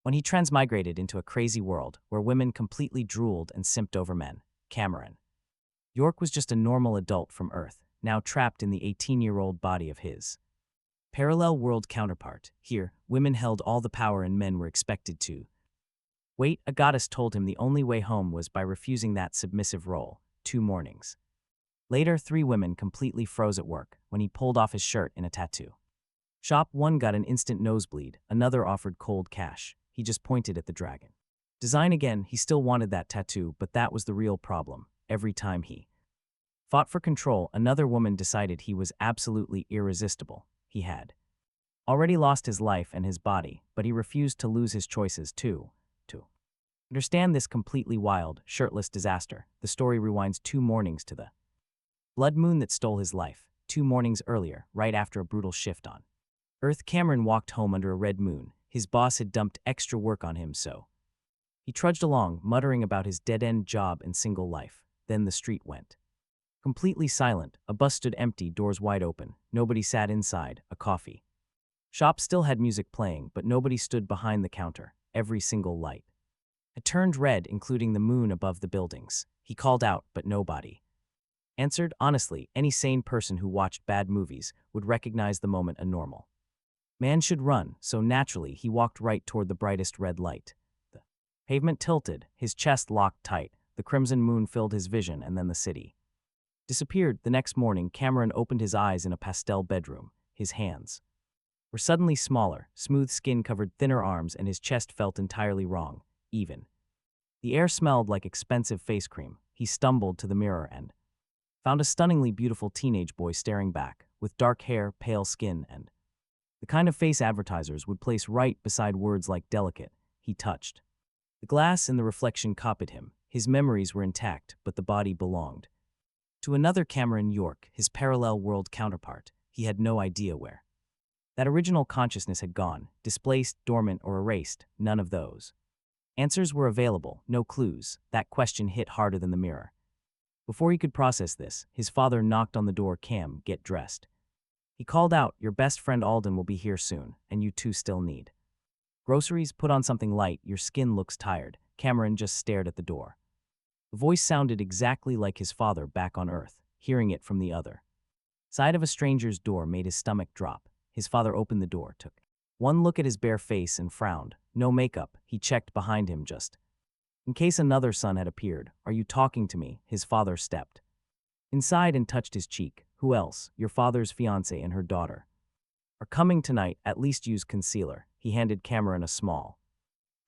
When he transmigrated into a crazy world where women completely drooled and simped over men, Cameron. York was just a normal adult from Earth, now trapped in the 18-year-old body of his parallel world counterpart. Here, women held all the power and men were expected to wait. A goddess told him the only way home was by refusing that submissive role. 2 mornings later, 3 women completely froze at work when he pulled off his shirt in a tattoo shop. One got an instant nosebleed, another offered cold cash. He just pointed at the dragon design again. He still wanted that tattoo, but that was the real problem. Every time he fought for control, another woman decided he was absolutely irresistible. He had already lost his life and his body, but he refused to lose his choices too. To understand this completely wild, shirtless disaster, the story rewinds 2 mornings to the blood moon that stole his life. 2 mornings earlier, right after a brutal shift on Earth, Cameron walked home under a red moon. His boss had dumped extra work on him, so he trudged along, muttering about his dead-end job and single life. Then the street went completely silent. A bus stood empty, doors wide open. Nobody sat inside. A coffee shop still had music playing, but nobody stood behind the counter. Every single light had turned red, including the moon above the buildings. He called out, but nobody answered. Honestly, any sane person who watched bad movies would recognize the moment a normal man should run, so naturally he walked right toward the brightest red light. The pavement tilted, his chest locked tight. The crimson moon filled his vision, and then the city disappeared. The next morning, Cameron opened his eyes in a pastel bedroom. His hands were suddenly smaller, smooth skin covered thinner arms, and his chest felt entirely wrong. Even the air smelled like expensive face cream. He stumbled to the mirror and found a stunningly beautiful teenage boy staring back, with dark hair, pale skin, and the kind of face advertisers would place right beside words like delicate. He touched the glass, and the reflection copied him. His memories were intact, but the body belonged to another Cameron. York, his parallel world counterpart. He had no idea where that original consciousness had gone, displaced, dormant, or erased. None of those answers were available, no clues. That question hit harder than the mirror. Before he could process this, his father knocked on the door. Cam, get dressed. He called out, your best friend Alden will be here soon, and you two still need groceries. Put on something light, your skin looks tired. Cameron just stared at the door. The voice sounded exactly like his father back on Earth. Hearing it from the other side of a stranger's door made his stomach drop. His father opened the door, took one look at his bare face, and frowned. No makeup. He checked behind him just in case another son had appeared. Are you talking to me? His father stepped inside and touched his cheek. Who else? Your father's fiancée and her daughter are coming tonight. At least use concealer. He handed Cameron a small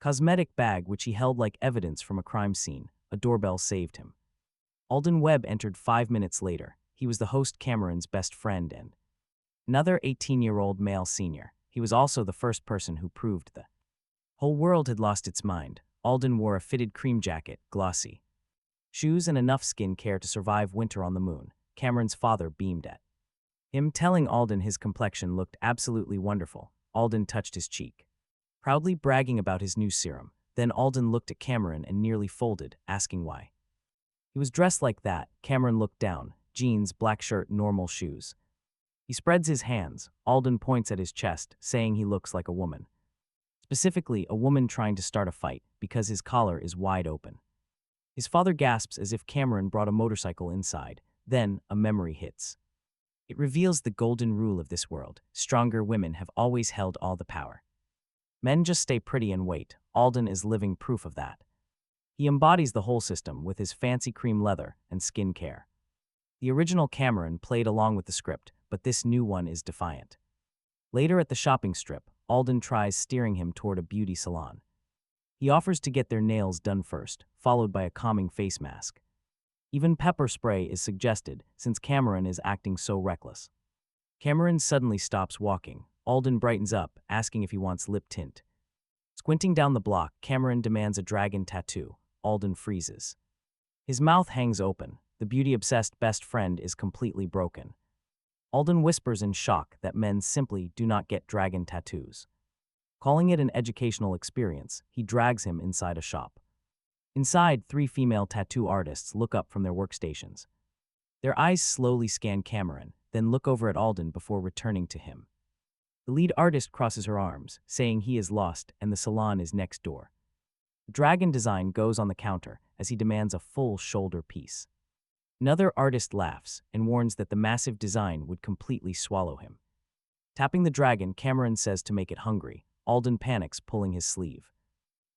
cosmetic bag which he held like evidence from a crime scene. A doorbell saved him. Alden Webb entered 5 minutes later. He was the host, Cameron's best friend, and another 18-year-old male senior. He was also the first person who proved the whole world had lost its mind. Alden wore a fitted cream jacket, glossy shoes, and enough skin care to survive winter on the moon. Cameron's father beamed at him, telling Alden his complexion looked absolutely wonderful. Alden touched his cheek, proudly bragging about his new serum. Then Alden looked at Cameron and nearly folded, asking why he was dressed like that. Cameron looked down. Jeans, black shirt, normal shoes. He spreads his hands. Alden points at his chest, saying he looks like a woman. Specifically, a woman trying to start a fight, because his collar is wide open. His father gasps as if Cameron brought a motorcycle inside. Then, a memory hits. It reveals the golden rule of this world. Stronger women have always held all the power. Men just stay pretty and wait. Alden is living proof of that. He embodies the whole system with his fancy cream leather and skin care. The original Cameron played along with the script, but this new one is defiant. Later at the shopping strip, Alden tries steering him toward a beauty salon. He offers to get their nails done first, followed by a calming face mask. Even pepper spray is suggested, since Cameron is acting so reckless. Cameron suddenly stops walking. Alden brightens up, asking if he wants lip tint. Squinting down the block, Cameron demands a dragon tattoo. Alden freezes. His mouth hangs open. The beauty-obsessed best friend is completely broken. Alden whispers in shock that men simply do not get dragon tattoos. Calling it an educational experience, he drags him inside a shop. Inside, 3 female tattoo artists look up from their workstations. Their eyes slowly scan Cameron, then look over at Alden before returning to him. The lead artist crosses her arms, saying he is lost and the salon is next door. The dragon design goes on the counter as he demands a full shoulder piece. Another artist laughs and warns that the massive design would completely swallow him. Tapping the dragon, Cameron says to make it hungry. Alden panics, pulling his sleeve.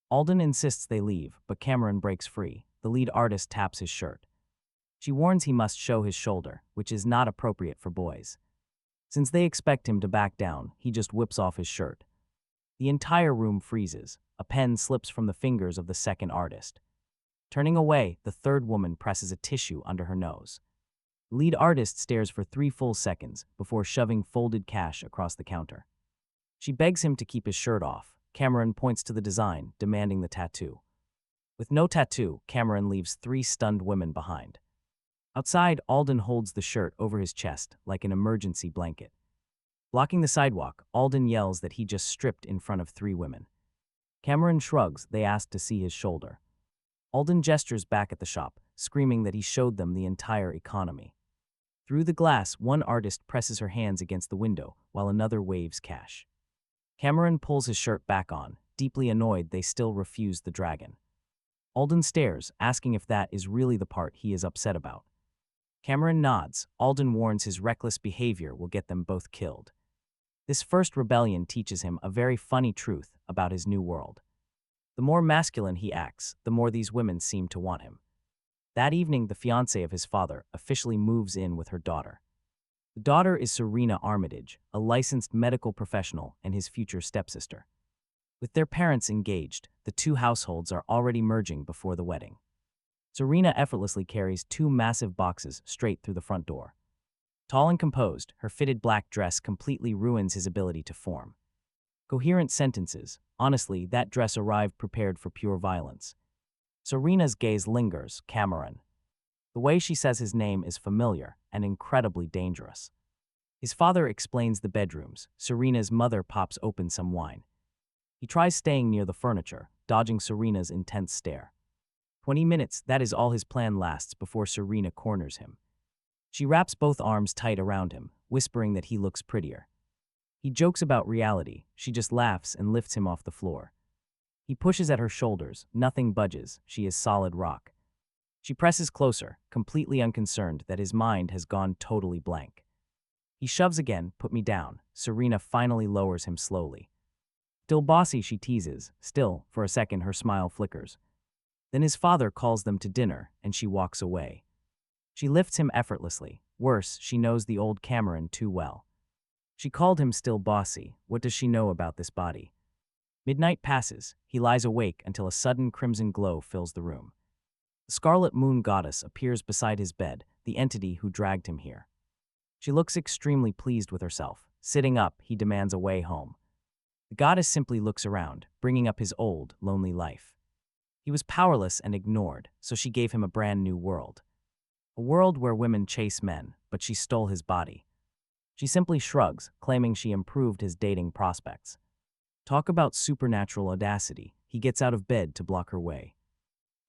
Alden insists they leave, but Cameron breaks free. The lead artist taps his shirt. She warns he must show his shoulder, which is not appropriate for boys. Since they expect him to back down, he just whips off his shirt. The entire room freezes. A pen slips from the fingers of the second artist. Turning away, the third woman presses a tissue under her nose. The lead artist stares for 3 full seconds before shoving folded cash across the counter. She begs him to keep his shirt off. Cameron points to the design, demanding the tattoo. With no tattoo, Cameron leaves 3 stunned women behind. Outside, Alden holds the shirt over his chest like an emergency blanket. Blocking the sidewalk, Alden yells that he just stripped in front of 3 women. Cameron shrugs. They ask to see his shoulder. Alden gestures back at the shop, screaming that he showed them the entire economy. Through the glass, one artist presses her hands against the window while another waves cash. Cameron pulls his shirt back on. Deeply annoyed, they still refuse the dragon. Alden stares, asking if that is really the part he is upset about. Cameron nods. Alden warns his reckless behavior will get them both killed. This first rebellion teaches him a very funny truth about his new world. The more masculine he acts, the more these women seem to want him. That evening, the fiancée of his father officially moves in with her daughter. The daughter is Serena Armitage, a licensed medical professional and his future stepsister. With their parents engaged, the 2 households are already merging before the wedding. Serena effortlessly carries 2 massive boxes straight through the front door. Tall and composed, her fitted black dress completely ruins his ability to form coherent sentences. Honestly, that dress arrived prepared for pure violence. Serena's gaze lingers. Cameron. The way she says his name is familiar and incredibly dangerous. His father explains the bedrooms. Serena's mother pops open some wine. He tries staying near the furniture, dodging Serena's intense stare. 20 minutes, that is all his plan lasts before Serena corners him. She wraps both arms tight around him, whispering that he looks prettier. He jokes about reality. She just laughs and lifts him off the floor. He pushes at her shoulders. Nothing budges. She is solid rock. She presses closer, completely unconcerned that his mind has gone totally blank. He shoves again. Put me down. Serena finally lowers him slowly. Still bossy, she teases. Still, for a second, her smile flickers. Then his father calls them to dinner, and she walks away. She lifts him effortlessly. Worse, she knows the old Cameron too well. She called him still bossy. What does she know about this body? Midnight passes. He lies awake until a sudden crimson glow fills the room. The Scarlet Moon Goddess appears beside his bed, the entity who dragged him here. She looks extremely pleased with herself. Sitting up, he demands a way home. The goddess simply looks around, bringing up his old, lonely life. He was powerless and ignored, so she gave him a brand new world. A world where women chase men, but she stole his body. She simply shrugs, claiming she improved his dating prospects. Talk about supernatural audacity. He gets out of bed to block her way.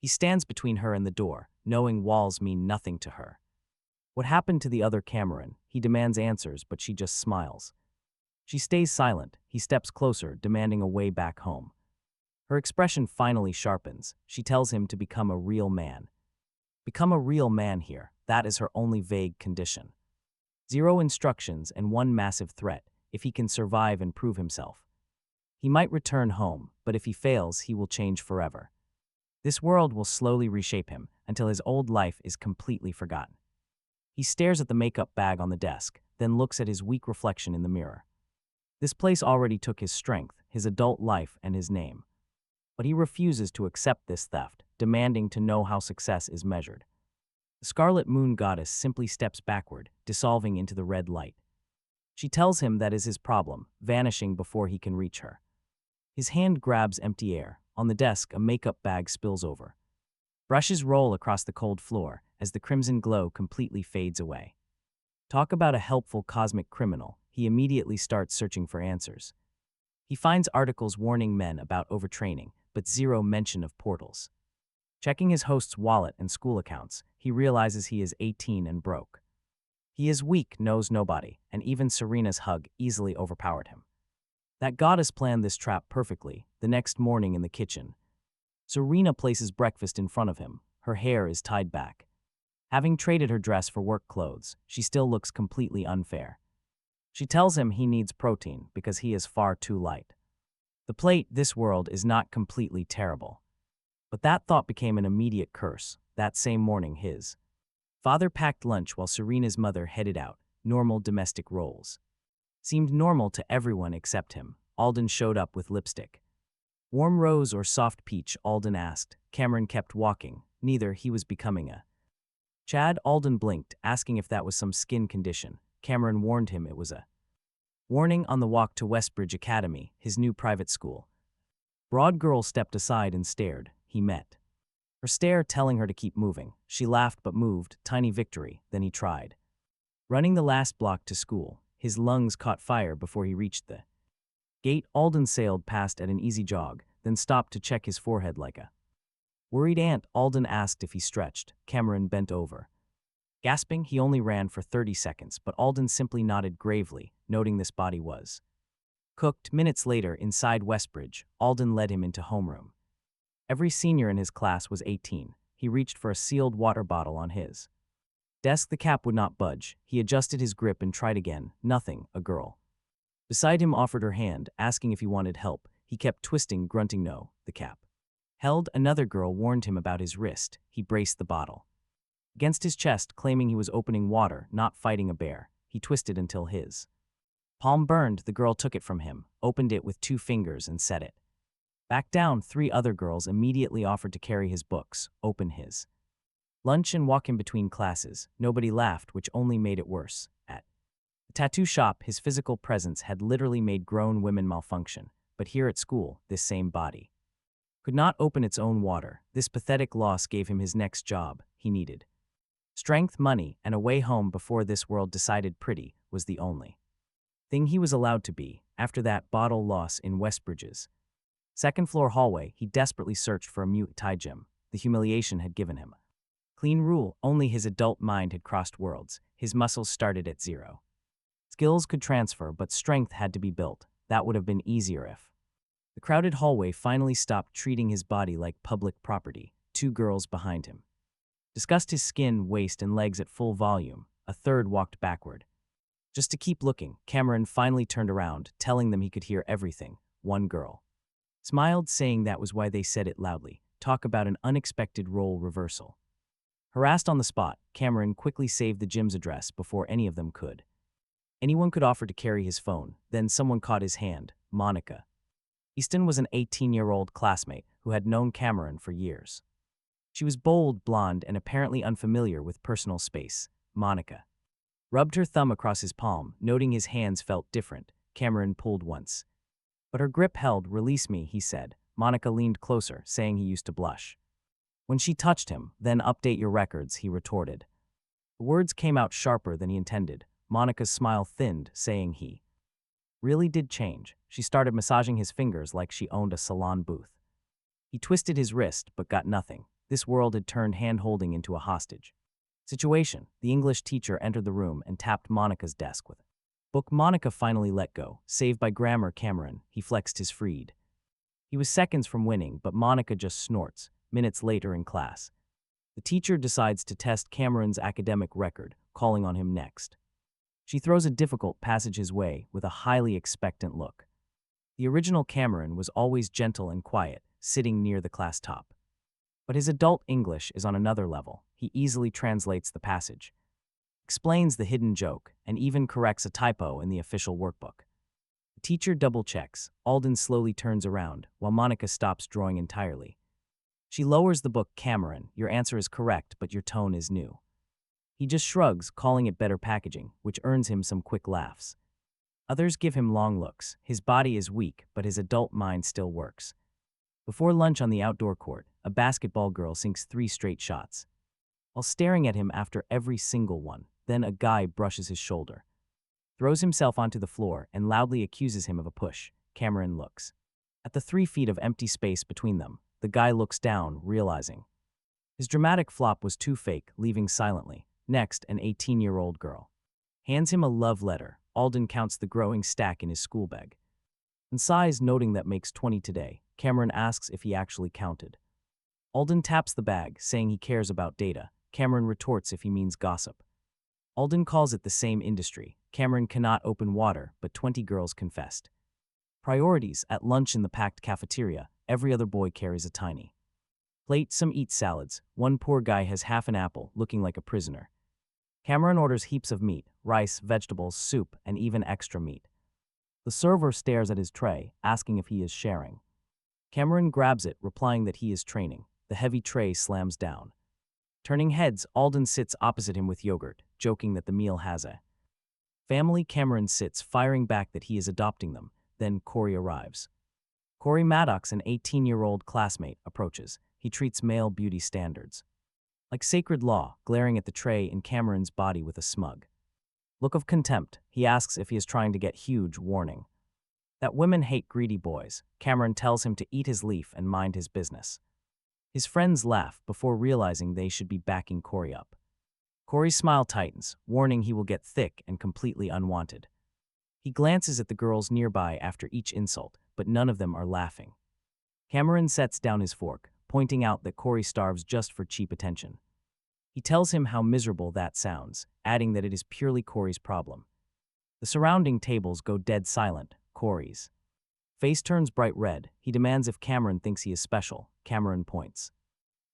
He stands between her and the door, knowing walls mean nothing to her. What happened to the other Cameron? He demands answers, but she just smiles. She stays silent. He steps closer, demanding a way back home. Her expression finally sharpens. She tells him to become a real man. Become a real man here. That is her only vague condition. 0 instructions and 1 massive threat, if he can survive and prove himself. He might return home, but if he fails, he will change forever. This world will slowly reshape him until his old life is completely forgotten. He stares at the makeup bag on the desk, then looks at his weak reflection in the mirror. This place already took his strength, his adult life, and his name. But he refuses to accept this theft, demanding to know how success is measured. The Scarlet Moon Goddess simply steps backward, dissolving into the red light. She tells him that is his problem, vanishing before he can reach her. His hand grabs empty air. On the desk, a makeup bag spills over. Brushes roll across the cold floor as the crimson glow completely fades away. Talk about a helpful cosmic criminal. He immediately starts searching for answers. He finds articles warning men about overtraining, but 0 mention of portals. Checking his host's wallet and school accounts, he realizes he is 18 and broke. He is weak, knows nobody, and even Serena's hug easily overpowered him. That goddess planned this trap perfectly. The next morning in the kitchen, Serena places breakfast in front of him. Her hair is tied back. Having traded her dress for work clothes, she still looks completely unfair. She tells him he needs protein because he is far too light. The plate, this world, is not completely terrible. But that thought became an immediate curse. That same morning, his father packed lunch while Serena's mother headed out. Normal domestic roles seemed normal to everyone except him. Alden showed up with lipstick. Warm rose or soft peach, Alden asked. Cameron kept walking. Neither. He was becoming a Chad. Alden blinked, asking if that was some skin condition. Cameron warned him it was a warning on the walk to Westbridge Academy, his new private school. Broad girl stepped aside and stared. He met her stare, telling her to keep moving. She laughed but moved. Tiny victory. Then he tried running the last block to school. His lungs caught fire before he reached the gate. Alden sailed past at an easy jog, then stopped to check his forehead like a worried ant. Alden asked if he stretched. Cameron bent over. Gasping, he only ran for 30 seconds, but Alden simply nodded gravely, noting this body was cooked. Minutes later, inside Westbridge, Alden led him into homeroom. Every senior in his class was 18. He reached for a sealed water bottle on his desk. The cap would not budge. He adjusted his grip and tried again. Nothing. A girl beside him offered her hand, asking if he wanted help. He kept twisting, grunting no. The cap held. Another girl warned him about his wrist. He braced the bottle against his chest, claiming he was opening water, not fighting a bear. He twisted until his palm burned. The girl took it from him, opened it with 2 fingers and set it back down. 3 other girls immediately offered to carry his books, open his lunch and walk him between classes. Nobody laughed, which only made it worse. At the tattoo shop, his physical presence had literally made grown women malfunction. But here at school, this same body could not open its own water. This pathetic loss gave him his next job. He needed strength, money, and a way home before this world decided pretty was the only thing he was allowed to be. After that bottle loss in Westbridge's second-floor hallway, he desperately searched for a mute Thai gym. The humiliation had given him clean rule. Only his adult mind had crossed worlds. His muscles started at 0. Skills could transfer, but strength had to be built. That would have been easier if the crowded hallway finally stopped treating his body like public property. 2 girls behind him discussed his skin, waist, and legs at full volume. A third walked backward just to keep looking. Cameron finally turned around, telling them he could hear everything. One girl smiled, saying that was why they said it loudly. Talk about an unexpected role reversal. Harassed on the spot, Cameron quickly saved the gym's address before any of them could. Anyone could offer to carry his phone. Then someone caught his hand. Monica Easton was an 18-year-old classmate who had known Cameron for years. She was bold, blonde, and apparently unfamiliar with personal space. Monica rubbed her thumb across his palm, noting his hands felt different. Cameron pulled once, but her grip held. Release me, he said. Monica leaned closer, saying he used to blush when she touched him. Then update your records, he retorted. The words came out sharper than he intended. Monica's smile thinned, saying he really did change. She started massaging his fingers like she owned a salon booth. He twisted his wrist, but got nothing. This world had turned hand-holding into a hostage situation. The English teacher entered the room and tapped Monica's desk with a book. Monica finally let go. Saved by grammar, Cameron. He flexed his freed. He was seconds from winning, but Monica just snorts. Minutes later in class, the teacher decides to test Cameron's academic record, calling on him next. She throws a difficult passage his way with a highly expectant look. The original Cameron was always gentle and quiet, sitting near the class top. But his adult English is on another level. He easily translates the passage, explains the hidden joke, and even corrects a typo in the official workbook. The teacher double-checks. Alden slowly turns around, while Monica stops drawing entirely. She lowers the book. Cameron, your answer is correct, but your tone is new. He just shrugs, calling it better packaging, which earns him some quick laughs. Others give him long looks. His body is weak, but his adult mind still works. Before lunch on the outdoor court, a basketball girl sinks 3 straight shots, while staring at him after every single one. Then a guy brushes his shoulder, throws himself onto the floor, and loudly accuses him of a push. Cameron looks at the 3 feet of empty space between them. The guy looks down, realizing his dramatic flop was too fake, leaving silently. Next, an 18-year-old girl hands him a love letter. Alden counts the growing stack in his school bag. and sighs, noting that makes 20 today. Cameron asks if he actually counted. Alden taps the bag, saying he cares about data. Cameron retorts if he means gossip. Alden calls it the same industry. Cameron cannot open water, but 20 girls confessed. Priorities: at lunch in the packed cafeteria, every other boy carries a tiny plate. Some eat salads. One poor guy has half an apple, looking like a prisoner. Cameron orders heaps of meat, rice, vegetables, soup, and even extra meat. The server stares at his tray, asking if he is sharing. Cameron grabs it, replying that he is training. The heavy tray slams down. Turning heads, Alden sits opposite him with yogurt, joking that the meal has a family. Cameron sits, firing back that he is adopting them. Then Corey arrives. Corey Maddox, an 18-year-old classmate, approaches. He treats male beauty standards like sacred law, glaring at the tray in Cameron's body with a smug look of contempt. He asks if he is trying to get huge, warning that women hate greedy boys. Cameron tells him to eat his leaf and mind his business. His friends laugh before realizing they should be backing Corey up. Corey's smile tightens, warning he will get thick and completely unwanted. He glances at the girls nearby after each insult, but none of them are laughing. Cameron sets down his fork, pointing out that Corey starves just for cheap attention. He tells him how miserable that sounds, adding that it is purely Corey's problem. The surrounding tables go dead silent. Corey's face turns bright red. He demands if Cameron thinks he is special. Cameron points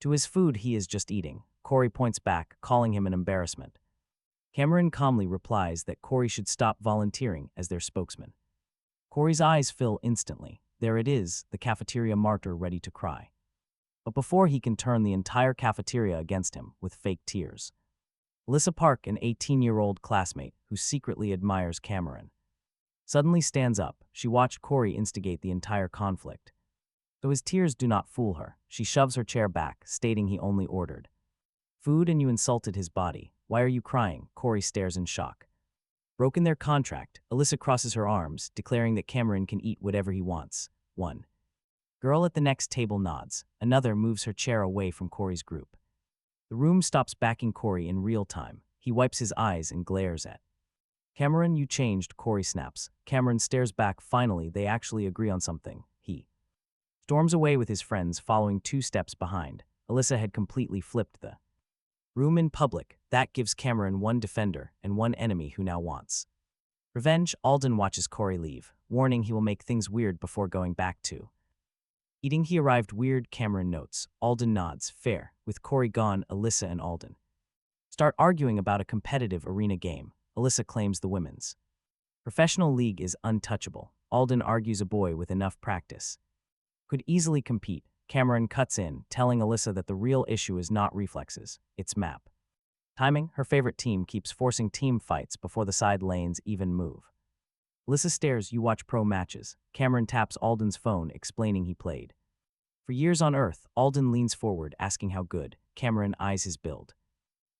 to his food he is just eating. Corey points back, calling him an embarrassment. Cameron calmly replies that Corey should stop volunteering as their spokesman. Corey's eyes fill instantly. There it is, the cafeteria martyr ready to cry. But before he can turn the entire cafeteria against him with fake tears. Alyssa Park, an 18-year-old classmate who secretly admires Cameron, suddenly stands up. She watched Corey instigate the entire conflict. Though his tears do not fool her, she shoves her chair back, stating he only ordered food and you insulted his body. Why are you crying? Corey stares in shock. Broken their contract, Alyssa crosses her arms, declaring that Cameron can eat whatever he wants. One girl at the next table nods. Another moves her chair away from Corey's group. The room stops, backing Corey in real time. He wipes his eyes and glares at Cameron. You changed, Corey snaps. Cameron stares back. Finally, they actually agree on something. He storms away with his friends, following 2 steps behind. Alyssa had completely flipped the room in public. That gives Cameron 1 defender and 1 enemy who now wants revenge. Alden watches Corey leave, warning he will make things weird before going back to eating. He arrived weird, Cameron notes. Alden nods. Fair. With Corey gone, Alyssa and Alden start arguing about a competitive arena game. Alyssa claims the women's professional league is untouchable. Alden argues a boy with enough practice could easily compete. Cameron cuts in, telling Alyssa that the real issue is not reflexes, it's map timing. Her favorite team keeps forcing team fights before the side lanes even move. Alyssa stares. You watch pro matches. Cameron taps Alden's phone, explaining he played for years on Earth. Alden leans forward, asking how good. Cameron eyes his build.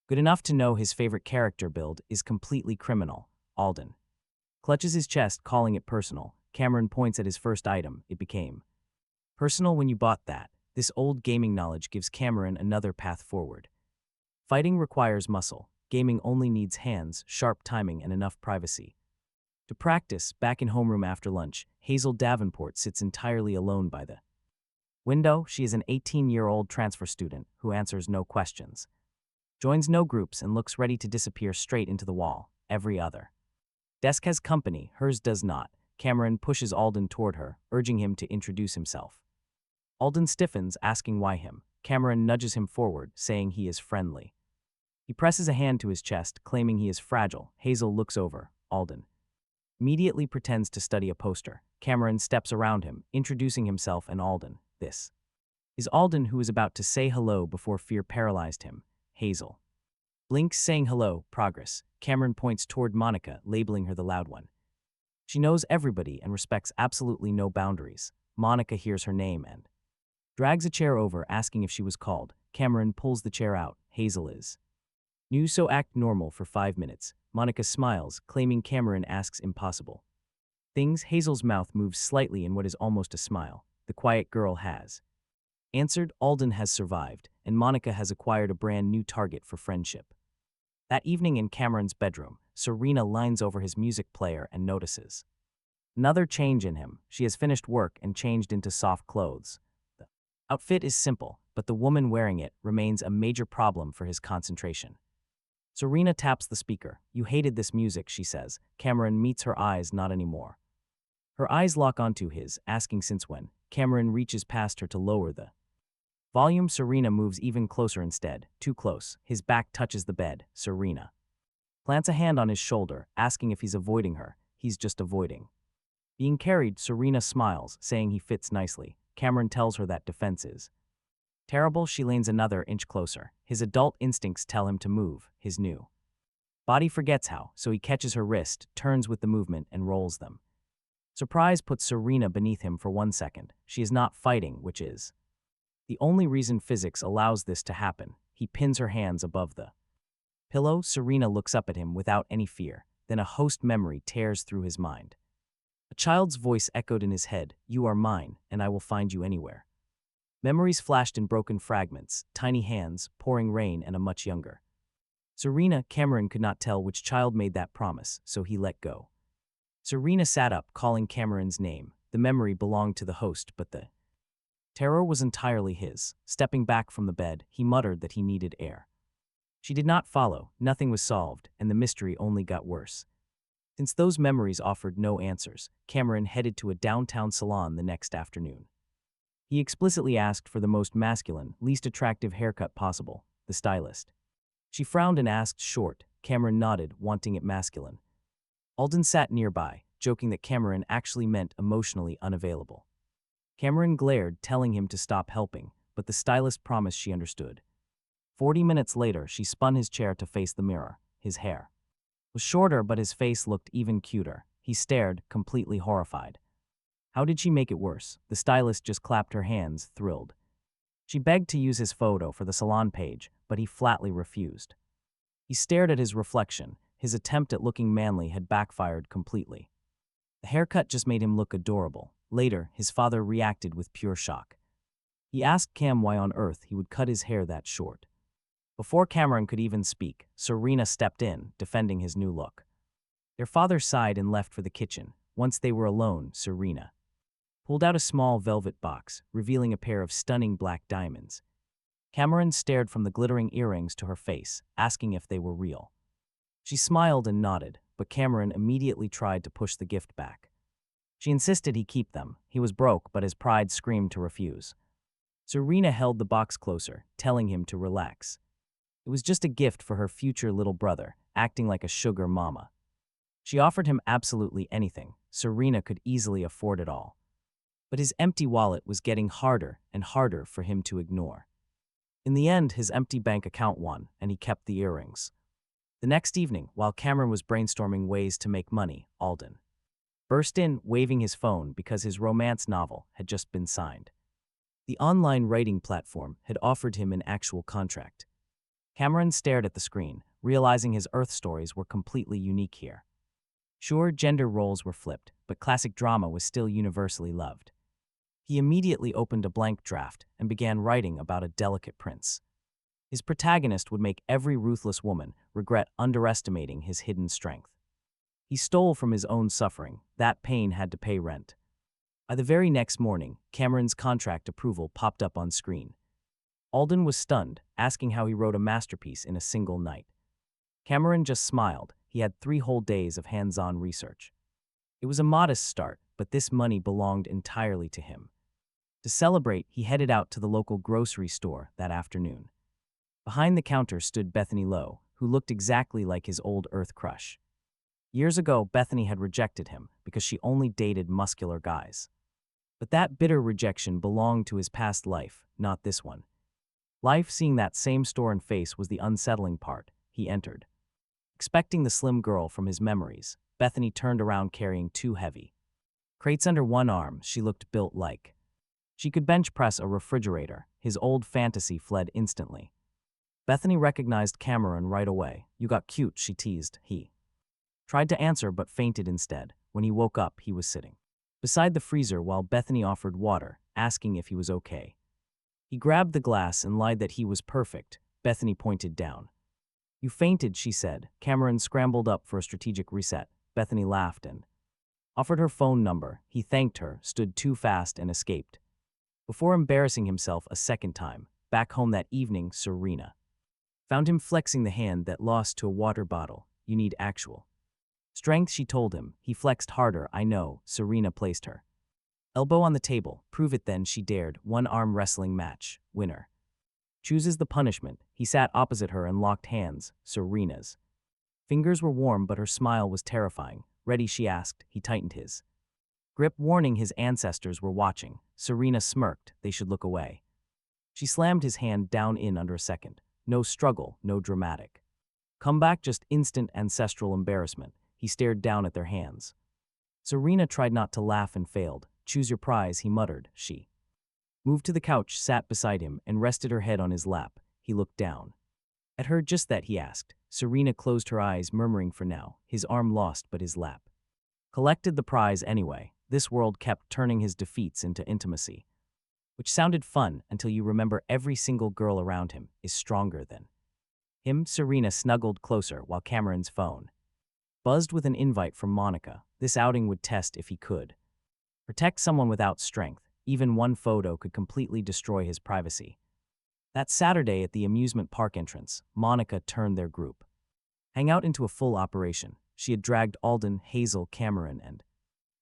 Good enough to know his favorite character build is completely criminal. Alden clutches his chest, calling it personal. Cameron points at his first item. It became personal when you bought that. This old gaming knowledge gives Cameron another path forward. Fighting requires muscle. Gaming only needs hands, sharp timing, and enough privacy. To practice, back in homeroom after lunch, Hazel Davenport sits entirely alone by the window. She is an 18-year-old transfer student who answers no questions, joins no groups, and looks ready to disappear straight into the wall. Every other desk has company, hers does not. Cameron pushes Alden toward her, urging him to introduce himself. Alden stiffens, asking why him. Cameron nudges him forward, saying he is friendly. He presses a hand to his chest, claiming he is fragile. Hazel looks over. Alden immediately pretends to study a poster. Cameron steps around him, introducing himself and Alden. This is Alden, who is about to say hello before fear paralyzed him. Hazel blinks, saying hello, progress. Cameron points toward Monica, labeling her the loud one. She knows everybody and respects absolutely no boundaries. Monica hears her name and drags a chair over, asking if she was called. Cameron pulls the chair out. Hazel is new, so act normal for 5 minutes. Monica smiles, claiming Cameron asks impossible things. Hazel's mouth moves slightly in what is almost a smile. The quiet girl has answered. Alden has survived, and Monica has acquired a brand new target for friendship. That evening in Cameron's bedroom, Serena lines over his music player and notices Another change in him. She has finished work and changed into soft clothes. The outfit is simple, but the woman wearing it remains a major problem for his concentration. Serena taps the speaker. You hated this music, she says. Cameron meets her eyes, not anymore. Her eyes lock onto his, asking since when. Cameron reaches past her to lower the volume. Serena moves even closer instead. Too close. His back touches the bed. Serena plants a hand on his shoulder, asking if he's avoiding her. He's just avoiding being carried. Serena smiles, saying he fits nicely. Cameron tells her that defense is terrible. She leans another inch closer. His adult instincts tell him to move. His new body forgets how, so he catches her wrist, turns with the movement, and rolls them. Surprise puts Serena beneath him for 1 second. She is not fighting, which is the only reason physics allows this to happen. He pins her hands above the pillow. Serena looks up at him without any fear. Then a host memory tears through his mind. A child's voice echoed in his head. You are mine, and I will find you anywhere. Memories flashed in broken fragments, tiny hands, pouring rain, and a much younger Serena. Cameron could not tell which child made that promise, so he let go. Serena sat up, calling Cameron's name. The memory belonged to the host, but the terror was entirely his. Stepping back from the bed, he muttered that he needed air. She did not follow. Nothing was solved, and the mystery only got worse. Since those memories offered no answers, Cameron headed to a downtown salon the next afternoon. He explicitly asked for the most masculine, least attractive haircut possible, the stylist. She frowned and asked short. Cameron nodded, wanting it masculine. Alden sat nearby, joking that Cameron actually meant emotionally unavailable. Cameron glared, telling him to stop helping, but the stylist promised she understood. 40 minutes later, she spun his chair to face the mirror. His hair was shorter, but his face looked even cuter. He stared, completely horrified. How did she make it worse? The stylist just clapped her hands, thrilled. She begged to use his photo for the salon page, but he flatly refused. He stared at his reflection. His attempt at looking manly had backfired completely. The haircut just made him look adorable. Later, his father reacted with pure shock. He asked Cam why on earth he would cut his hair that short. Before Cameron could even speak, Serena stepped in, defending his new look. Their father sighed and left for the kitchen. Once they were alone, Serena pulled out a small velvet box, revealing a pair of stunning black diamonds. Cameron stared from the glittering earrings to her face, asking if they were real. She smiled and nodded, but Cameron immediately tried to push the gift back. She insisted he keep them. He was broke, but his pride screamed to refuse. Serena held the box closer, telling him to relax. It was just a gift for her future little brother, acting like a sugar mama. She offered him absolutely anything. Serena could easily afford it all. But his empty wallet was getting harder and harder for him to ignore. In the end, his empty bank account won, and he kept the earrings. The next evening, while Cameron was brainstorming ways to make money, Alden burst in, waving his phone because his romance novel had just been signed. The online writing platform had offered him an actual contract. Cameron stared at the screen, realizing his Earth stories were completely unique here. Sure, gender roles were flipped, but classic drama was still universally loved. He immediately opened a blank draft and began writing about a delicate prince. His protagonist would make every ruthless woman regret underestimating his hidden strength. He stole from his own suffering. That pain had to pay rent. By the very next morning, Cameron's contract approval popped up on screen. Alden was stunned, asking how he wrote a masterpiece in a single night. Cameron just smiled. He had 3 whole days of hands-on research. It was a modest start, but this money belonged entirely to him. To celebrate, he headed out to the local grocery store that afternoon. Behind the counter stood Bethany Lowe, who looked exactly like his old Earth crush. Years ago, Bethany had rejected him because she only dated muscular guys. But that bitter rejection belonged to his past life, not this one. Life seeing that same store and face was the unsettling part. He entered. Expecting the slim girl from his memories, Bethany turned around carrying 2 heavy crates under one arm. She looked built like she could bench press a refrigerator. His old fantasy fled instantly. Bethany recognized Cameron right away. You got cute, she teased. He tried to answer but fainted instead. When he woke up, he was sitting beside the freezer while Bethany offered water, asking if he was okay. He grabbed the glass and lied that he was perfect. Bethany pointed down. You fainted, she said. Cameron scrambled up for a strategic reset. Bethany laughed and Offered her phone number, he thanked her, stood too fast, and escaped. Before embarrassing himself a second time, back home that evening, Serena found him flexing the hand that lost to a water bottle. You need actual strength, she told him. He flexed harder. I know. Serena placed her elbow on the table. Prove it then, she dared. One arm wrestling match. Winner chooses the punishment. He sat opposite her and locked hands. Serena's fingers were warm, but her smile was terrifying. Ready, she asked. He tightened his grip, warning his ancestors were watching. Serena smirked. They should look away. She slammed his hand down in under a second. No struggle, no dramatic comeback, just instant ancestral embarrassment. He stared down at their hands. Serena tried not to laugh and failed. Choose your prize, he muttered. She moved to the couch, sat beside him, and rested her head on his lap. He looked down at her. Just that, he asked. Serena closed her eyes, murmuring for now. His arm lost, but his lap collected the prize anyway. This world kept turning his defeats into intimacy, which sounded fun until you remember every single girl around him is stronger than him. Serena snuggled closer while Cameron's phone buzzed with an invite from Monica. This outing would test if he could protect someone without strength. Even one photo could completely destroy his privacy. That Saturday at the amusement park entrance, Monica turned their group hangout into a full operation. She had dragged Alden, Hazel, Cameron, and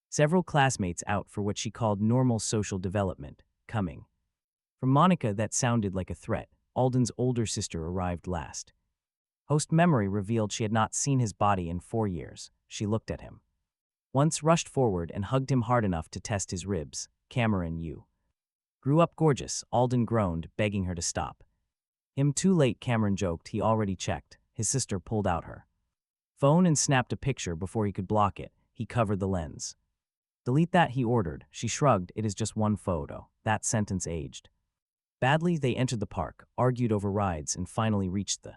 several classmates out for what she called normal social development. Coming from Monica, that sounded like a threat. Alden's older sister arrived last. Host memory revealed she had not seen his body in 4 years. She looked at him once, rushed forward, and hugged him hard enough to test his ribs. Cameron, you grew up gorgeous, Alden groaned, begging her to stop. Him too late, Cameron joked. He already checked. His sister pulled out her phone and snapped a picture before he could block it. He covered the lens. Delete that, he ordered. She shrugged. It is just one photo. That sentence aged badly. They entered the park, argued over rides, and finally reached the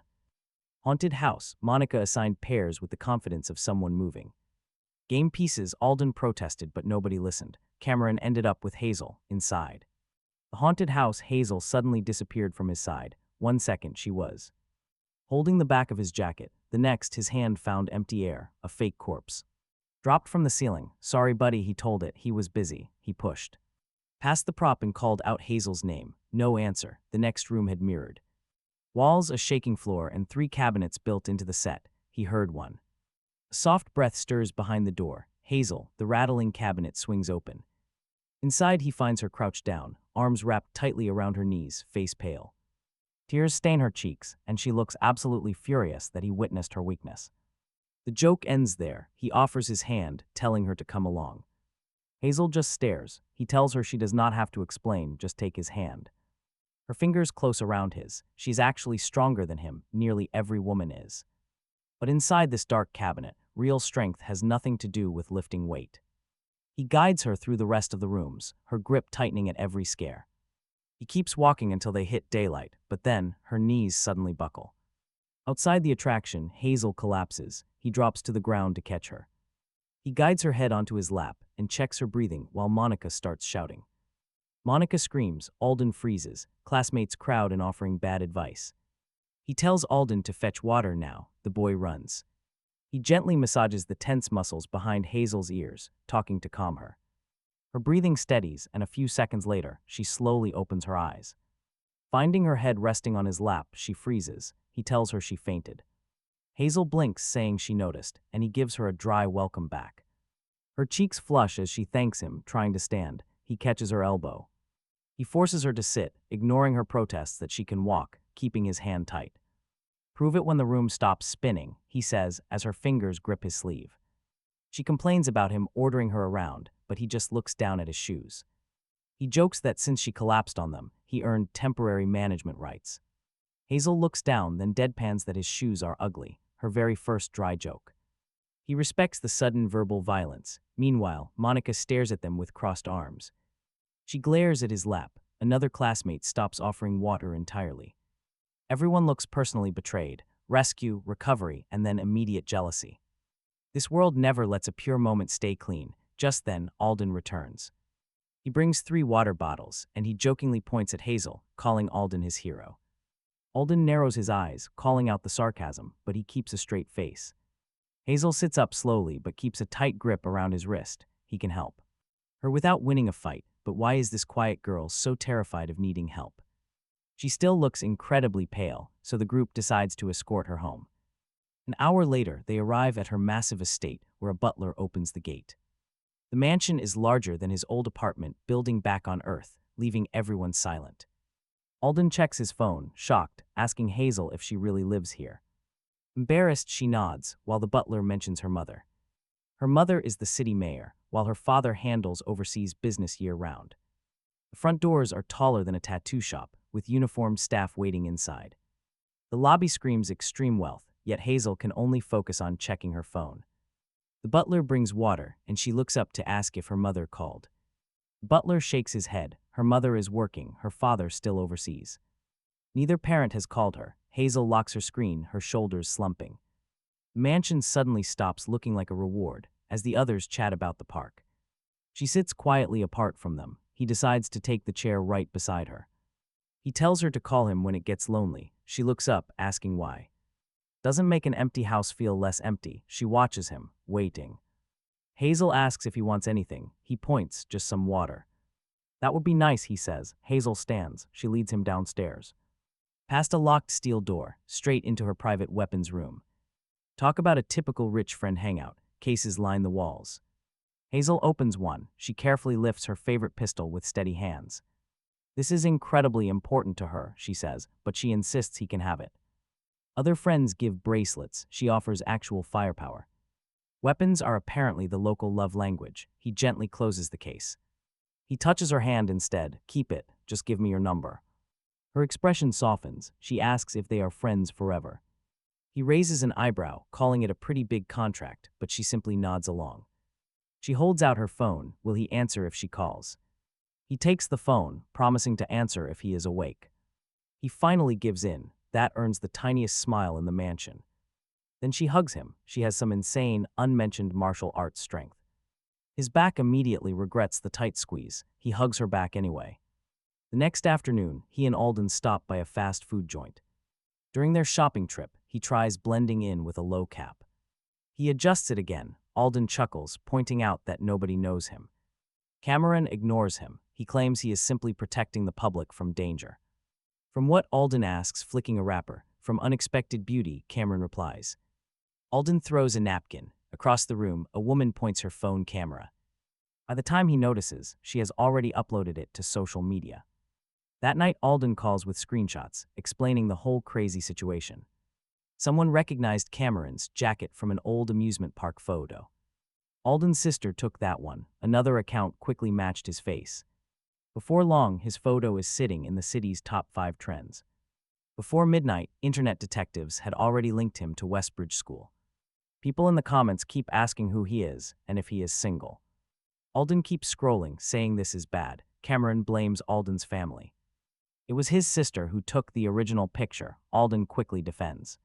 haunted house. Monica assigned pairs with the confidence of someone moving game pieces. Alden protested, but nobody listened. Cameron ended up with Hazel inside the haunted house. Hazel suddenly disappeared from his side. 1 second she was holding the back of his jacket. The next, his hand found empty air, a fake corpse dropped from the ceiling. Sorry, buddy, he told it. He was busy. He pushed past the prop and called out Hazel's name. No answer. The next room had mirrored walls, a shaking floor, and 3 cabinets built into the set. He heard one. A soft breath stirs behind the door. Hazel. The rattling cabinet swings open. Inside, he finds her crouched down, arms wrapped tightly around her knees, face pale. Tears stain her cheeks, and she looks absolutely furious that he witnessed her weakness. The joke ends there. He offers his hand, telling her to come along. Hazel just stares. He tells her she does not have to explain, just take his hand. Her fingers close around his. She's actually stronger than him. Nearly every woman is. But inside this dark cabinet, real strength has nothing to do with lifting weight. He guides her through the rest of the rooms, her grip tightening at every scare. He keeps walking until they hit daylight, but then her knees suddenly buckle. Outside the attraction, Hazel collapses. He drops to the ground to catch her. He guides her head onto his lap and checks her breathing while Monica starts shouting. Monica screams. Alden freezes. Classmates crowd and offering bad advice. He tells Alden to fetch water now. The boy runs. He gently massages the tense muscles behind Hazel's ears, talking to calm her. Her breathing steadies, and a few seconds later, she slowly opens her eyes. Finding her head resting on his lap, she freezes. He tells her she fainted. Hazel blinks, saying she noticed, and he gives her a dry welcome back. Her cheeks flush as she thanks him, trying to stand. He catches her elbow. He forces her to sit, ignoring her protests that she can walk, keeping his hand tight. Prove it when the room stops spinning, he says as her fingers grip his sleeve. She complains about him ordering her around, but he just looks down at his shoes. He jokes that since she collapsed on them, he earned temporary management rights. Hazel looks down, then deadpans that his shoes are ugly, her very first dry joke. He respects the sudden verbal violence. Meanwhile, Monica stares at them with crossed arms. She glares at his lap. Another classmate stops offering water entirely. Everyone looks personally betrayed. Rescue, recovery, and then immediate jealousy. This world never lets a pure moment stay clean. Just then, Alden returns. He brings 3 water bottles, and he jokingly points at Hazel, calling Alden his hero. Alden narrows his eyes, calling out the sarcasm, but he keeps a straight face. Hazel sits up slowly but keeps a tight grip around his wrist. He can help her without winning a fight, but why is this quiet girl so terrified of needing help? She still looks incredibly pale, so the group decides to escort her home. An hour later, they arrive at her massive estate, where a butler opens the gate. The mansion is larger than his old apartment building back on Earth, leaving everyone silent. Alden checks his phone, shocked, asking Hazel if she really lives here. Embarrassed, she nods, while the butler mentions her mother. Her mother is the city mayor, while her father handles overseas business year-round. The front doors are taller than a tattoo shop, with uniformed staff waiting inside. The lobby screams extreme wealth, yet Hazel can only focus on checking her phone. The butler brings water, and she looks up to ask if her mother called. The butler shakes his head. Her mother is working, her father still overseas. Neither parent has called her. Hazel locks her screen, her shoulders slumping. The mansion suddenly stops, looking like a reward, as the others chat about the park. She sits quietly apart from them. He decides to take the chair right beside her. He tells her to call him when it gets lonely. She looks up, asking why. Doesn't make an empty house feel less empty. She watches him, waiting. Hazel asks if he wants anything. He points, just some water. That would be nice, he says. Hazel stands. She leads him downstairs. Past a locked steel door, straight into her private weapons room. Talk about a typical rich friend hangout. Cases line the walls. Hazel opens one. She carefully lifts her favorite pistol with steady hands. This is incredibly important to her, she says, but she insists he can have it. Other friends give bracelets. She offers actual firepower. Weapons are apparently the local love language. He gently closes the case. He touches her hand instead. Keep it. Just give me your number. Her expression softens. She asks if they are friends forever. He raises an eyebrow, calling it a pretty big contract, but she simply nods along. She holds out her phone. Will he answer if she calls? He takes the phone, promising to answer if he is awake. He finally gives in. That earns the tiniest smile in the mansion. Then she hugs him. She has some insane, unmentioned martial arts strength. His back immediately regrets the tight squeeze. He hugs her back anyway. The next afternoon, he and Alden stop by a fast food joint. During their shopping trip, he tries blending in with a low cap. He adjusts it again. Alden chuckles, pointing out that nobody knows him. Cameron ignores him. He claims he is simply protecting the public from danger. From what Alden asks, flicking a wrapper. From unexpected beauty, Cameron replies. Alden throws a napkin. Across the room, a woman points her phone camera. By the time he notices, she has already uploaded it to social media. That night, Alden calls with screenshots, explaining the whole crazy situation. Someone recognized Cameron's jacket from an old amusement park photo. Alden's sister took that one. Another account quickly matched his face. Before long, his photo is sitting in the city's top 5 trends. Before midnight, internet detectives had already linked him to Westbridge School. People in the comments keep asking who he is and if he is single. Alden keeps scrolling, saying this is bad. Cameron blames Alden's family. It was his sister who took the original picture, Alden quickly defends.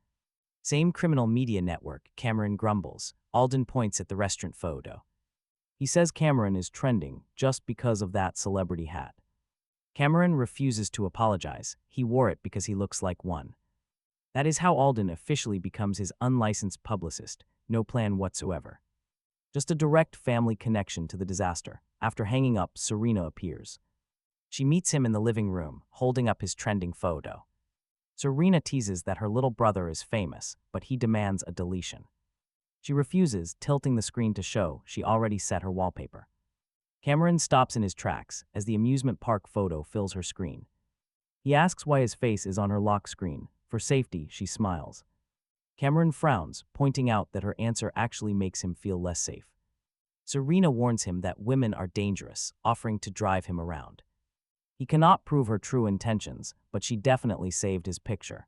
Same criminal media network, Cameron grumbles. Alden points at the restaurant photo. He says Cameron is trending just because of that celebrity hat. Cameron refuses to apologize. He wore it because he looks like one. That is how Alden officially becomes his unlicensed publicist. No plan whatsoever. Just a direct family connection to the disaster. After hanging up, Serena appears. She meets him in the living room, holding up his trending photo. Serena teases that her little brother is famous, but he demands a deletion. She refuses, tilting the screen to show she already set her wallpaper. Cameron stops in his tracks as the amusement park photo fills her screen. He asks why his face is on her lock screen. For safety, she smiles. Cameron frowns, pointing out that her answer actually makes him feel less safe. Serena warns him that women are dangerous, offering to drive him around. He cannot prove her true intentions, but she definitely saved his picture.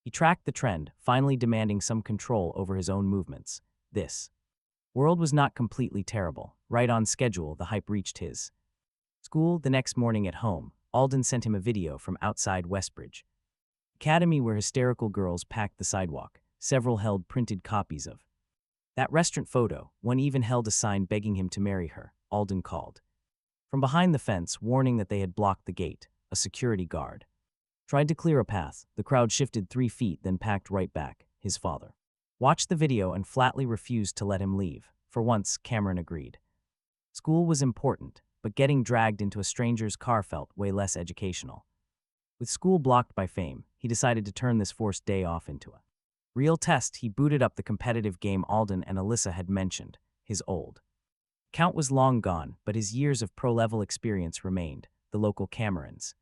He tracked the trend, finally demanding some control over his own movements. This world was not completely terrible. Right on schedule, the hype reached his school. The next morning at home, Alden sent him a video from outside Westbridge Academy where hysterical girls packed the sidewalk. Several held printed copies of that restaurant photo. One even held a sign begging him to marry her. Alden called from behind the fence, warning that they had blocked the gate. A security guard tried to clear a path. The crowd shifted 3 feet, then packed right back. His father watched the video and flatly refused to let him leave. For once, Cameron agreed. School was important, but getting dragged into a stranger's car felt way less educational. With school blocked by fame, he decided to turn this forced day off into a real test. He booted up the competitive game Alden and Alyssa had mentioned, his old account was long gone, but his years of pro-level experience remained, the local Camerons.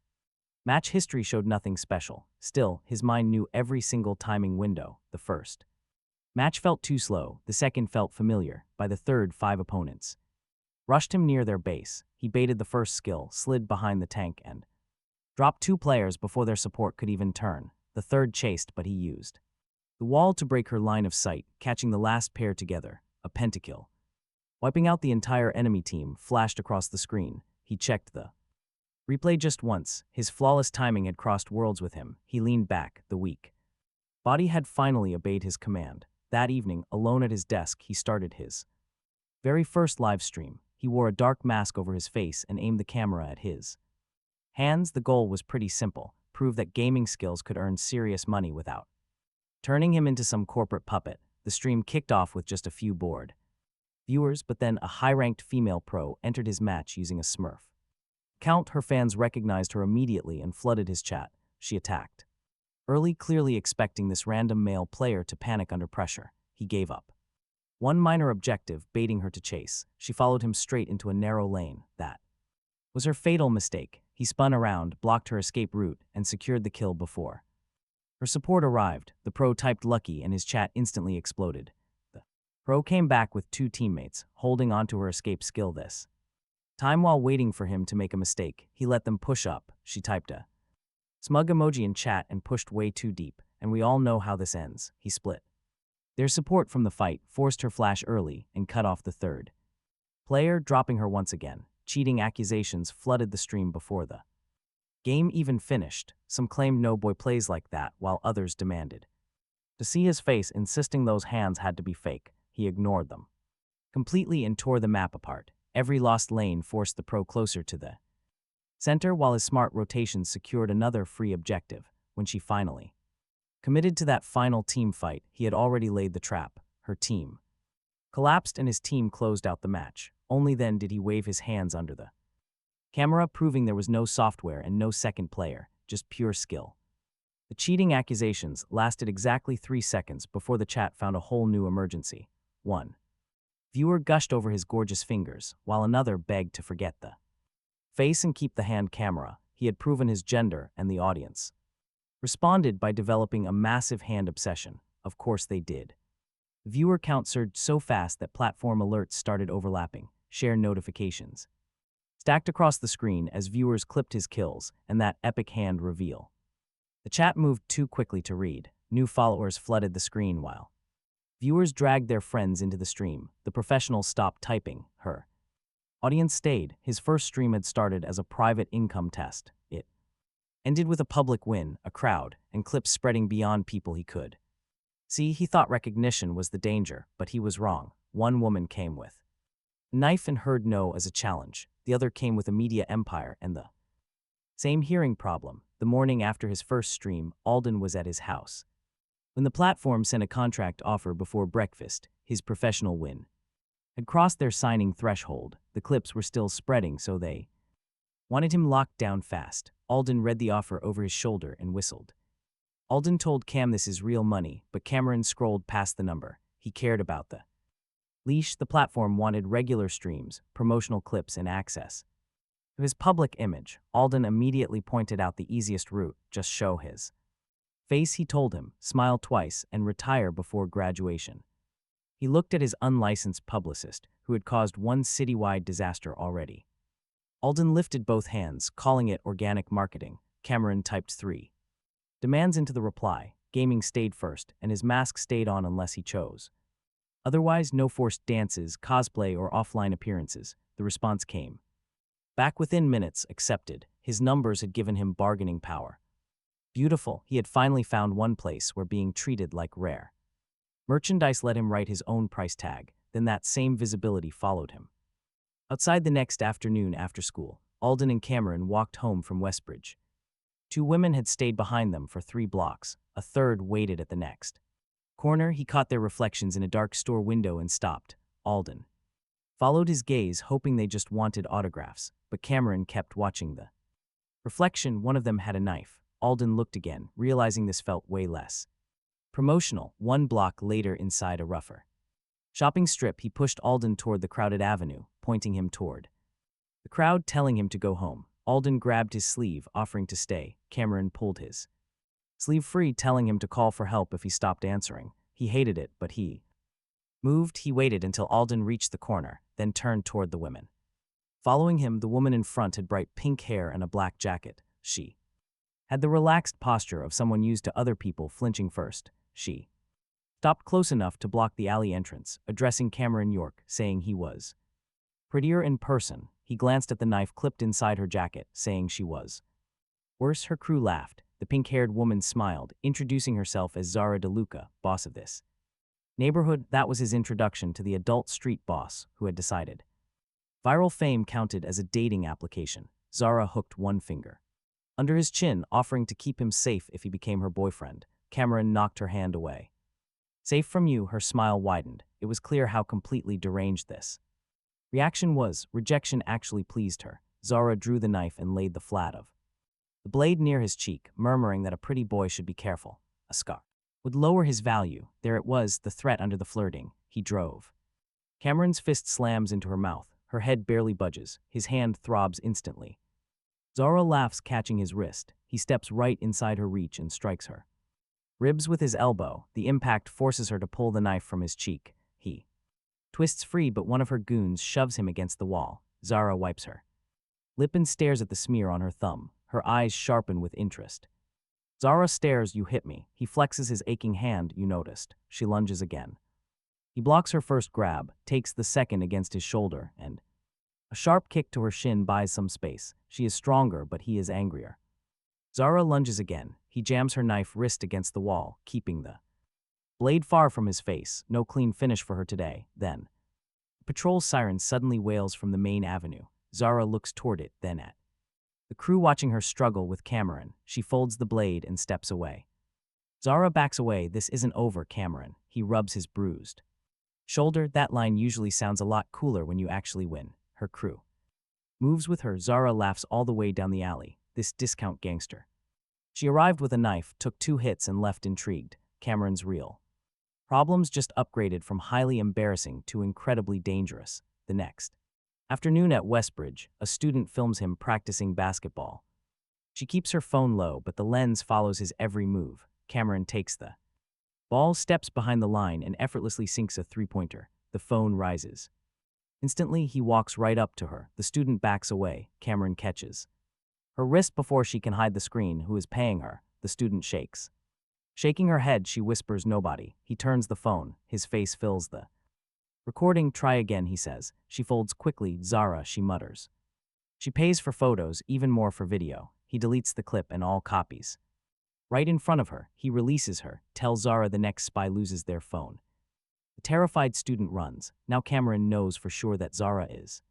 Match history showed nothing special. Still, his mind knew every single timing window. The first match felt too slow, the second felt familiar. By the third, 5 opponents rushed him near their base. He baited the first skill, slid behind the tank, and dropped 2 players before their support could even turn. The third chased, but he used the wall to break her line of sight, catching the last pair together, a pentakill. Wiping out the entire enemy team flashed across the screen. He checked the replay just once. His flawless timing had crossed worlds with him. He leaned back, the weak body had finally obeyed his command. That evening, alone at his desk, he started his very first live stream. He wore a dark mask over his face and aimed the camera at his hands. The goal was pretty simple: prove that gaming skills could earn serious money without turning him into some corporate puppet. The stream kicked off with just a few bored viewers, but then a high-ranked female pro entered his match using a smurf count. Her fans recognized her immediately and flooded his chat. She attacked early, clearly expecting this random male player to panic under pressure. He gave up one minor objective, baiting her to chase. She followed him straight into a narrow lane. That was her fatal mistake. He spun around, blocked her escape route, and secured the kill before her support arrived. The pro typed lucky and his chat instantly exploded. The pro came back with 2 teammates, holding onto her escape skill this time while waiting for him to make a mistake. He let them push up. She typed a smug emoji in chat and pushed way too deep, and we all know how this ends. He split their support from the fight, forced her flash early, and cut off the third player, dropping her once again. Cheating accusations flooded the stream before the game even finished. Some claimed no boy plays like that, while others demanded to see his face, insisting those hands had to be fake. He ignored them completely and tore the map apart. Every lost lane forced the pro closer to the center, while his smart rotations secured another free objective. When she finally committed to that final team fight, he had already laid the trap. Her team collapsed and his team closed out the match. Only then did he wave his hands under the camera, proving there was no software and no second player, just pure skill. The cheating accusations lasted exactly 3 seconds before the chat found a whole new emergency. One viewer gushed over his gorgeous fingers, while another begged to forget the face and keep the hand camera. He had proven his gender, and the audience responded by developing a massive hand obsession. Of course they did. The viewer count surged so fast that platform alerts started overlapping, share notifications stacked across the screen as viewers clipped his kills and that epic hand reveal. The chat moved too quickly to read. New followers flooded the screen while viewers dragged their friends into the stream. The professionals stopped typing. Her audience stayed. His first stream had started as a private income test. It ended with a public win, a crowd, and clips spreading beyond people he could see. He thought recognition was the danger, but he was wrong. One woman came with a knife and heard no as a challenge. The other came with a media empire and the same hearing problem. The morning after his first stream, Alden was at his house when the platform sent a contract offer before breakfast. His professional win had crossed their signing threshold. The clips were still spreading, so they wanted him locked down fast. Alden read the offer over his shoulder and whistled. Alden told Cam this is real money, but Cameron scrolled past the number. He cared about the leash. The platform wanted regular streams, promotional clips, and access to his public image. Alden immediately pointed out the easiest route: just show his face, he told him, smile twice, and retire before graduation. He looked at his unlicensed publicist, who had caused one citywide disaster already. Alden lifted both hands, calling it organic marketing. Cameron typed 3 demands into the reply. Gaming stayed first, and his mask stayed on unless he chose. Otherwise, no forced dances, cosplay, or offline appearances. The response came back within minutes: accepted. His numbers had given him bargaining power. Beautiful. He had finally found one place where being treated like rare merchandise let him write his own price tag. Then that same visibility followed him. Outside the next afternoon after school, Alden and Cameron walked home from Westbridge. 2 women had stayed behind them for 3 blocks. A third waited at the next Corner, he caught their reflections in a dark store window and stopped. Alden followed his gaze, hoping they just wanted autographs, but Cameron kept watching the reflection. One of them had a knife. Alden looked again, realizing this felt way less promotional. 1 block later, inside a rougher shopping strip, he pushed Alden toward the crowded avenue, pointing him toward the crowd, telling him to go home. Alden grabbed his sleeve, offering to stay. Cameron pulled his sleeve free, telling him to call for help if he stopped answering. He hated it, but he moved. He waited until Alden reached the corner, then turned toward the women following him. The woman in front had bright pink hair and a black jacket. She had the relaxed posture of someone used to other people flinching first. She stopped close enough to block the alley entrance, addressing Cameron York, saying he was prettier in person. He glanced at the knife clipped inside her jacket, saying she was worse. Her crew laughed. The pink-haired woman smiled, introducing herself as Zara DeLuca, boss of this neighborhood. That was his introduction to the adult street boss who had decided viral fame counted as a dating application. Zara hooked one finger under his chin, offering to keep him safe if he became her boyfriend. Cameron knocked her hand away. Safe from you. Her smile widened. It was clear how completely deranged this reaction was. Rejection actually pleased her. Zara drew the knife and laid the flat of the blade near his cheek, murmuring that a pretty boy should be careful. A scar would lower his value. There it was, the threat under the flirting. He drove. Cameron's fist slams into her mouth. Her head barely budges. His hand throbs instantly. Zara laughs, catching his wrist. He steps right inside her reach and strikes her ribs with his elbow. The impact forces her to pull the knife from his cheek. He twists free, but one of her goons shoves him against the wall. Zara wipes her lip and stares at the smear on her thumb. Her eyes sharpen with interest. Zara stares. You hit me. He flexes his aching hand. You noticed. She lunges again. He blocks her first grab, takes the second against his shoulder, and a sharp kick to her shin buys some space. She is stronger, but he is angrier. Zara lunges again. He jams her knife wrist against the wall, keeping the blade far from his face. No clean finish for her today. Then a patrol siren suddenly wails from the main avenue. Zara looks toward it, then at the crew watching her struggle with Cameron. She folds the blade and steps away. Zara backs away. This isn't over, Cameron. He rubs his bruised shoulder. That line usually sounds a lot cooler when you actually win. Her crew moves with her. Zara laughs all the way down the alley. This discount gangster. She arrived with a knife, took 2 hits and left intrigued. Cameron's real problems just upgraded from highly embarrassing to incredibly dangerous. The next afternoon at Westbridge, a student films him practicing basketball. She keeps her phone low, but the lens follows his every move. Cameron takes the ball, steps behind the line, and effortlessly sinks a 3-pointer. The phone rises. Instantly, he walks right up to her. The student backs away. Cameron catches her wrist before she can hide the screen. Who is paying her? The student shakes. Shaking her head, she whispers, nobody. He turns the phone. His face fills the recording. Try again, he says. She folds quickly. Zara, she mutters. She pays for photos, even more for video. He deletes the clip and all copies. Right in front of her, he releases her, tells Zara the next spy loses their phone. The terrified student runs. Now Cameron knows for sure that Zara is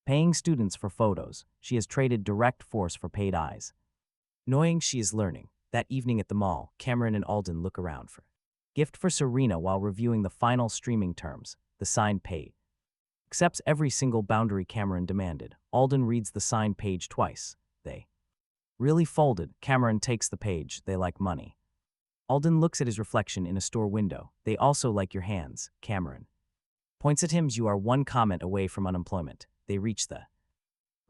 paying students for photos. She has traded direct force for paid eyes. Knowing she is learning. That evening at the mall, Cameron and Alden look around for gift for Serena while reviewing the final streaming terms. The signed paid accepts every single boundary Cameron demanded. Alden reads the signed page twice. They really folded. Cameron takes the page. They like money. Alden looks at his reflection in a store window. They also like your hands. Cameron points at him. You are 1 comment away from unemployment. They reach the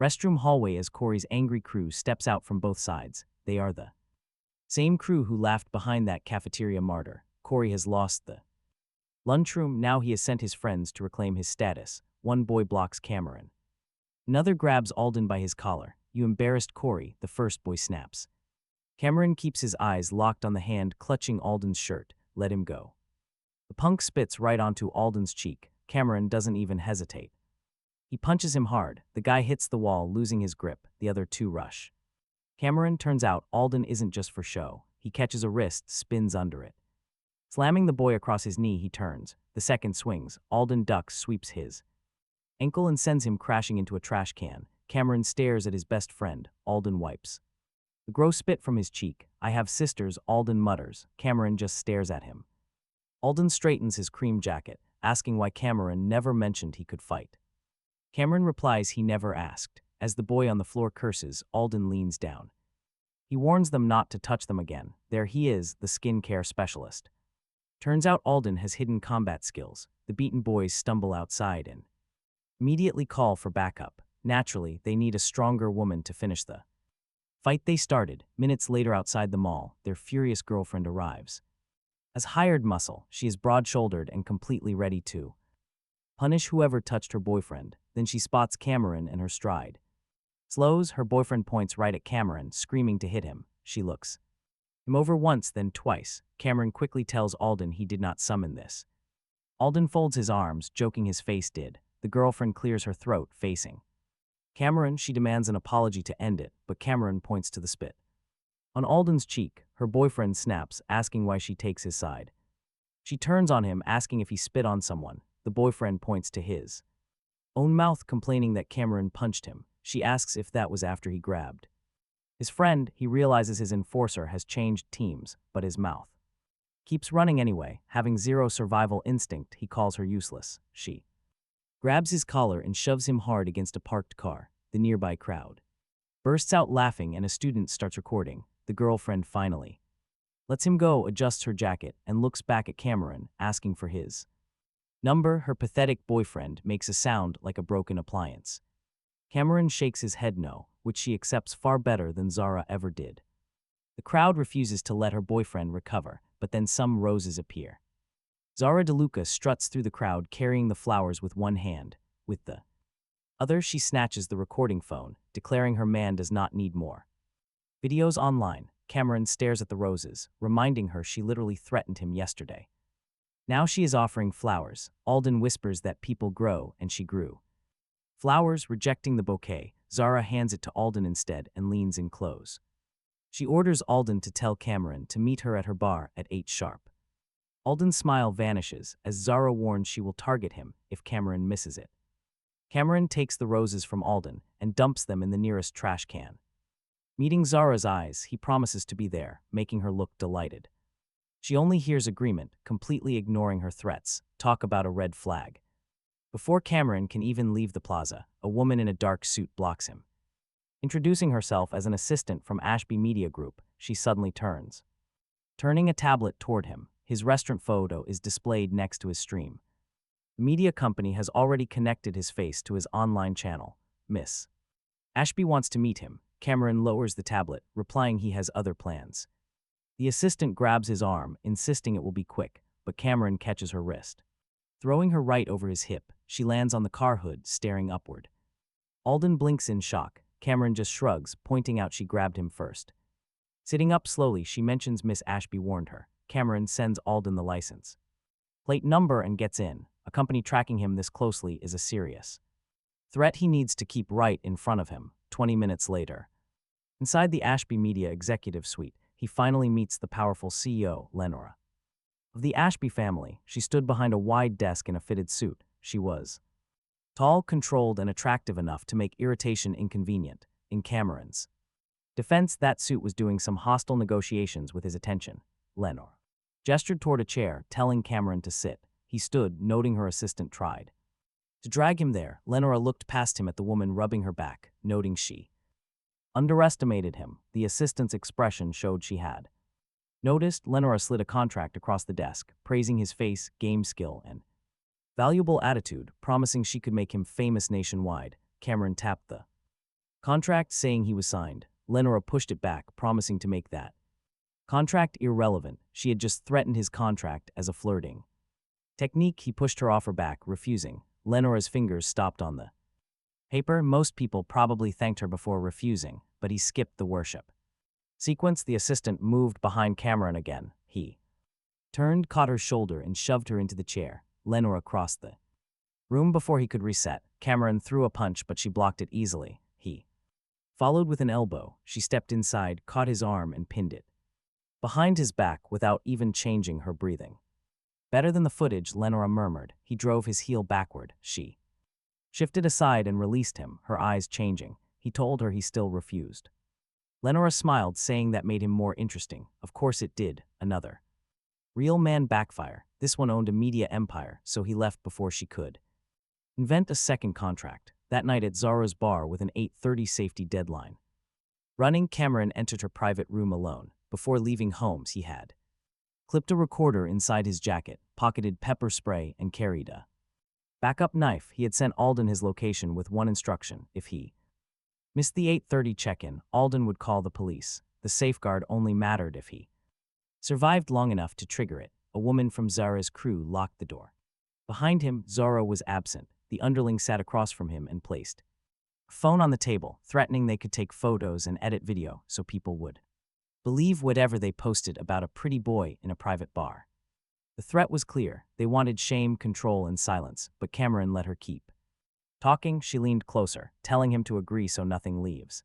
restroom hallway as Corey's angry crew steps out from both sides. They are the same crew who laughed behind that cafeteria martyr. Corey has lost the lunchroom. Now he has sent his friends to reclaim his status. 1 boy blocks Cameron. Another grabs Alden by his collar. You embarrassed Corey, the first boy snaps. Cameron keeps his eyes locked on the hand clutching Alden's shirt. Let him go. The punk spits right onto Alden's cheek. Cameron doesn't even hesitate. He punches him hard. The guy hits the wall, losing his grip. The other 2 rush. Cameron turns out Alden isn't just for show. He catches a wrist, spins under it. Slamming the boy across his knee, he turns. The second swings. Alden ducks, sweeps his ankle and sends him crashing into a trash can. Cameron stares at his best friend. Alden wipes the gross spit from his cheek. I have sisters, Alden mutters. Cameron just stares at him. Alden straightens his cream jacket, asking why Cameron never mentioned he could fight. Cameron replies he never asked. As the boy on the floor curses, Alden leans down. He warns them not to touch them again. There he is, the skincare specialist. Turns out Alden has hidden combat skills. The beaten boys stumble outside and immediately call for backup. Naturally, they need a stronger woman to finish the fight they started. Minutes later outside the mall, their furious girlfriend arrives. As hired muscle, she is broad-shouldered and completely ready to punish whoever touched her boyfriend. Then she spots Cameron in her stride. Slows, her boyfriend points right at Cameron, screaming to hit him. She looks him over once, then twice. Cameron quickly tells Alden he did not summon this. Alden folds his arms, joking his face did. The girlfriend clears her throat, facing Cameron. She demands an apology to end it, but Cameron points to the spit on Alden's cheek. Her boyfriend snaps, asking why she takes his side. She turns on him, asking if he spit on someone. The boyfriend points to his own mouth, complaining that Cameron punched him. She asks if that was after he grabbed his friend. He realizes his enforcer has changed teams, but his mouth keeps running anyway. Having zero survival instinct, he calls her useless. She grabs his collar and shoves him hard against a parked car. The nearby crowd bursts out laughing and a student starts recording. The girlfriend finally lets him go, adjusts her jacket, and looks back at Cameron, asking for his number. Her pathetic boyfriend makes a sound like a broken appliance. Cameron shakes his head no, which she accepts far better than Zara ever did. The crowd refuses to let her boyfriend recover, but then some roses appear. Zara DeLuca struts through the crowd carrying the flowers with one hand. With the other, she snatches the recording phone, declaring her man does not need more videos online. Cameron stares at the roses, reminding her she literally threatened him yesterday. Now she is offering flowers. Alden whispers that people grow, and she grew flowers. Rejecting the bouquet, Zara hands it to Alden instead and leans in close. She orders Alden to tell Cameron to meet her at her bar at 8 sharp. Alden's smile vanishes as Zara warns she will target him if Cameron misses it. Cameron takes the roses from Alden and dumps them in the nearest trash can. Meeting Zara's eyes, he promises to be there, making her look delighted. She only hears agreement, completely ignoring her threats. Talk about a red flag. Before Cameron can even leave the plaza, a woman in a dark suit blocks him. Introducing herself as an assistant from Ashby Media Group, she suddenly turns. Turning a tablet toward him, his restaurant photo is displayed next to his stream. The media company has already connected his face to his online channel. Miss Ashby wants to meet him. Cameron lowers the tablet, replying he has other plans. The assistant grabs his arm, insisting it will be quick, but Cameron catches her wrist. Throwing her right over his hip, she lands on the car hood, staring upward. Alden blinks in shock. Cameron just shrugs, pointing out she grabbed him first. Sitting up slowly, she mentions Miss Ashby warned her. Cameron sends Alden the license plate number and gets in. A company tracking him this closely is a serious threat he needs to keep right in front of him. 20 minutes later, inside the Ashby Media executive suite, he finally meets the powerful CEO, Lenora. Of the Ashby family, she stood behind a wide desk in a fitted suit. She was tall, controlled, and attractive enough to make irritation inconvenient. In Cameron's defense, that suit was doing some hostile negotiations with his attention. Lenora gestured toward a chair, telling Cameron to sit. He stood, noting her assistant tried to drag him there. Lenora looked past him at the woman rubbing her back, noting she underestimated him. The assistant's expression showed she had noticed. Lenora slid a contract across the desk, praising his face, game skill, and valuable attitude, promising she could make him famous nationwide. Cameron tapped the contract, saying he was signed. Lenora pushed it back, promising to make that contract irrelevant. She had just threatened his contract as a flirting technique. He pushed her offer back, refusing. Lenora's fingers stopped on the paper. Most people probably thanked her before refusing, but he skipped the worship sequence. The assistant moved behind Cameron again. He turned, caught her shoulder, and shoved her into the chair. Lenora crossed the room before he could reset. Cameron threw a punch, but she blocked it easily. He followed with an elbow. She stepped inside, caught his arm, and pinned it behind his back without even changing her breathing. Better than the footage, Lenora murmured. He drove his heel backward. She shifted aside and released him, her eyes changing. He told her he still refused. Lenora smiled, saying that made him more interesting. Of course it did. Another real man backfire. This one owned a media empire, so he left before she could invent a second contract. That night at Zara's bar with an 8:30 safety deadline. Running, Cameron entered her private room alone. Before leaving Holmes, he had clipped a recorder inside his jacket, pocketed pepper spray, and carried a backup knife. He had sent Alden his location with one instruction: if he missed the 8:30 check-in, Alden would call the police. The safeguard only mattered if he survived long enough to trigger it. A woman from Zara's crew locked the door behind him. Zara was absent. The underling sat across from him and placed a phone on the table, threatening they could take photos and edit video so people would believe whatever they posted about a pretty boy in a private bar. The threat was clear. They wanted shame, control, and silence, but Cameron let her keep talking. She leaned closer, telling him to agree so nothing leaves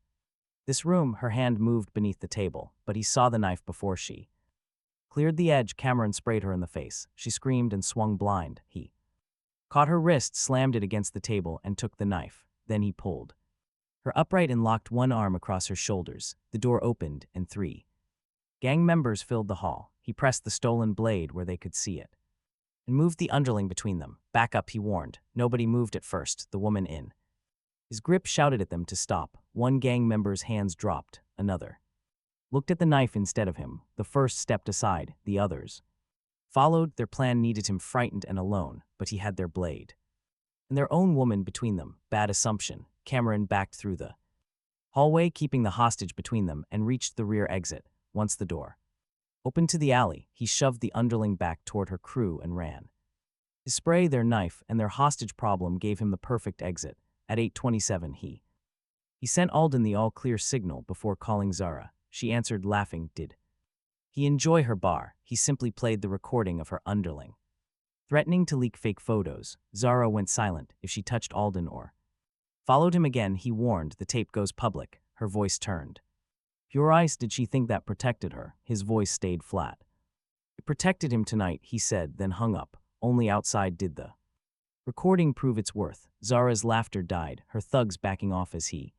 this room. Her hand moved beneath the table, but he saw the knife before she cleared the edge. Cameron sprayed her in the face. She screamed and swung blind. He caught her wrist, slammed it against the table, and took the knife. Then he pulled her upright and locked one arm across her shoulders. The door opened, and 3 gang members filled the hall. He pressed the stolen blade where they could see it and moved the underling between them. Back up, he warned. Nobody moved at first. The woman in his grip shouted at them to stop. One gang member's hands dropped. Another looked at the knife instead of him. The first stepped aside. The others followed. Their plan needed him frightened and alone, but he had their blade and their own woman between them. Bad assumption. Cameron backed through the hallway, keeping the hostage between them, and reached the rear exit. Once the door opened to the alley, he shoved the underling back toward her crew and ran. His spray, their knife, and their hostage problem gave him the perfect exit. At 8:27 he sent Alden the all-clear signal before calling Zara. She answered, laughing. Did he enjoy her bar? He simply played the recording of her underling threatening to leak fake photos. Zara went silent. If she touched Alden or followed him again, he warned, the tape goes public. Her voice turned pure ice. Did she think that protected her? His voice stayed flat. It protected him tonight, he said, then hung up. Only outside did the recording prove its worth. Zara's laughter died, her thugs backing off as he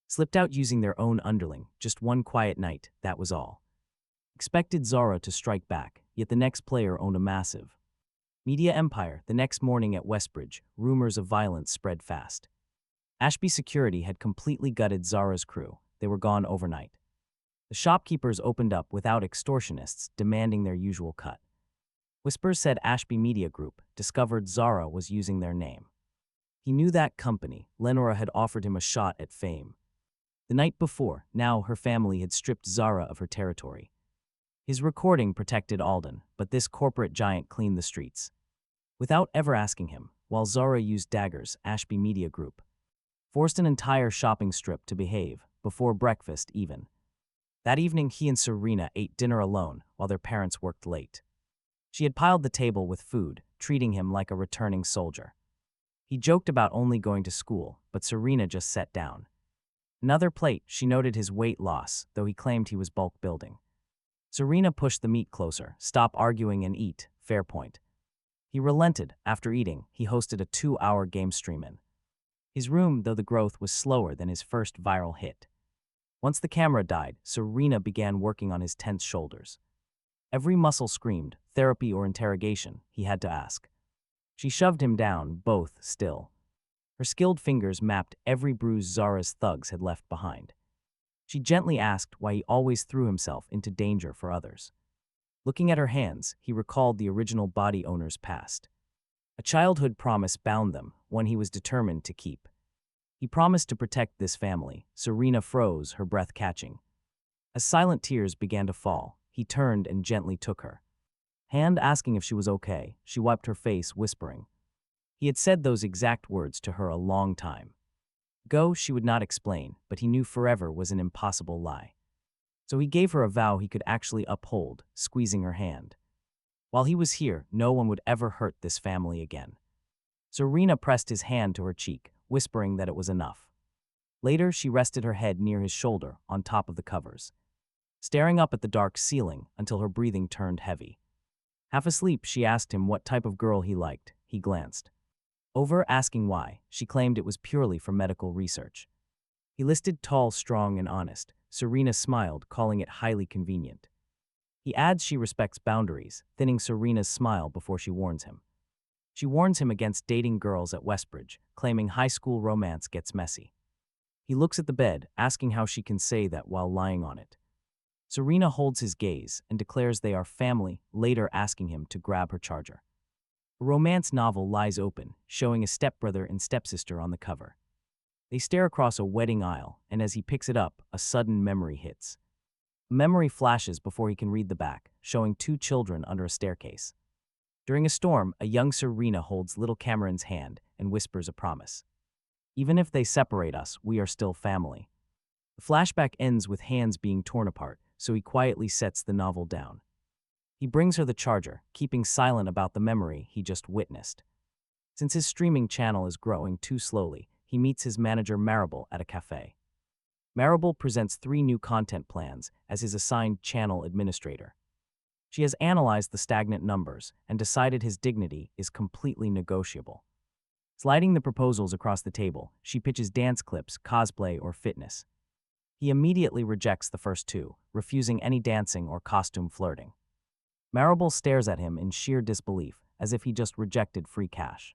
slipped out using their own underling. Just one quiet night, that was all. Expected Zara to strike back, yet the next player owned a massive media empire. The next morning at Westbridge, rumors of violence spread fast. Ashby security had completely gutted Zara's crew. They were gone overnight. The shopkeepers opened up without extortionists, demanding their usual cut. Whispers said Ashby Media Group discovered Zara was using their name. He knew that company. Lenora had offered him a shot at fame the night before. Now her family had stripped Zara of her territory. His recording protected Alden, but this corporate giant cleaned the streets without ever asking him. While Zara used daggers, Ashby Media Group forced an entire shopping strip to behave. Before breakfast even that evening, he and Serena ate dinner alone while their parents worked late. She had piled the table with food, treating him like a returning soldier. He joked about only going to school, but Serena just sat down. Another plate. She noted his weight loss, though he claimed he was bulk building. Serena pushed the meat closer. Stop arguing and eat. Fair point. He relented. After eating, he hosted a 2-hour game stream in his room, though the growth was slower than his first viral hit. Once the camera died, Serena began working on his tense shoulders. Every muscle screamed, therapy or interrogation, he had to ask. She shoved him down, both still. Her skilled fingers mapped every bruise Zara's thugs had left behind. She gently asked why he always threw himself into danger for others. Looking at her hands, he recalled the original body owner's past. A childhood promise bound them, one he was determined to keep. He promised to protect this family. Serena froze, her breath catching. As silent tears began to fall, he turned and gently took her hand, asking if she was okay. She wiped her face, whispering. He had said those exact words to her a long time ago. She would not explain, but he knew forever was an impossible lie. So he gave her a vow he could actually uphold, squeezing her hand. While he was here, no one would ever hurt this family again. Serena pressed his hand to her cheek, whispering that it was enough. Later, she rested her head near his shoulder, on top of the covers, staring up at the dark ceiling until her breathing turned heavy. Half asleep, she asked him what type of girl he liked. He glanced over, asking why. She claimed it was purely for medical research. He listed tall, strong, and honest. Serena smiled, calling it highly convenient. He adds she respects boundaries, thinning Serena's smile before she warns him. She warns him against dating girls at Westbridge, claiming high school romance gets messy. He looks at the bed, asking how she can say that while lying on it. Serena holds his gaze and declares they are family, later asking him to grab her charger. A romance novel lies open, showing a stepbrother and stepsister on the cover. They stare across a wedding aisle, and as he picks it up, a sudden memory hits. A memory flashes before he can read the back, showing two children under a staircase. During a storm, a young Serena holds little Cameron's hand and whispers a promise. Even if they separate us, we are still family. The flashback ends with hands being torn apart, so he quietly sets the novel down. He brings her the charger, keeping silent about the memory he just witnessed. Since his streaming channel is growing too slowly, he meets his manager Maribel at a cafe. Maribel presents 3 new content plans as his assigned channel administrator. She has analyzed the stagnant numbers and decided his dignity is completely negotiable. Sliding the proposals across the table, she pitches dance clips, cosplay, or fitness. He immediately rejects the first 2, refusing any dancing or costume flirting. Maribel stares at him in sheer disbelief, as if he just rejected free cash.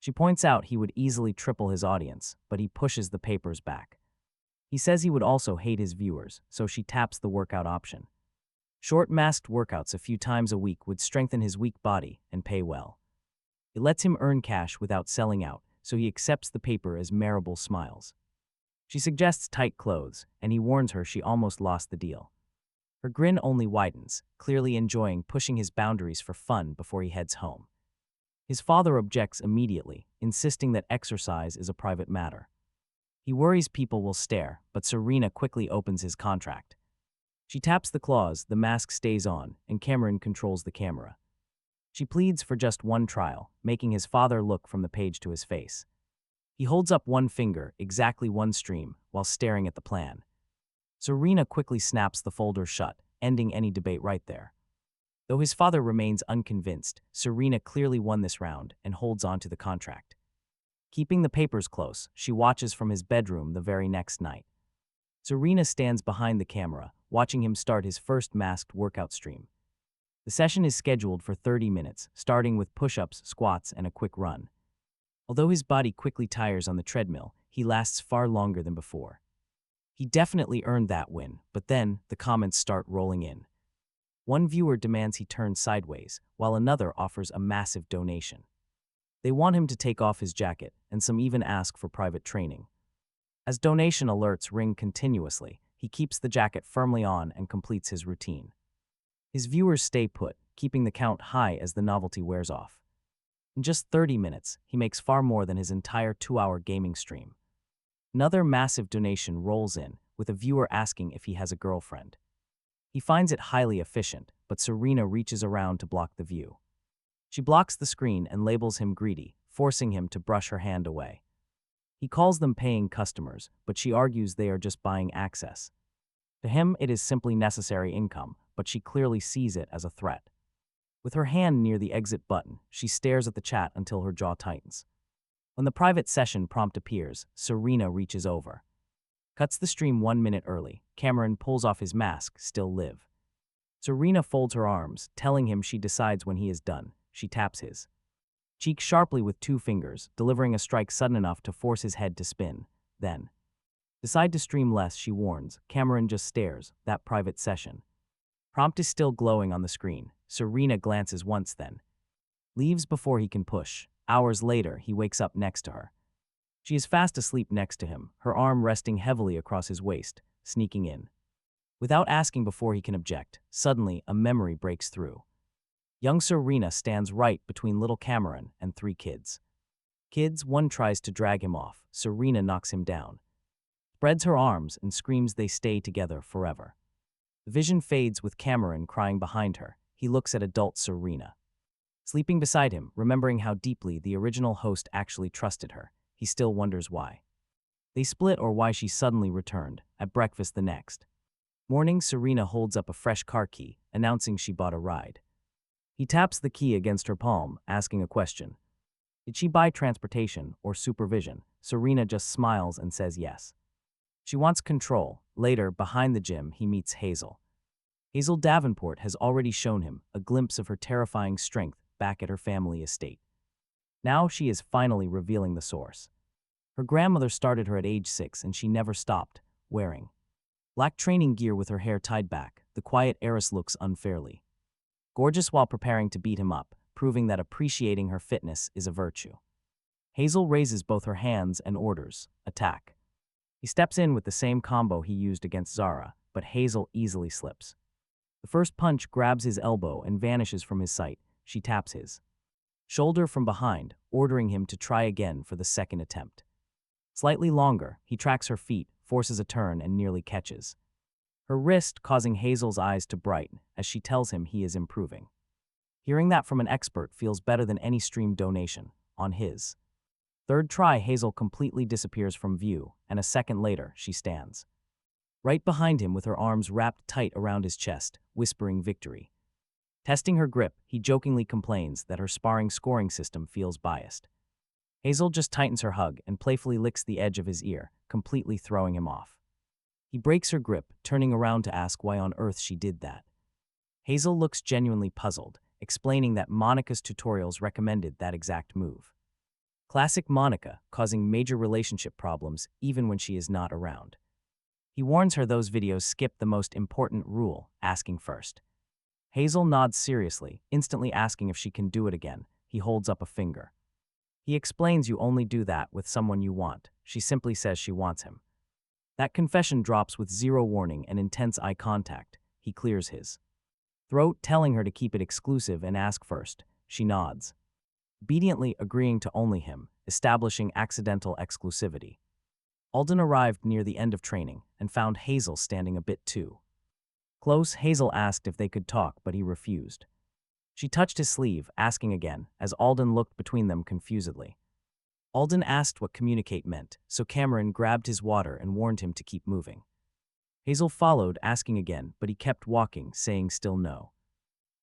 She points out he would easily triple his audience, but he pushes the papers back. He says he would also hate his viewers, so she taps the workout option. Short masked workouts a few times a week would strengthen his weak body and pay well. It lets him earn cash without selling out, so he accepts the paper as Maribel smiles. She suggests tight clothes, and he warns her she almost lost the deal. Her grin only widens, clearly enjoying pushing his boundaries for fun before he heads home. His father objects immediately, insisting that exercise is a private matter. He worries people will stare, but Serena quickly opens his contract. She taps the clause, the mask stays on, and Cameron controls the camera. She pleads for just one trial, making his father look from the page to his face. He holds up one finger, exactly one stream, while staring at the plan. Serena quickly snaps the folder shut, ending any debate right there. Though his father remains unconvinced, Serena clearly won this round and holds on to the contract. Keeping the papers close, she watches from his bedroom the very next night. Serena stands behind the camera, watching him start his first masked workout stream. The session is scheduled for 30 minutes, starting with push-ups, squats, and a quick run. Although his body quickly tires on the treadmill, he lasts far longer than before. He definitely earned that win, but then the comments start rolling in. One viewer demands he turn sideways, while another offers a massive donation. They want him to take off his jacket, and some even ask for private training. As donation alerts ring continuously, he keeps the jacket firmly on and completes his routine. His viewers stay put, keeping the count high as the novelty wears off. In just 30 minutes, he makes far more than his entire 2-hour gaming stream. Another massive donation rolls in, with a viewer asking if he has a girlfriend. He finds it highly efficient, but Serena reaches around to block the view. She blocks the screen and labels him greedy, forcing him to brush her hand away. He calls them paying customers, but she argues they are just buying access. To him, it is simply necessary income, but she clearly sees it as a threat. With her hand near the exit button, she stares at the chat until her jaw tightens. When the private session prompt appears, Serena reaches over. Cuts the stream 1 minute early. Cameron pulls off his mask, still live. Serena folds her arms, telling him she decides when he is done. She taps his cheek sharply with 2 fingers, delivering a strike sudden enough to force his head to spin. Then, decide to stream less, she warns. Cameron just stares. That private session. Prompt is still glowing on the screen. Serena glances once, then leaves before he can push. Hours later, he wakes up next to her. She is fast asleep next to him, her arm resting heavily across his waist, sneaking in. Without asking before he can object, suddenly a memory breaks through. Young Serena stands right between little Cameron and 3 kids. One tries to drag him off. Serena knocks him down, spreads her arms, and screams they stay together forever. The vision fades with Cameron crying behind her. He looks at adult Serena, sleeping beside him, remembering how deeply the original host actually trusted her. He still wonders why they split or why she suddenly returned. At breakfast the next morning, Serena holds up a fresh car key, announcing she bought a ride. He taps the key against her palm, asking a question. Did she buy transportation or supervision? Serena just smiles and says yes. She wants control. Later, behind the gym, he meets Hazel. Hazel Davenport has already shown him a glimpse of her terrifying strength back at her family estate. Now she is finally revealing the source. Her grandmother started her at age 6 and she never stopped, wearing black training gear with her hair tied back. The quiet heiress looks unfairly gorgeous while preparing to beat him up, proving that appreciating her fitness is a virtue. Hazel raises both her hands and orders, attack. He steps in with the same combo he used against Zara, but Hazel easily slips. The first punch grabs his elbow and vanishes from his sight. She taps his shoulder from behind, ordering him to try again for the second attempt. Slightly longer, he tracks her feet, forces a turn, and nearly catches her wrist, causing Hazel's eyes to brighten as she tells him he is improving. Hearing that from an expert feels better than any streamed donation. On his third try, Hazel completely disappears from view, and a second later, she stands right behind him with her arms wrapped tight around his chest, whispering victory. Testing her grip, he jokingly complains that her sparring scoring system feels biased. Hazel just tightens her hug and playfully licks the edge of his ear, completely throwing him off. He breaks her grip, turning around to ask why on earth she did that. Hazel looks genuinely puzzled, explaining that Monica's tutorials recommended that exact move. Classic Monica, causing major relationship problems even when she is not around. He warns her those videos skip the most important rule, asking first. Hazel nods seriously, instantly asking if she can do it again. He holds up a finger. He explains you only do that with someone you want. She simply says she wants him. That confession drops with zero warning and intense eye contact. He clears his throat, telling her to keep it exclusive and ask first. She nods, obediently agreeing to only him, establishing accidental exclusivity. Alden arrived near the end of training and found Hazel standing a bit too close. Hazel asked if they could talk, but he refused. She touched his sleeve, asking again, as Alden looked between them confusedly. Alden asked what communicate meant, so Cameron grabbed his water and warned him to keep moving. Hazel followed, asking again, but he kept walking, saying still no.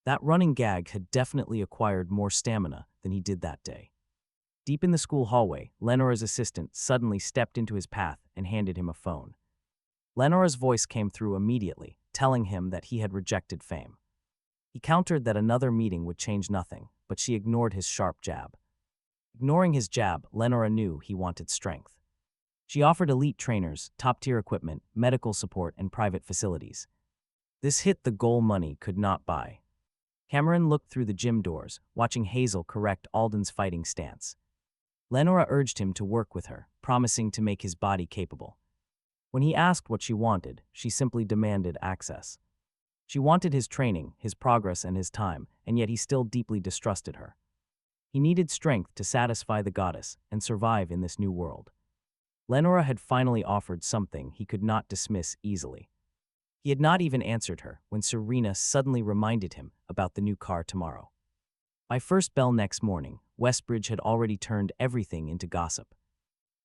That running gag had definitely acquired more stamina than he did that day. Deep in the school hallway, Lenora's assistant suddenly stepped into his path and handed him a phone. Lenora's voice came through immediately, telling him that he had rejected fame. He countered that another meeting would change nothing, but she ignored his sharp jab. Ignoring his jab, Lenora knew he wanted strength. She offered elite trainers, top-tier equipment, medical support, and private facilities. This hit the goal money could not buy. Cameron looked through the gym doors, watching Hazel correct Alden's fighting stance. Lenora urged him to work with her, promising to make his body capable. When he asked what she wanted, she simply demanded access. She wanted his training, his progress, and his time, and yet he still deeply distrusted her. He needed strength to satisfy the goddess and survive in this new world. Lenora had finally offered something he could not dismiss easily. He had not even answered her when Serena suddenly reminded him about the new car tomorrow. By first bell next morning, Westbridge had already turned everything into gossip.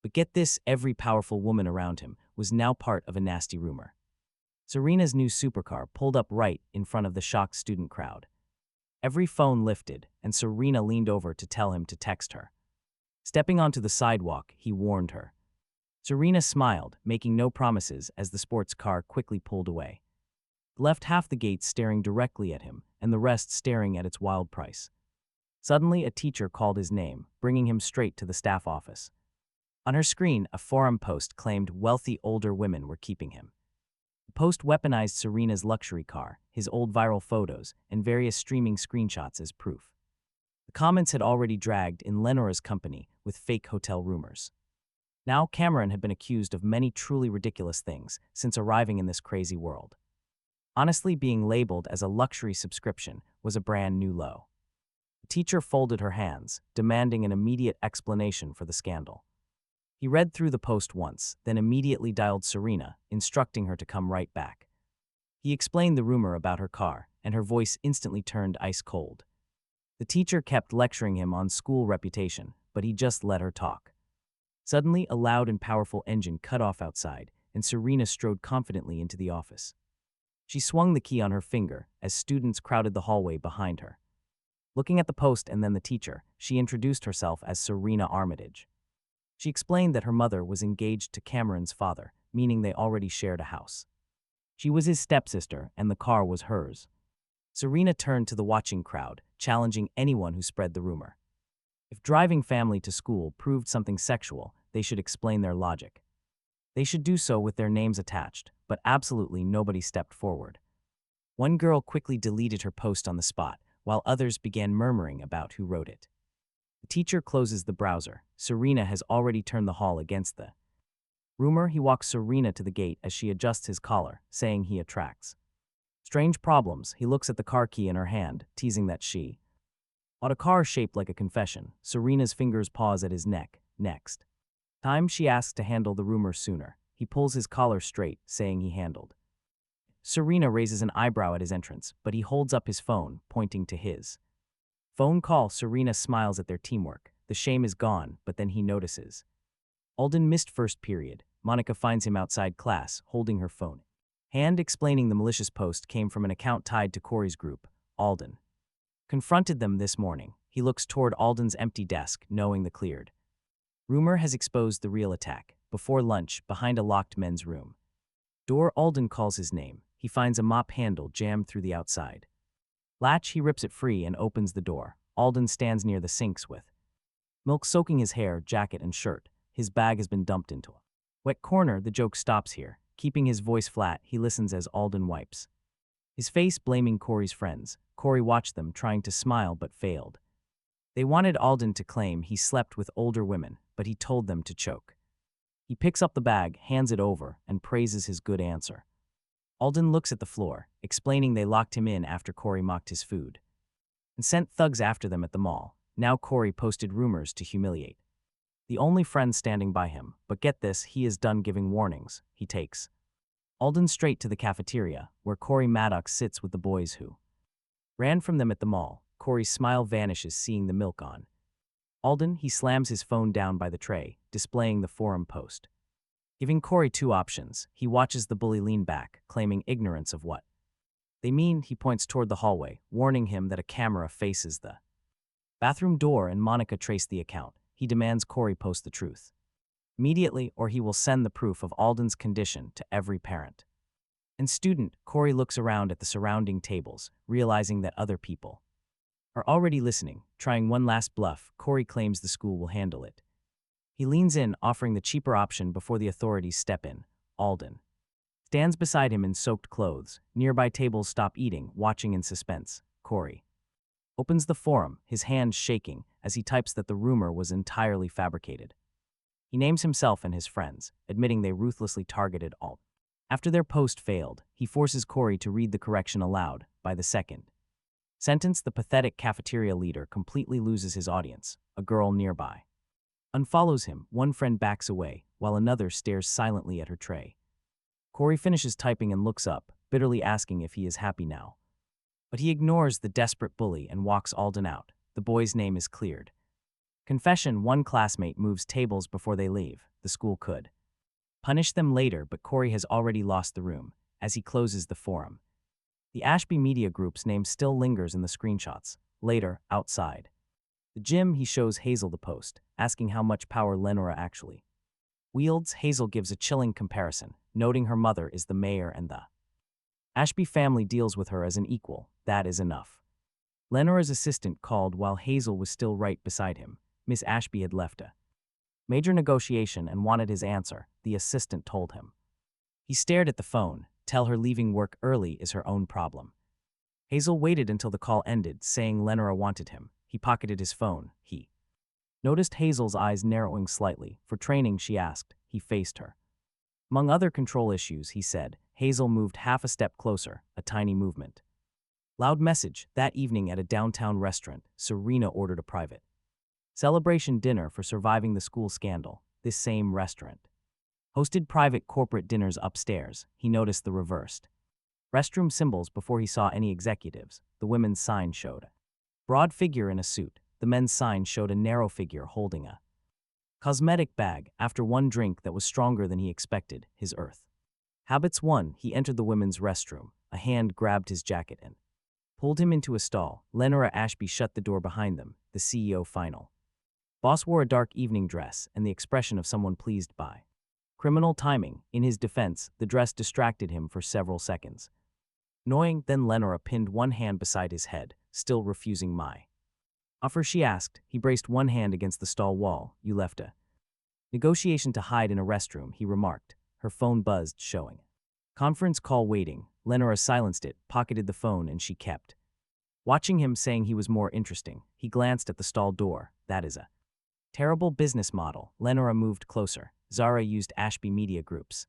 But get this, every powerful woman around him was now part of a nasty rumor. Serena's new supercar pulled up right in front of the shocked student crowd. Every phone lifted, and Serena leaned over to tell him to text her. Stepping onto the sidewalk, he warned her. Serena smiled, making no promises as the sports car quickly pulled away. Left half the gate staring directly at him, and the rest staring at its wild price. Suddenly, a teacher called his name, bringing him straight to the staff office. On her screen, a forum post claimed wealthy older women were keeping him. The post weaponized Serena's luxury car, his old viral photos, and various streaming screenshots as proof. The comments had already dragged in Lenora's company with fake hotel rumors. Now Cameron had been accused of many truly ridiculous things since arriving in this crazy world. Honestly, being labeled as a luxury subscription was a brand new low. The teacher folded her hands, demanding an immediate explanation for the scandal. He read through the post once, then immediately dialed Serena, instructing her to come right back. He explained the rumor about her car, and her voice instantly turned ice cold. The teacher kept lecturing him on school reputation, but he just let her talk. Suddenly, a loud and powerful engine cut off outside, and Serena strode confidently into the office. She swung the key on her finger as students crowded the hallway behind her. Looking at the post and then the teacher, she introduced herself as Serena Armitage. She explained that her mother was engaged to Cameron's father, meaning they already shared a house. She was his stepsister, and the car was hers. Serena turned to the watching crowd, challenging anyone who spread the rumor. If driving family to school proved something sexual, they should explain their logic. They should do so with their names attached, but absolutely nobody stepped forward. One girl quickly deleted her post on the spot, while others began murmuring about who wrote it. The teacher closes the browser. Serena has already turned the hall against the rumor. He walks Serena to the gate as she adjusts his collar, saying he attracts strange problems. He looks at the car key in her hand, teasing that she bought a car shaped like a confession. Serena's fingers pause at his neck. Next time she asks to handle the rumor sooner. He pulls his collar straight, saying he handled. Serena raises an eyebrow at his entrance, but he holds up his phone, pointing to his phone call. Serena smiles at their teamwork. The shame is gone, but then he notices Alden missed first period. Monica finds him outside class, holding her phone hand, explaining the malicious post came from an account tied to Corey's group. Alden confronted them this morning. He looks toward Alden's empty desk, knowing the cleared rumor has exposed the real attack. Before lunch, behind a locked men's room door, Alden calls his name. He finds a mop handle jammed through the outside latch. He rips it free and opens the door. Alden stands near the sinks with milk soaking his hair, jacket, and shirt. His bag has been dumped into a wet corner. The joke stops here. Keeping his voice flat, he listens as Alden wipes his face, blaming Corey's friends. Corey watched them, trying to smile but failed. They wanted Alden to claim he slept with older women, but he told them to choke. He picks up the bag, hands it over, and praises his good answer. Alden looks at the floor, explaining they locked him in after Corey mocked his food and sent thugs after them at the mall. Now Corey posted rumors to humiliate the only friend standing by him, but get this, he is done giving warnings. He takes Alden straight to the cafeteria, where Corey Maddox sits with the boys who ran from them at the mall. Corey's smile vanishes, seeing the milk on Alden. He slams his phone down by the tray, displaying the forum post, giving Corey two options. He watches the bully lean back, claiming ignorance of what they mean. He points toward the hallway, warning him that a camera faces the bathroom door and Monica traced the account. He demands Corey post the truth immediately, or he will send the proof of Alden's condition to every parent and student. Corey looks around at the surrounding tables, realizing that other people are already listening. Trying one last bluff, Corey claims the school will handle it. He leans in, offering the cheaper option before the authorities step in. Alden stands beside him in soaked clothes. Nearby tables stop eating, watching in suspense. Corey opens the forum, his hands shaking as he types that the rumor was entirely fabricated. He names himself and his friends, admitting they ruthlessly targeted Alden. After their post failed, he forces Corey to read the correction aloud. By the second sentence, the pathetic cafeteria leader completely loses his audience. A girl nearby unfollows him. One friend backs away, while another stares silently at her tray. Corey finishes typing and looks up, bitterly asking if he is happy now. But he ignores the desperate bully and walks Alden out. The boy's name is cleared. Confession: one classmate moves tables before they leave. The school could punish them later, but Corey has already lost the room. As he closes the forum, the Ashby Media Group's name still lingers in the screenshots. Later, outside the gym, he shows Hazel the post, asking how much power Lenora actually wields. Hazel gives a chilling comparison, noting her mother is the mayor and the Ashby family deals with her as an equal. That is enough. Lenora's assistant called while Hazel was still right beside him. Miss Ashby had left a major negotiation and wanted his answer, the assistant told him. He stared at the phone. Tell her leaving work early is her own problem. Hazel waited until the call ended, saying Lenora wanted him. He pocketed his phone. He noticed Hazel's eyes narrowing slightly. For training, she asked. He faced her. Among other control issues, he said. Hazel moved half a step closer, a tiny movement. Loud message: that evening at a downtown restaurant, Serena ordered a private celebration dinner for surviving the school scandal. This same restaurant hosted private corporate dinners upstairs. He noticed the reversed restroom symbols before he saw any executives. The women's sign showed a broad figure in a suit. The men's sign showed a narrow figure holding a cosmetic bag. After one drink that was stronger than he expected, his earth habits won. He entered the women's restroom. A hand grabbed his jacket and pulled him into a stall. Lenora Ashby shut the door behind them. The CEO final boss wore a dark evening dress and the expression of someone pleased by Criminal timing. In his defense, the dress distracted him for several seconds. Annoying, then Lenora pinned one hand beside his head, still refusing my offer. She asked. He braced one hand against the stall wall. You left a negotiation to hide in a restroom, he remarked. Her phone buzzed, showing conference call waiting. Lenora silenced it, pocketed the phone, and she kept watching him, saying he was more interesting. He glanced at the stall door. That is a terrible business model. Lenora moved closer. Zara used Ashby Media Group's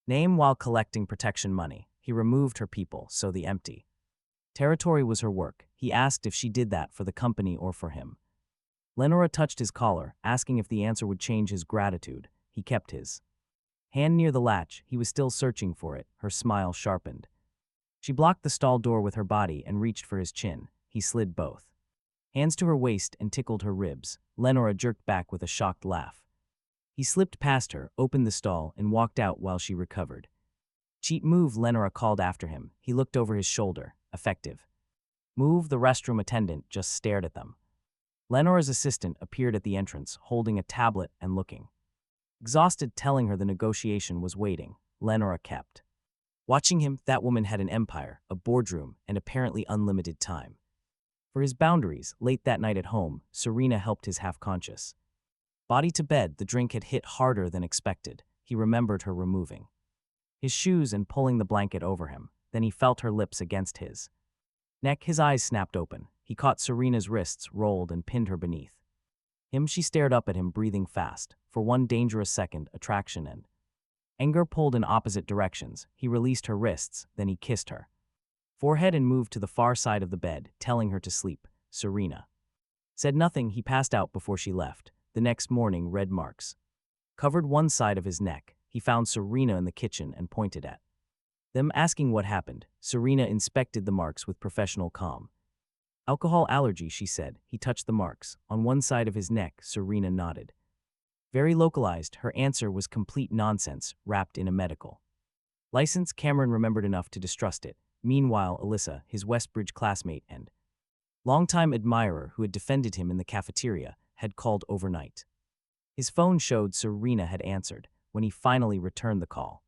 name while collecting protection money. He removed her people, so the empty territory was her work. He asked if she did that for the company or for him. Lenora touched his collar, asking if the answer would change his gratitude. He kept his hand near the latch. He was still searching for it. Her smile sharpened. She blocked the stall door with her body and reached for his chin. He slid both hands to her waist and tickled her ribs. Lenora jerked back with a shocked laugh. He slipped past her, opened the stall, and walked out while she recovered. Cheat move, Lenora called after him. He looked over his shoulder. Effective move. The restroom attendant just stared at them. Lenora's assistant appeared at the entrance, holding a tablet and looking exhausted, telling her the negotiation was waiting. Lenora kept watching him. That woman had an empire, a boardroom, and apparently unlimited time for his boundaries. Late that night at home, Serena helped his half-conscious body to bed. The drink had hit harder than expected. He remembered her removing his shoes and pulling the blanket over him. Then he felt her lips against his neck. His eyes snapped open. He caught Serena's wrists, rolled, and pinned her beneath him. She stared up at him, breathing fast. For one dangerous second, attraction and anger pulled in opposite directions. He released her wrists, then he kissed her forehead and moved to the far side of the bed, telling her to sleep. Serena said nothing. He passed out before she left. The next morning, red marks covered one side of his neck. He found Serena in the kitchen and pointed at them, asking what happened. Serena inspected the marks with professional calm. Alcohol allergy, she said. He touched the marks on one side of his neck. Serena nodded. Very localized. Her answer was complete nonsense, wrapped in a medical license. Cameron remembered enough to distrust it. Meanwhile, Alyssa, his Westbridge classmate and longtime admirer who had defended him in the cafeteria, had called overnight. His phone showed Serena had answered. When he finally returned the call,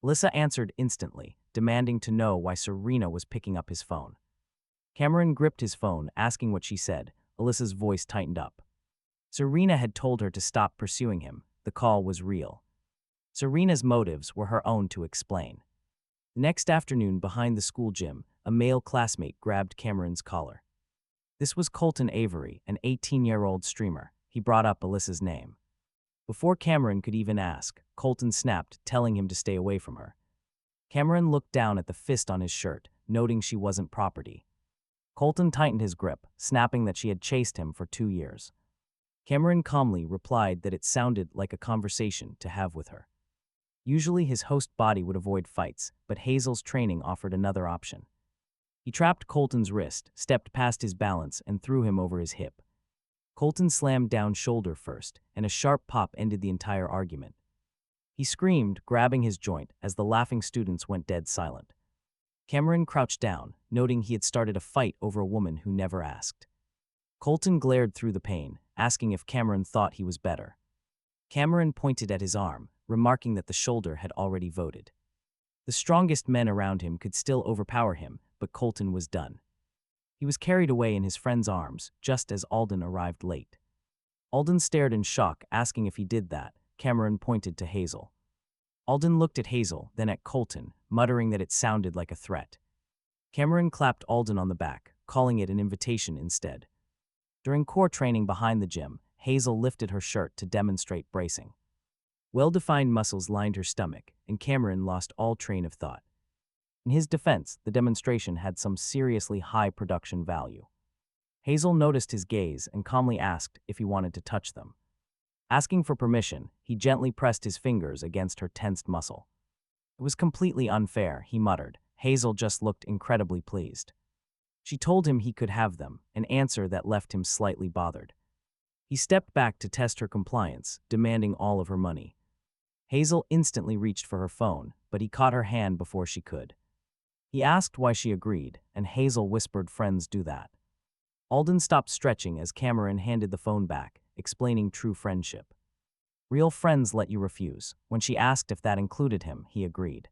Alyssa answered instantly, demanding to know why Serena was picking up his phone. Cameron gripped his phone, asking what she said. Alyssa's voice tightened up. Serena had told her to stop pursuing him. The call was real. Serena's motives were her own to explain. The next afternoon, behind the school gym, a male classmate grabbed Cameron's collar. This was Colton Avery, an 18-year-old streamer. He brought up Alyssa's name. Before Cameron could even ask, Colton snapped, telling him to stay away from her. Cameron looked down at the fist on his shirt, noting she wasn't property. Colton tightened his grip, snapping that she had chased him for 2 years. Cameron calmly replied that it sounded like a conversation to have with her. Usually his host body would avoid fights, but Hazel's training offered another option. He trapped Colton's wrist, stepped past his balance, and threw him over his hip. Colton slammed down shoulder first, and a sharp pop ended the entire argument. He screamed, grabbing his joint, as the laughing students went dead silent. Cameron crouched down, noting he had started a fight over a woman who never asked. Colton glared through the pain, asking if Cameron thought he was better. Cameron pointed at his arm, remarking that the shoulder had already voted. The strongest men around him could still overpower him, but Colton was done. He was carried away in his friend's arms, just as Alden arrived late. Alden stared in shock, asking if he did that. Cameron pointed to Hazel. Alden looked at Hazel, then at Colton, muttering that it sounded like a threat. Cameron clapped Alden on the back, calling it an invitation instead. During core training behind the gym, Hazel lifted her shirt to demonstrate bracing. Well-defined muscles lined her stomach, and Cameron lost all train of thought. In his defense, the demonstration had some seriously high production value. Hazel noticed his gaze and calmly asked if he wanted to touch them. Asking for permission, he gently pressed his fingers against her tensed muscle. It was completely unfair, he muttered. Hazel just looked incredibly pleased. She told him he could have them, an answer that left him slightly bothered. He stepped back to test her compliance, demanding all of her money. Hazel instantly reached for her phone, but he caught her hand before she could. He asked why she agreed, and Hazel whispered, "Friends do that." Alden stopped stretching as Cameron handed the phone back, explaining true friendship. Real friends let you refuse. When she asked if that included him, he agreed.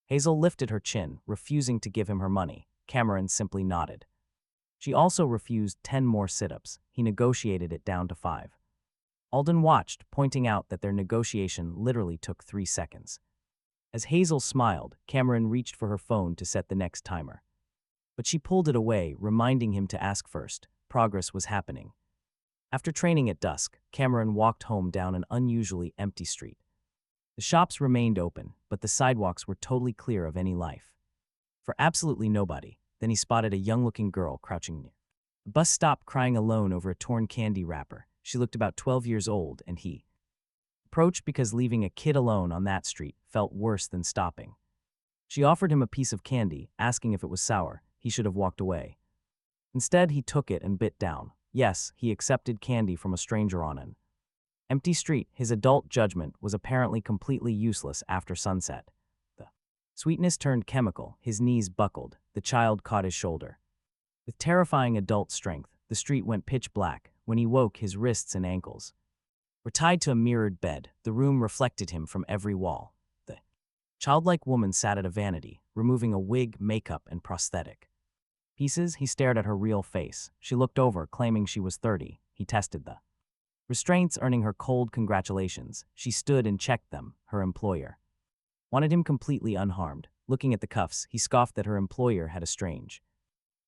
Hazel lifted her chin, refusing to give him her money. Cameron simply nodded. She also refused 10 more sit-ups. He negotiated it down to 5. Alden watched, pointing out that their negotiation literally took 3 seconds. As Hazel smiled, Cameron reached for her phone to set the next timer. But she pulled it away, reminding him to ask first. Progress was happening. After training at dusk, Cameron walked home down an unusually empty street. The shops remained open, but the sidewalks were totally clear of any life. For absolutely nobody, then he spotted a young-looking girl crouching near. The bus stopped, crying alone over a torn candy wrapper. She looked about 12 years old, and he approached because leaving a kid alone on that street felt worse than stopping. She offered him a piece of candy, asking if it was sour. He should have walked away. Instead, he took it and bit down. Yes, he accepted candy from a stranger on an empty street. His adult judgment was apparently completely useless after sunset. The sweetness turned chemical. His knees buckled. The child caught his shoulder. With terrifying adult strength, the street went pitch black. When he woke, his wrists and ankles were tied to a mirrored bed. The room reflected him from every wall. The childlike woman sat at a vanity, removing a wig, makeup, and prosthetic pieces. He stared at her real face. She looked over, claiming she was 30. He tested the restraints, earning her cold congratulations. She stood and checked them. Her employer wanted him completely unharmed. Looking at the cuffs, he scoffed that her employer had a strange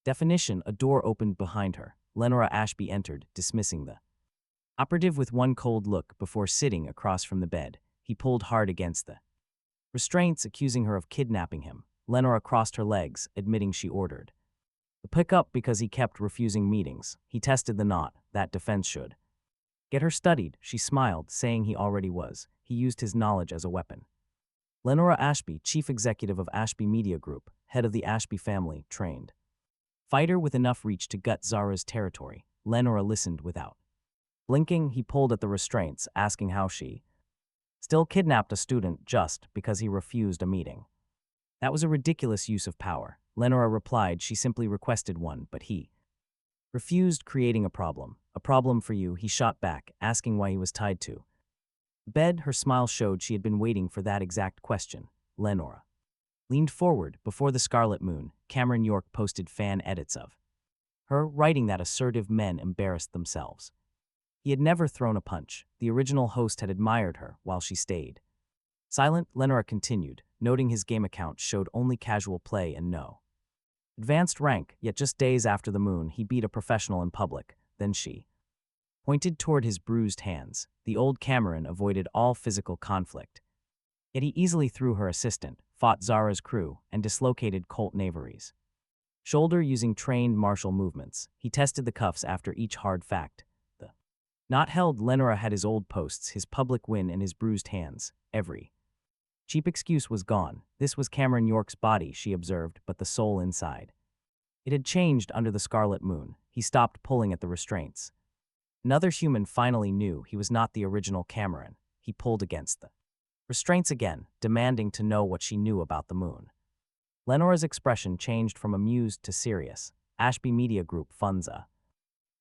definition. A door opened behind her. Lenora Ashby entered, dismissing the operative with one cold look before sitting across from the bed. He pulled hard against the restraints, accusing her of kidnapping him. Lenora crossed her legs, admitting she ordered the pickup because he kept refusing meetings. He tested the knot. That defense should get her studied. She smiled, saying he already was. He used his knowledge as a weapon. Lenora Ashby, chief executive of Ashby Media Group, head of the Ashby family, trained fighter with enough reach to gut Zara's territory. Lenora listened without blinking. He pulled at the restraints, asking how she still kidnapped a student just because he refused a meeting. That was a ridiculous use of power. Lenora replied she simply requested one, but he refused, creating a problem. A problem for you, he shot back, asking why he was tied to bed. Her smile showed she had been waiting for that exact question. Lenora leaned forward. Before the Scarlet Moon, Cameron York posted fan edits of her, writing that assertive men embarrassed themselves. He had never thrown a punch. The original host had admired her while she stayed silent. Lenora continued, noting his game account showed only casual play and no advanced rank, yet just days after the moon, he beat a professional in public. Then she pointed toward his bruised hands. The old Cameron avoided all physical conflict. Yet he easily threw her assistant, fought Zara's crew, and dislocated Colt Navery's shoulder using trained martial movements. He tested the cuffs after each hard fact. The knot held. Lenora had his old posts, his public win, and his bruised hands. Every cheap excuse was gone. This was Cameron York's body, she observed, but the soul inside. It had changed under the Scarlet Moon. He stopped pulling at the restraints. Another human finally knew he was not the original Cameron. He pulled against the restraints again, demanding to know what she knew about the moon. Lenora's expression changed from amused to serious. Ashby Media Group funds a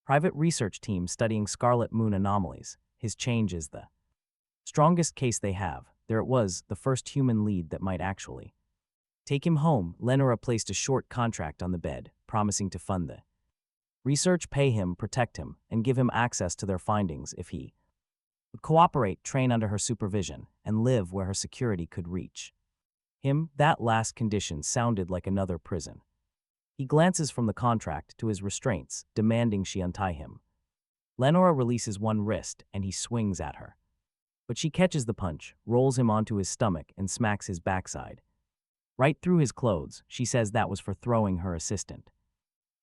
private research team studying Scarlet Moon anomalies. His change is the strongest case they have. There it was, the first human lead that might actually take him home. Lenora placed a short contract on the bed, promising to fund the research, pay him, protect him, and give him access to their findings if he would cooperate, train under her supervision, and live where her security could reach him. That last condition sounded like another prison. He glances from the contract to his restraints, demanding she untie him. Lenora releases one wrist, and he swings at her. But she catches the punch, rolls him onto his stomach, and smacks his backside right through his clothes. She says that was for throwing her assistant.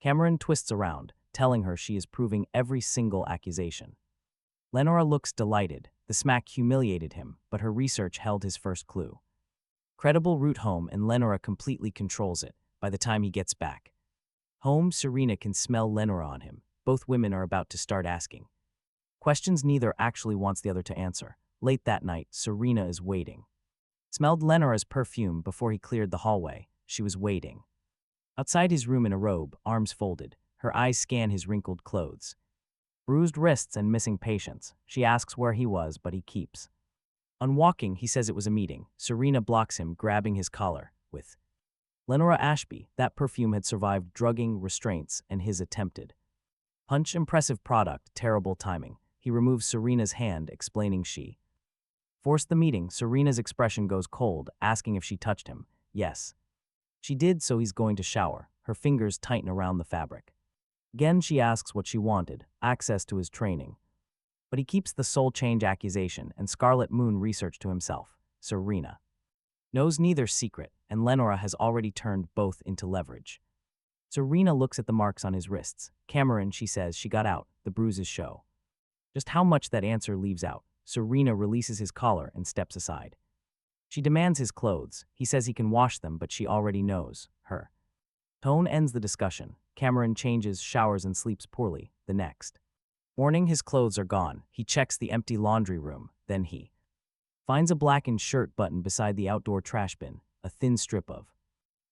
Cameron twists around, telling her she is proving every single accusation. Lenora looks delighted. The smack humiliated him, but her research held his first clue. Credible route home, and Lenora completely controls it. By the time he gets back home, Serena can smell Lenora on him. Both women are about to start asking questions neither actually wants the other to answer. Late that night, Serena is waiting. Smelled Lenora's perfume before he cleared the hallway. She was waiting outside his room in a robe, arms folded. Her eyes scan his wrinkled clothes. Bruised wrists and missing patience. She asks where he was, but he keeps on walking. He says it was a meeting. Serena blocks him, grabbing his collar. With Lenora Ashby, that perfume had survived drugging, restraints, and his attempted punch. Impressive product, terrible timing. He removes Serena's hand, explaining she forced the meeting. Serena's expression goes cold, asking if she touched him. Yes. She did, so he's going to shower. Her fingers tighten around the fabric. Again, she asks what she wanted, access to his training. But he keeps the soul change accusation and Scarlet Moon research to himself. Serena knows neither's secret, and Lenora has already turned both into leverage. Serena looks at the marks on his wrists. Cameron, she says, she got out. The bruises show. Just how much that answer leaves out. Serena releases his collar and steps aside. She demands his clothes. He says he can wash them, but she already knows. Her tone ends the discussion. Cameron changes, showers, and sleeps poorly. The next morning, his clothes are gone. He checks the empty laundry room. Then he finds a blackened shirt button beside the outdoor trash bin. A thin strip of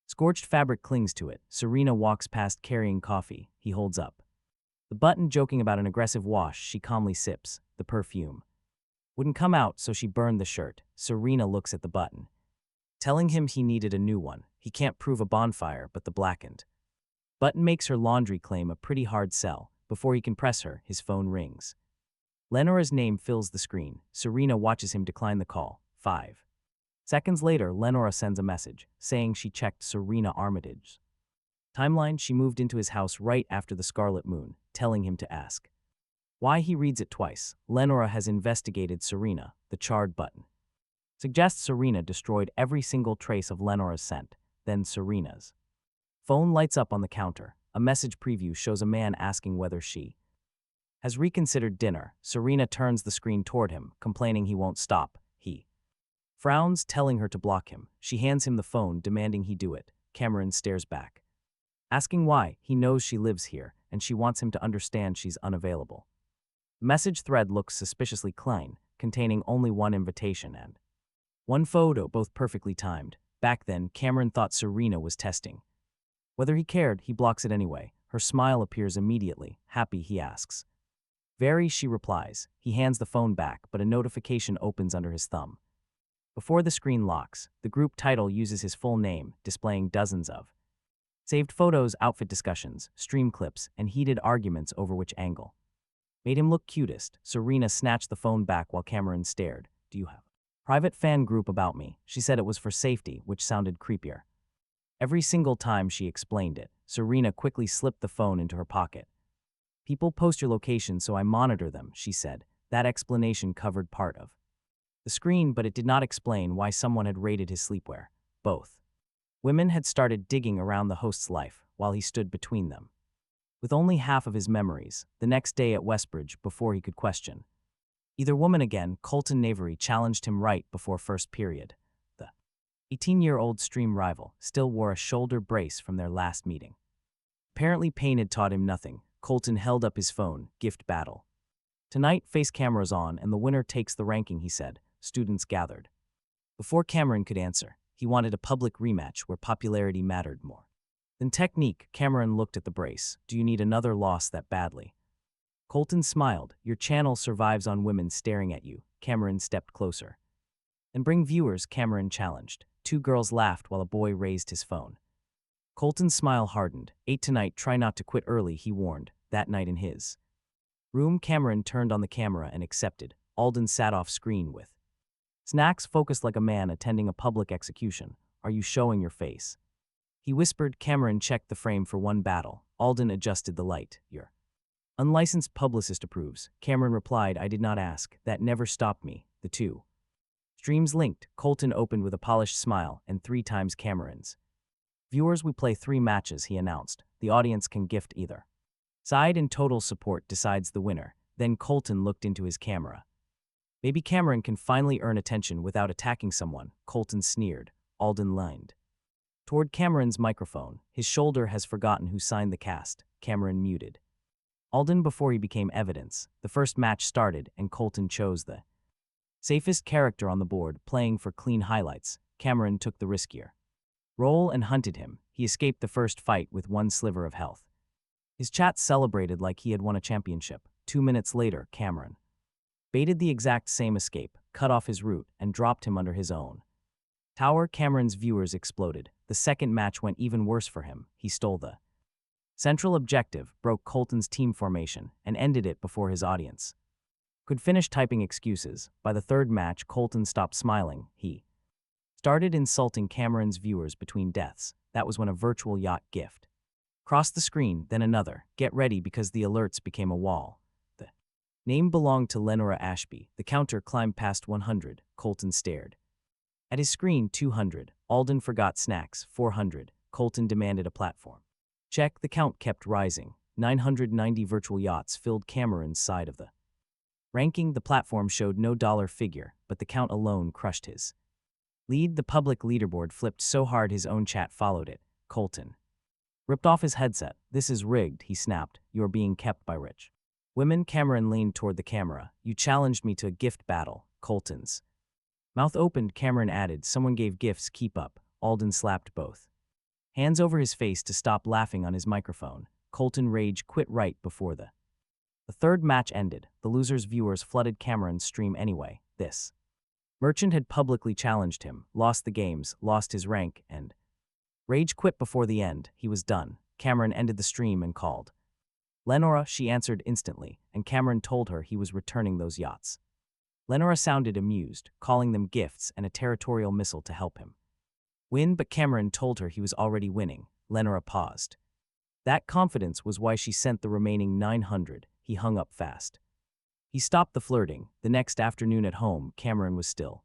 scorched fabric clings to it. Serena walks past carrying coffee. He holds up the button, joking about an aggressive wash. She calmly sips. The perfume wouldn't come out, so she burned the shirt. Serena looks at the button, telling him he needed a new one. He can't prove a bonfire, but the blackened button makes her laundry claim a pretty hard sell. Before he can press her, his phone rings. Lenora's name fills the screen. Serena watches him decline the call. 5 seconds later, Lenora sends a message, saying she checked Serena Armitage's timeline. She moved into his house right after the Scarlet Moon, telling him to ask why. He reads it twice. Lenora has investigated Serena. The charred button suggests Serena destroyed every single trace of Lenora's scent. Then Serena's phone lights up on the counter. A message preview shows a man asking whether she has reconsidered dinner. Serena turns the screen toward him, complaining he won't stop. He frowns, telling her to block him. She hands him the phone, demanding he do it. Cameron stares back, asking why. He knows she lives here, and she wants him to understand she's unavailable. The message thread looks suspiciously clean, containing only one invitation and one photo, both perfectly timed. Back then, Cameron thought Serena was testing whether he cared. He blocks it anyway. Her smile appears immediately. Happy, he asks. Very, she replies. He hands the phone back, but a notification opens under his thumb. Before the screen locks, the group title uses his full name, displaying dozens of saved photos, outfit discussions, stream clips, and heated arguments over which angle made him look cutest. Serena snatched the phone back while Cameron stared. Do you have a private fan group about me? She said it was for safety, which sounded creepier every single time she explained it. Serena quickly slipped the phone into her pocket. People post your location, so I monitor them, she said. That explanation covered part of the screen, but it did not explain why someone had raided his sleepwear. Both women had started digging around the host's life while he stood between them. With only half of his memories, the next day at Westbridge, before he could question either woman again, Colton Navery challenged him right before first period. The 18-year-old stream rival still wore a shoulder brace from their last meeting. Apparently pain had taught him nothing. Colton held up his phone. Gift battle. Tonight, face cameras on, and the winner takes the ranking, he said. Students gathered. Before Cameron could answer, he wanted a public rematch where popularity mattered more than technique. Cameron looked at the brace. Do you need another loss that badly? Colton smiled. Your channel survives on women staring at you. Cameron stepped closer. And bring viewers, Cameron challenged. 2 girls laughed while a boy raised his phone. Colton's smile hardened. 8 tonight, try not to quit early, he warned. That night in his room, Cameron turned on the camera and accepted. Alden sat off screen with snacks, focused like a man attending a public execution. Are you showing your face? He whispered. Cameron checked the frame for one battle. Alden adjusted the light. Your unlicensed publicist approves. Cameron replied, I did not ask. That never stopped me. The two streams linked. Colton opened with a polished smile and 3 times Cameron's. Viewers, we play 3 matches, he announced. The audience can gift either side, and total support decides the winner. Then Colton looked into his camera. Maybe Cameron can finally earn attention without attacking someone, Colton sneered. Alden leaned toward Cameron's microphone. His shoulder has forgotten who signed the cast. Cameron muted Alden before he became evidence. The first match started, and Colton chose the safest character on the board, playing for clean highlights. Cameron took the riskier role and hunted him. He escaped the first fight with 1 sliver of health. His chat celebrated like he had won a championship. 2 minutes later, Cameron baited the exact same escape, cut off his route, and dropped him under his own tower. Cameron's viewers exploded. The second match went even worse for him. He stole the central objective, broke Colton's team formation, and ended it before his audience could finish typing excuses. By the third match, Colton stopped smiling. He started insulting Cameron's viewers between deaths. That was when a virtual yacht gift crossed the screen, then another. Get ready because the alerts became a wall. The name belonged to Lenora Ashby. The counter climbed past 100. Colton stared at his screen. 200. Alden forgot snacks. 400. Colton demanded a platform check. The count kept rising. 990 virtual yachts filled Cameron's side of the ranking. The platform showed no dollar figure, but the count alone crushed his lead. The public leaderboard flipped so hard his own chat followed it. Colton ripped off his headset. This is rigged, he snapped. You're being kept by rich women. Cameron leaned toward the camera. You challenged me to a gift battle. Colton's mouth opened. Cameron added, someone gave gifts, keep up. Alden slapped both hands over his face to stop laughing on his microphone. Colton rage quit right before the third match ended. The loser's viewers flooded Cameron's stream anyway. This merchant had publicly challenged him, lost the games, lost his rank, and rage quit before the end. He was done. Cameron ended the stream and called Lenora. She answered instantly, and Cameron told her he was returning those yachts. Lenora sounded amused, calling them gifts and a territorial missile to help him win, but Cameron told her he was already winning. Lenora paused. That confidence was why she sent the remaining 900. He hung up fast. He stopped the flirting. The next afternoon at home, Cameron was still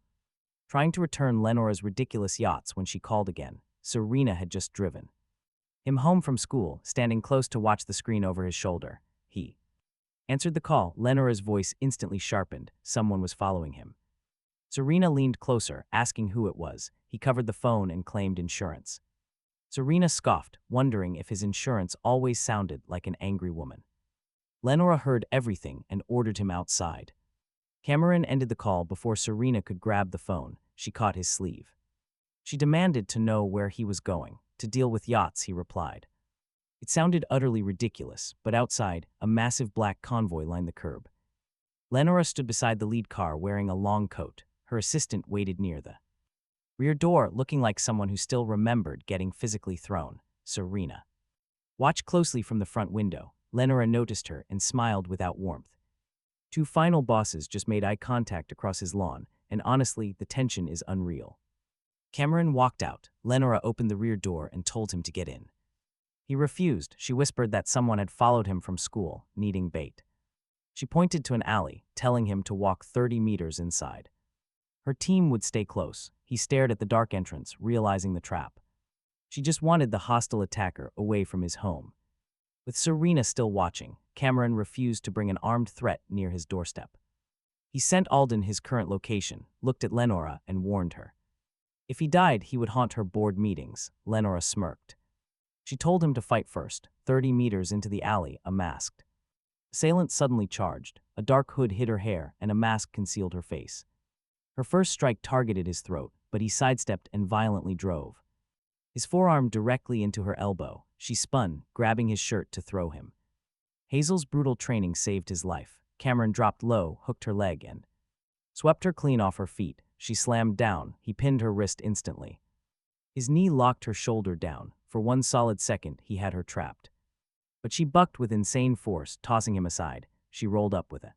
trying to return Lenora's ridiculous yachts when she called again. Serena had just driven him home from school, standing close to watch the screen over his shoulder. He answered the call. Lenora's voice instantly sharpened. Someone was following him. Serena leaned closer, asking who it was. He covered the phone and claimed insurance. Serena scoffed, wondering if his insurance always sounded like an angry woman. Lenora heard everything and ordered him outside. Cameron ended the call before Serena could grab the phone. She caught his sleeve. She demanded to know where he was going. To deal with yachts, he replied. It sounded utterly ridiculous, but outside, a massive black convoy lined the curb. Lenora stood beside the lead car wearing a long coat. Her assistant waited near the rear door, looking like someone who still remembered getting physically thrown. Serena watched closely from the front window. Lenora noticed her and smiled without warmth. Two final bosses just made eye contact across his lawn, and honestly, the tension is unreal. Cameron walked out. Lenora opened the rear door and told him to get in. He refused. She whispered that someone had followed him from school, needing bait. She pointed to an alley, telling him to walk 30 meters inside. Her team would stay close. He stared at the dark entrance, realizing the trap. She just wanted the hostile attacker away from his home. With Serena still watching, Cameron refused to bring an armed threat near his doorstep. He sent Alden his current location, looked at Lenora, and warned her. If he died, he would haunt her board meetings. Lenora smirked. She told him to fight first. 30 meters into the alley, a masked assailant suddenly charged. A dark hood hid her hair, and a mask concealed her face. Her first strike targeted his throat, but he sidestepped and violently drove his forearm directly into her elbow. She spun, grabbing his shirt to throw him. Hazel's brutal training saved his life. Cameron dropped low, hooked her leg, and swept her clean off her feet. She slammed down. He pinned her wrist instantly. His knee locked her shoulder down. For one solid second, he had her trapped. But she bucked with insane force, tossing him aside. She rolled up with a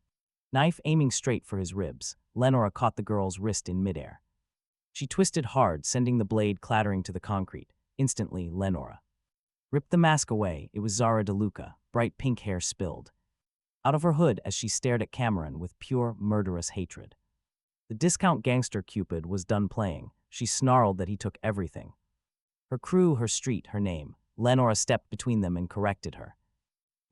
knife aiming straight for his ribs. Lenora caught the girl's wrist in midair. She twisted hard, sending the blade clattering to the concrete. Instantly, Lenora ripped the mask away. It was Zara DeLuca. Bright pink hair spilled out of her hood as she stared at Cameron with pure, murderous hatred. The discount gangster Cupid was done playing. She snarled that he took everything. Her crew, her street, her name. Lenora stepped between them and corrected her.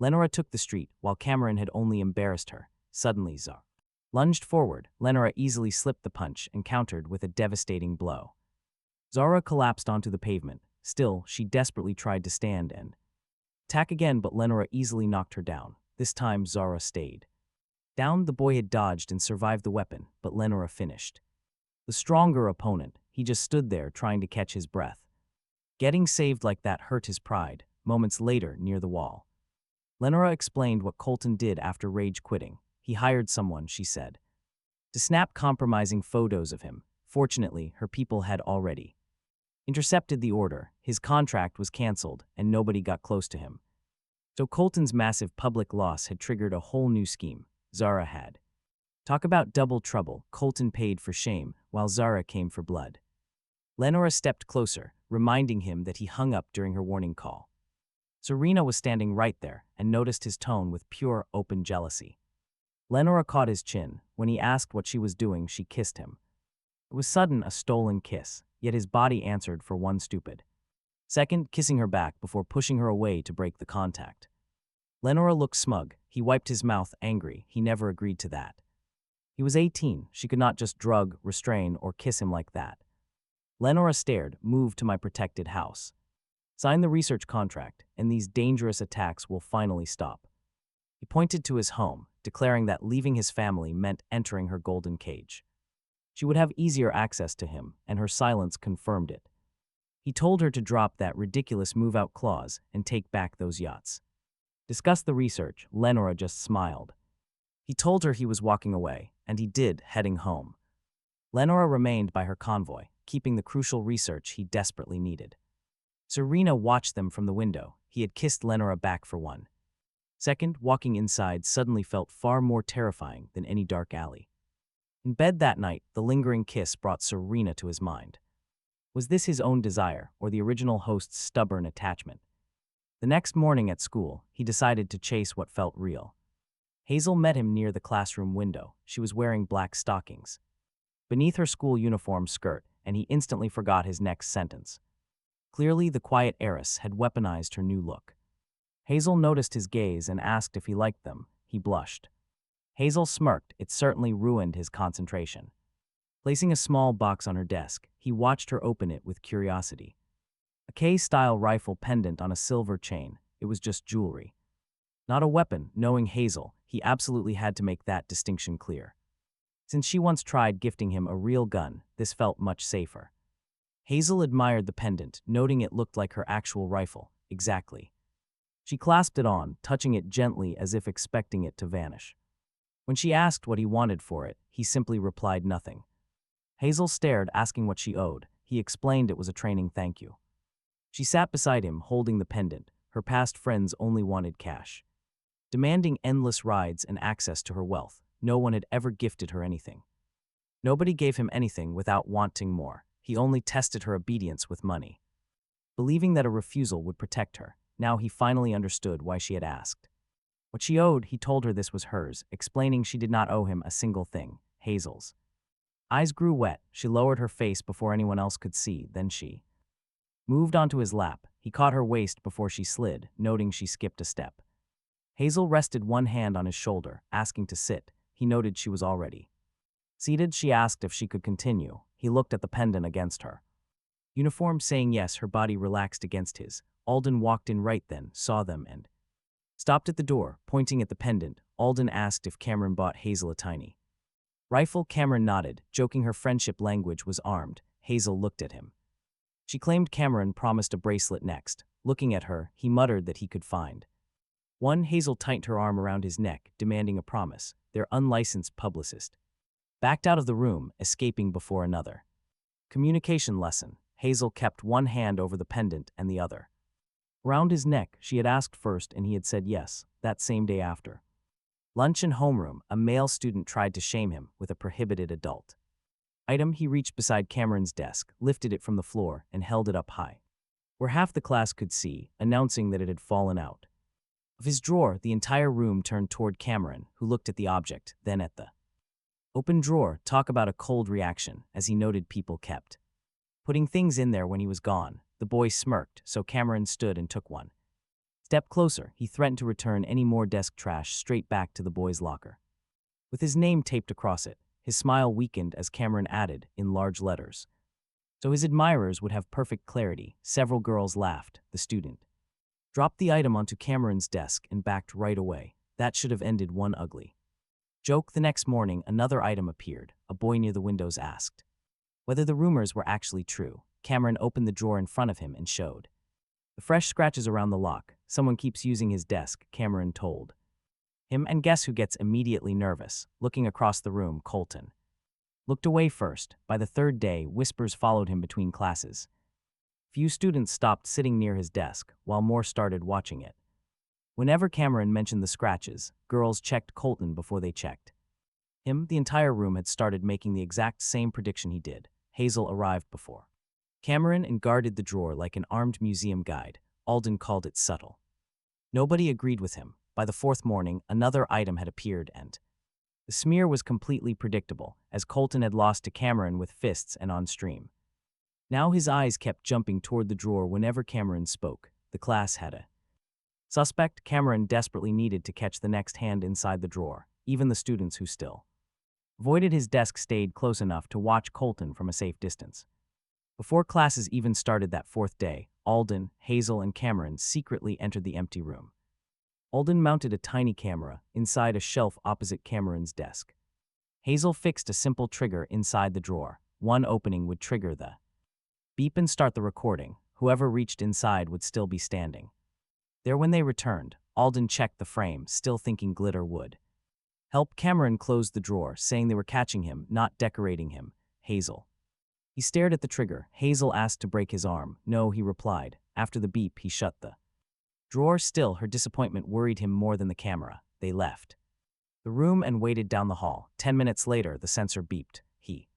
Lenora took the street, while Cameron had only embarrassed her. Suddenly, Zara lunged forward. Lenora easily slipped the punch and countered with a devastating blow. Zara collapsed onto the pavement. Still, she desperately tried to stand and attack again, but Lenora easily knocked her down. This time, Zara stayed down. The boy had dodged and survived the weapon, but Lenora finished the stronger opponent. He just stood there trying to catch his breath. Getting saved like that hurt his pride. Moments later, near the wall, Lenora explained what Colton did after rage quitting. He hired someone, she said, to snap compromising photos of him. Fortunately, her people had already intercepted the order. His contract was canceled, and nobody got close to him. So Colton's massive public loss had triggered a whole new scheme. Zara had. Talk about double trouble. Colton paid for shame, while Zara came for blood. Lenora stepped closer, reminding him that he hung up during her warning call. Serena was standing right there and noticed his tone with pure, open jealousy. Lenora caught his chin. When he asked what she was doing, she kissed him. It was sudden, a stolen kiss, yet his body answered for one stupid second, kissing her back before pushing her away to break the contact. Lenora looked smug. He wiped his mouth, angry. He never agreed to that. He was 18. She could not just drug, restrain, or kiss him like that. Lenora stared. Move to my protected house. Sign the research contract, and these dangerous attacks will finally stop. He pointed to his home, declaring that leaving his family meant entering her golden cage. She would have easier access to him, and her silence confirmed it. He told her to drop that ridiculous move-out clause and take back those yachts. Discuss the research. Lenora just smiled. He told her he was walking away, and he did, heading home. Lenora remained by her convoy, keeping the crucial research he desperately needed. Serena watched them from the window. He had kissed Lenora back for one second. Walking inside suddenly felt far more terrifying than any dark alley. In bed that night, the lingering kiss brought Serena to his mind. Was this his own desire, or the original host's stubborn attachment? The next morning at school, he decided to chase what felt real. Hazel met him near the classroom window. She was wearing black stockings beneath her school uniform skirt, and he instantly forgot his next sentence. Clearly, the quiet heiress had weaponized her new look. Hazel noticed his gaze and asked if he liked them. He blushed. Hazel smirked. It certainly ruined his concentration. Placing a small box on her desk, he watched her open it with curiosity. A K-style rifle pendant on a silver chain. It was just jewelry. Not a weapon. Knowing Hazel, he absolutely had to make that distinction clear. Since she once tried gifting him a real gun, this felt much safer. Hazel admired the pendant, noting it looked like her actual rifle. Exactly. She clasped it on, touching it gently as if expecting it to vanish. When she asked what he wanted for it, he simply replied nothing. Hazel stared, asking what she owed. He explained it was a training thank you. She sat beside him, holding the pendant. Her past friends only wanted cash, demanding endless rides and access to her wealth. No one had ever gifted her anything. Nobody gave him anything without wanting more. He only tested her obedience with money, believing that a refusal would protect her. Now he finally understood why she had asked. What she owed, he told her this was hers, explaining she did not owe him a single thing. Hazel's eyes grew wet. She lowered her face before anyone else could see, then she moved onto his lap. He caught her waist before she slid, noting she skipped a step. Hazel rested one hand on his shoulder, asking to sit. He noted she was already seated. She asked if she could continue. He looked at the pendant against her uniform, saying yes. Her body relaxed against his. Alden walked in right then, saw them, and stopped at the door, pointing at the pendant. Alden asked if Cameron bought Hazel a tiny rifle. Cameron nodded, joking her friendship language was armed. Hazel looked at him. She claimed Cameron promised a bracelet next. Looking at her, he muttered that he could find one. Hazel tightened her arm around his neck, demanding a promise. Their unlicensed publicist backed out of the room, escaping before another communication lesson. Hazel kept one hand over the pendant and the other around his neck. She had asked first, and he had said yes. That same day after lunch in homeroom, a male student tried to shame him with a prohibited adult item. He reached beside Cameron's desk, lifted it from the floor, and held it up high, where half the class could see, announcing that it had fallen out of his drawer. The entire room turned toward Cameron, who looked at the object, then at the open drawer. Talk about a cold reaction, as he noted people kept putting things in there when he was gone. The boy smirked, so Cameron stood and took one step closer. He threatened to return any more desk trash straight back to the boy's locker, with his name taped across it. His smile weakened as Cameron added, in large letters, so his admirers would have perfect clarity. Several girls laughed. The student dropped the item onto Cameron's desk and backed right away. That should have ended one ugly joke. The next morning, another item appeared. A boy near the windows asked whether the rumors were actually true. Cameron opened the drawer in front of him and showed The fresh scratches around the lock. Someone keeps using his desk, Cameron told him, and guess who gets immediately nervous? Looking across the room, Colton looked away first. By the third day, whispers followed him between classes. Few students stopped sitting near his desk, while more started watching it. Whenever Cameron mentioned the scratches, girls checked Colton before they checked him. The entire room had started making the exact same prediction he did. Hazel arrived before Cameron and guarded the drawer like an armed museum guide. Alden called it subtle. Nobody agreed with him. By the fourth morning, another item had appeared and the smear was completely predictable, as Colton had lost to Cameron with fists and on stream. Now his eyes kept jumping toward the drawer whenever Cameron spoke. The class had a suspect. Cameron desperately needed to catch the next hand inside the drawer. Even the students who still avoided his desk stayed close enough to watch Colton from a safe distance. Before classes even started that fourth day, Alden, Hazel, and Cameron secretly entered the empty room. Alden mounted a tiny camera inside a shelf opposite Cameron's desk. Hazel fixed a simple trigger inside the drawer. One opening would trigger the beep and start the recording. Whoever reached inside would still be standing there when they returned. Alden checked the frame, still thinking glitter would help. Cameron closed the drawer, saying they were catching him, not decorating him. Hazel. He stared at the trigger. Hazel asked to break his arm. No, he replied. After the beep, he shut the drawer. Still, her disappointment worried him more than the camera. They left the room and waited down the hall. 10 minutes later, the sensor beeped. He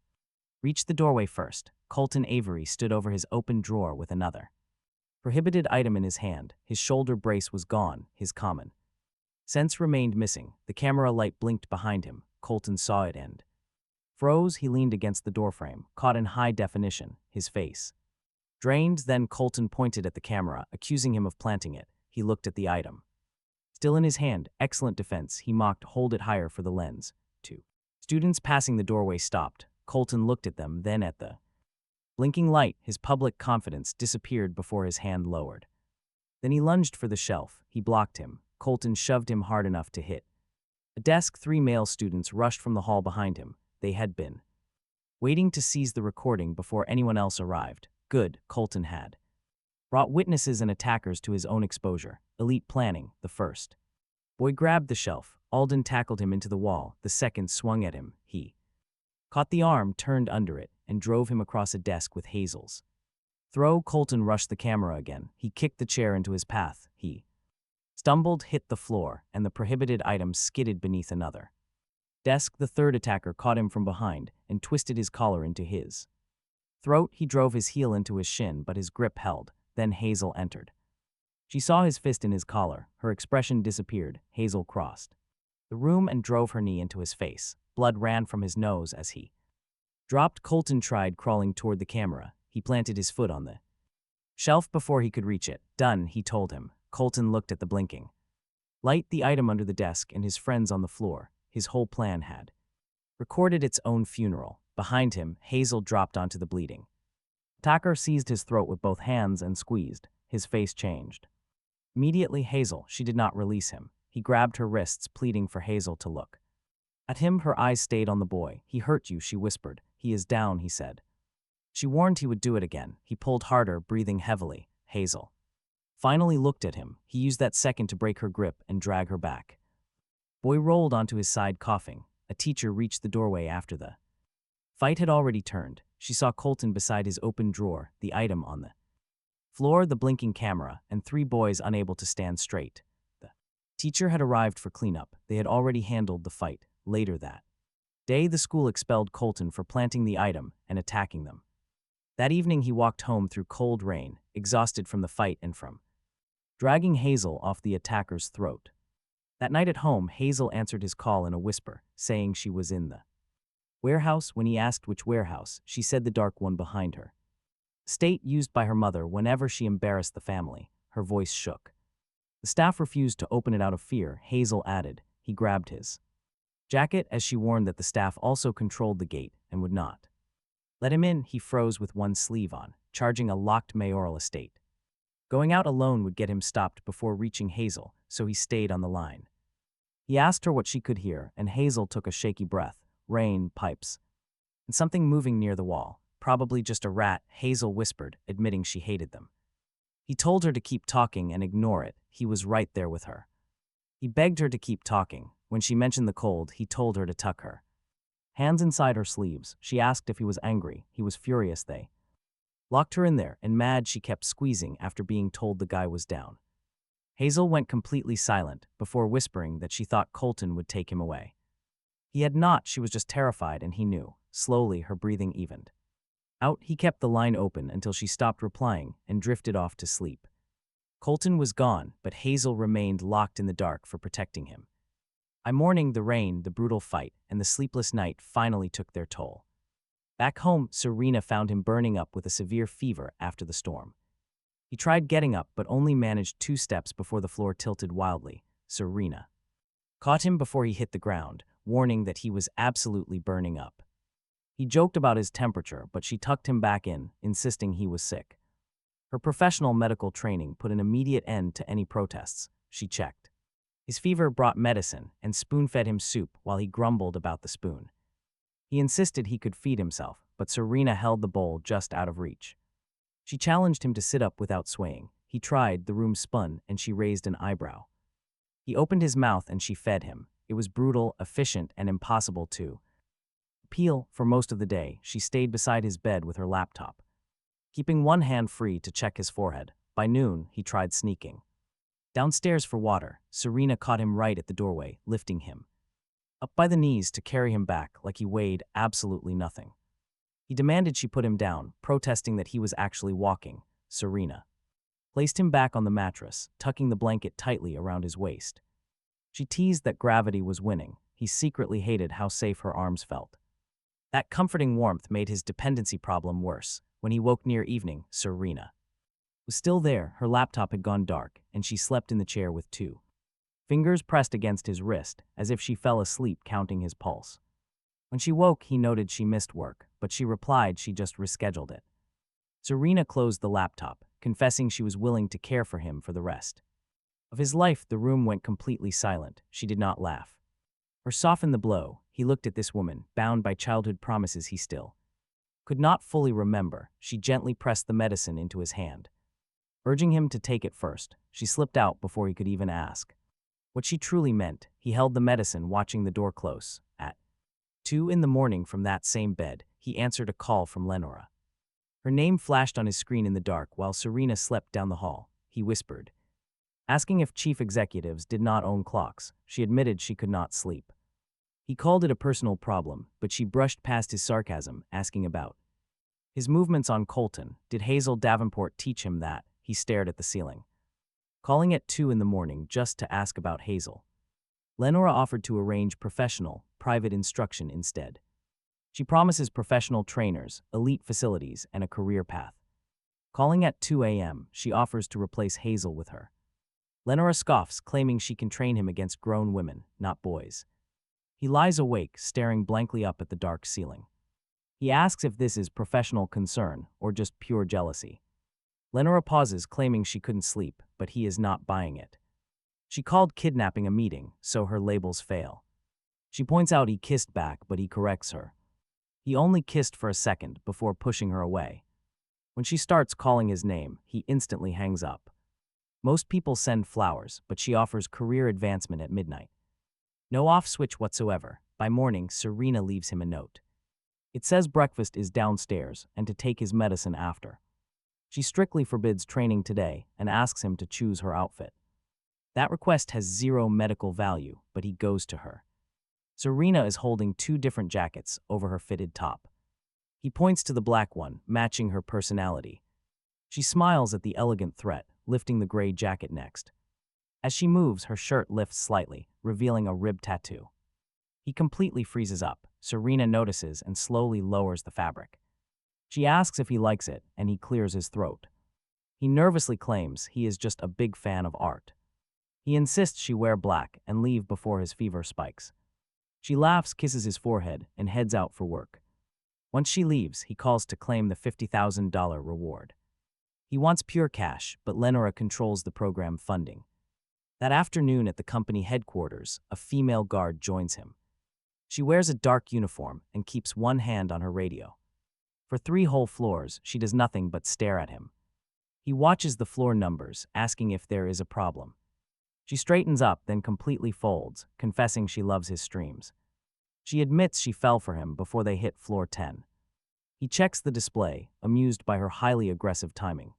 reached the doorway first. Colton Avery stood over his open drawer with another prohibited item in his hand. His shoulder brace was gone. His common sense remained missing. The camera light blinked behind him. Colton saw it and froze. He leaned against the doorframe, caught in high definition, his face drained. Then Colton pointed at the camera, accusing him of planting it. He looked at the item still in his hand. Excellent defense, he mocked. Hold it higher for the lens. Two students passing the doorway stopped. Colton looked at them, then at the blinking light. His public confidence disappeared before his hand lowered. Then he lunged for the shelf. He blocked him. Colton shoved him hard enough to hit a desk. 3 male students rushed from the hall behind him. They had been waiting to seize the recording before anyone else arrived. Good, Colton had brought witnesses and attackers to his own exposure. Elite planning. The first boy grabbed the shelf. Alden tackled him into the wall. The second swung at him. He caught the arm, turned under it, and drove him across a desk with Hazel's throw. Colton rushed the camera again. He kicked the chair into his path. He stumbled, hit the floor, and the prohibited item skidded beneath another desk. The third attacker caught him from behind and twisted his collar into his throat. He drove his heel into his shin, but his grip held. Then Hazel entered. She saw his fist in his collar. Her expression disappeared. Hazel crossed the room and drove her knee into his face. Blood ran from his nose as he dropped. Colton tried crawling toward the camera. He planted his foot on the shelf before he could reach it. Done, he told him. Colton looked at the blinking light, the item under the desk, and his friends on the floor. His whole plan had recorded its own funeral. Behind him, Hazel dropped onto the bleeding attacker, seized his throat with both hands and squeezed. His face changed. Immediately, Hazel, she did not release him. He grabbed her wrists, pleading for Hazel to look at him. Her eyes stayed on the boy. He hurt you, she whispered. He is down, he said. She warned he would do it again. He pulled harder, breathing heavily. Hazel finally looked at him. He used that second to break her grip and drag her back. Boy rolled onto his side, coughing. A teacher reached the doorway after the fight had already turned. She saw Colton beside his open drawer, the item on the floor, the blinking camera, and 3 boys unable to stand straight. The teacher had arrived for cleanup. They had already handled the fight. Later that day, the school expelled Colton for planting the item and attacking them. That evening, he walked home through cold rain, exhausted from the fight and from dragging Hazel off the attacker's throat. That night at home, Hazel answered his call in a whisper, saying she was in the warehouse. When he asked which warehouse, she said the dark one behind her. State used by her mother whenever she embarrassed the family. Her voice shook. The staff refused to open it out of fear. Hazel added. He grabbed his jacket as she warned that the staff also controlled the gate and would not let him in. He froze with one sleeve on, charging a locked mayoral estate. Going out alone would get him stopped before reaching Hazel, so he stayed on the line. He asked her what she could hear, and Hazel took a shaky breath. Rain, pipes, and something moving near the wall. Probably just a rat, Hazel whispered, admitting she hated them. He told her to keep talking and ignore it. He was right there with her. He begged her to keep talking. When she mentioned the cold, he told her to tuck her hands inside her sleeves. She asked if he was angry. He was furious. They locked her in there, and mad she kept squeezing after being told the guy was down. Hazel went completely silent before whispering that she thought Colton would take him away. He had not. She was just terrified, and he knew. Slowly, her breathing evened out. He kept the line open until she stopped replying and drifted off to sleep. Colton was gone, but Hazel remained locked in the dark for protecting him. Morning, the rain, the brutal fight, and the sleepless night finally took their toll. Back home, Serena found him burning up with a severe fever after the storm. He tried getting up but only managed 2 steps before the floor tilted wildly. Serena caught him before he hit the ground, warning that he was absolutely burning up. He joked about his temperature, but she tucked him back in, insisting he was sick. Her professional medical training put an immediate end to any protests. She checked his fever, brought medicine, and spoon-fed him soup while he grumbled about the spoon. He insisted he could feed himself, but Serena held the bowl just out of reach. She challenged him to sit up without swaying. He tried, the room spun, and she raised an eyebrow. He opened his mouth and she fed him. It was brutal, efficient, and impossible to peel. For most of the day, she stayed beside his bed with her laptop, keeping one hand free to check his forehead. By noon, he tried sneaking downstairs for water. Serena caught him right at the doorway, lifting him up by the knees to carry him back like he weighed absolutely nothing. He demanded she put him down, protesting that he was actually walking. Serena placed him back on the mattress, tucking the blanket tightly around his waist. She teased that gravity was winning. He secretly hated how safe her arms felt. That comforting warmth made his dependency problem worse. When he woke near evening, Serena was still there. Her laptop had gone dark, and she slept in the chair with 2 fingers pressed against his wrist, as if she fell asleep counting his pulse. When she woke, he noted she missed work, but she replied she just rescheduled it. Serena closed the laptop, confessing she was willing to care for him for the rest of his life. The room went completely silent. She did not laugh or soften the blow. He looked at this woman, bound by childhood promises he still could not fully remember. She gently pressed the medicine into his hand, urging him to take it first. She slipped out before he could even ask what she truly meant. He held the medicine, watching the door close. At 2 in the morning, from that same bed, he answered a call from Lenora. Her name flashed on his screen in the dark while Serena slept down the hall. He whispered, asking if chief executives did not own clocks. She admitted she could not sleep. He called it a personal problem, but she brushed past his sarcasm, asking about his movements on Colton. Did Hazel Davenport teach him that? He stared at the ceiling, calling at 2 in the morning just to ask about Hazel. Lenora offered to arrange professional, private instruction instead. She promises professional trainers, elite facilities, and a career path. Calling at 2 a.m., she offers to replace Hazel with her. Lenora scoffs, claiming she can train him against grown women, not boys. He lies awake, staring blankly up at the dark ceiling. He asks if this is professional concern or just pure jealousy. Lenora pauses, claiming she couldn't sleep, but he is not buying it. She called kidnapping a meeting, so her labels fail. She points out he kissed back, but he corrects her. He only kissed for a second before pushing her away. When she starts calling his name, he instantly hangs up. Most people send flowers, but she offers career advancement at midnight. No off switch whatsoever. By morning, Serena leaves him a note. It says breakfast is downstairs and to take his medicine after. She strictly forbids training today and asks him to choose her outfit. That request has 0 medical value, but he goes to her. Serena is holding 2 different jackets over her fitted top. He points to the black one, matching her personality. She smiles at the elegant threat, lifting the gray jacket next. As she moves, her shirt lifts slightly, revealing a rib tattoo. He completely freezes up. Serena notices and slowly lowers the fabric. She asks if he likes it, and he clears his throat. He nervously claims he is just a big fan of art. He insists she wear black and leave before his fever spikes. She laughs, kisses his forehead, and heads out for work. Once she leaves, he calls to claim the $50,000 reward. He wants pure cash, but Lenora controls the program funding. That afternoon at the company headquarters, a female guard joins him. She wears a dark uniform and keeps one hand on her radio. For 3 whole floors, she does nothing but stare at him. He watches the floor numbers, asking if there is a problem. She straightens up, then completely folds, confessing she loves his streams. She admits she fell for him before they hit floor 10. He checks the display, amused by her highly aggressive timing.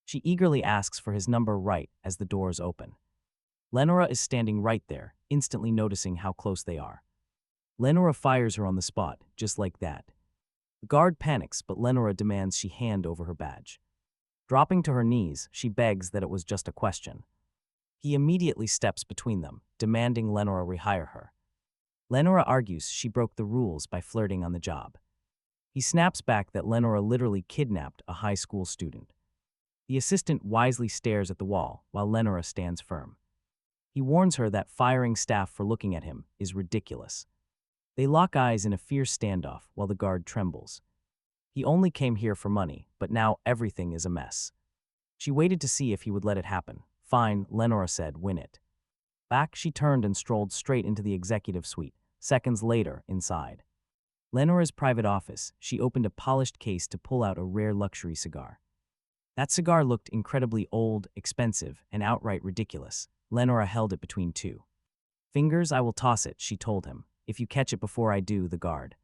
She eagerly asks for his number right as the doors open. Lenora is standing right there, instantly noticing how close they are. Lenora fires her on the spot, just like that. The guard panics, but Lenora demands she hand over her badge. Dropping to her knees, she begs that it was just a question. He immediately steps between them, demanding Lenora rehire her. Lenora argues she broke the rules by flirting on the job. He snaps back that Lenora literally kidnapped a high school student. The assistant wisely stares at the wall while Lenora stands firm. He warns her that firing staff for looking at him is ridiculous. They lock eyes in a fierce standoff while the guard trembles. He only came here for money, but now everything is a mess. She waited to see if he would let it happen. Fine, Lenora said, win it. Back she turned and strolled straight into the executive suite. Seconds later, inside Lenora's private office, she opened a polished case to pull out a rare luxury cigar. That cigar looked incredibly old, expensive, and outright ridiculous. Lenora held it between two fingers. I will toss it, she told him. If you catch it before I do, the guard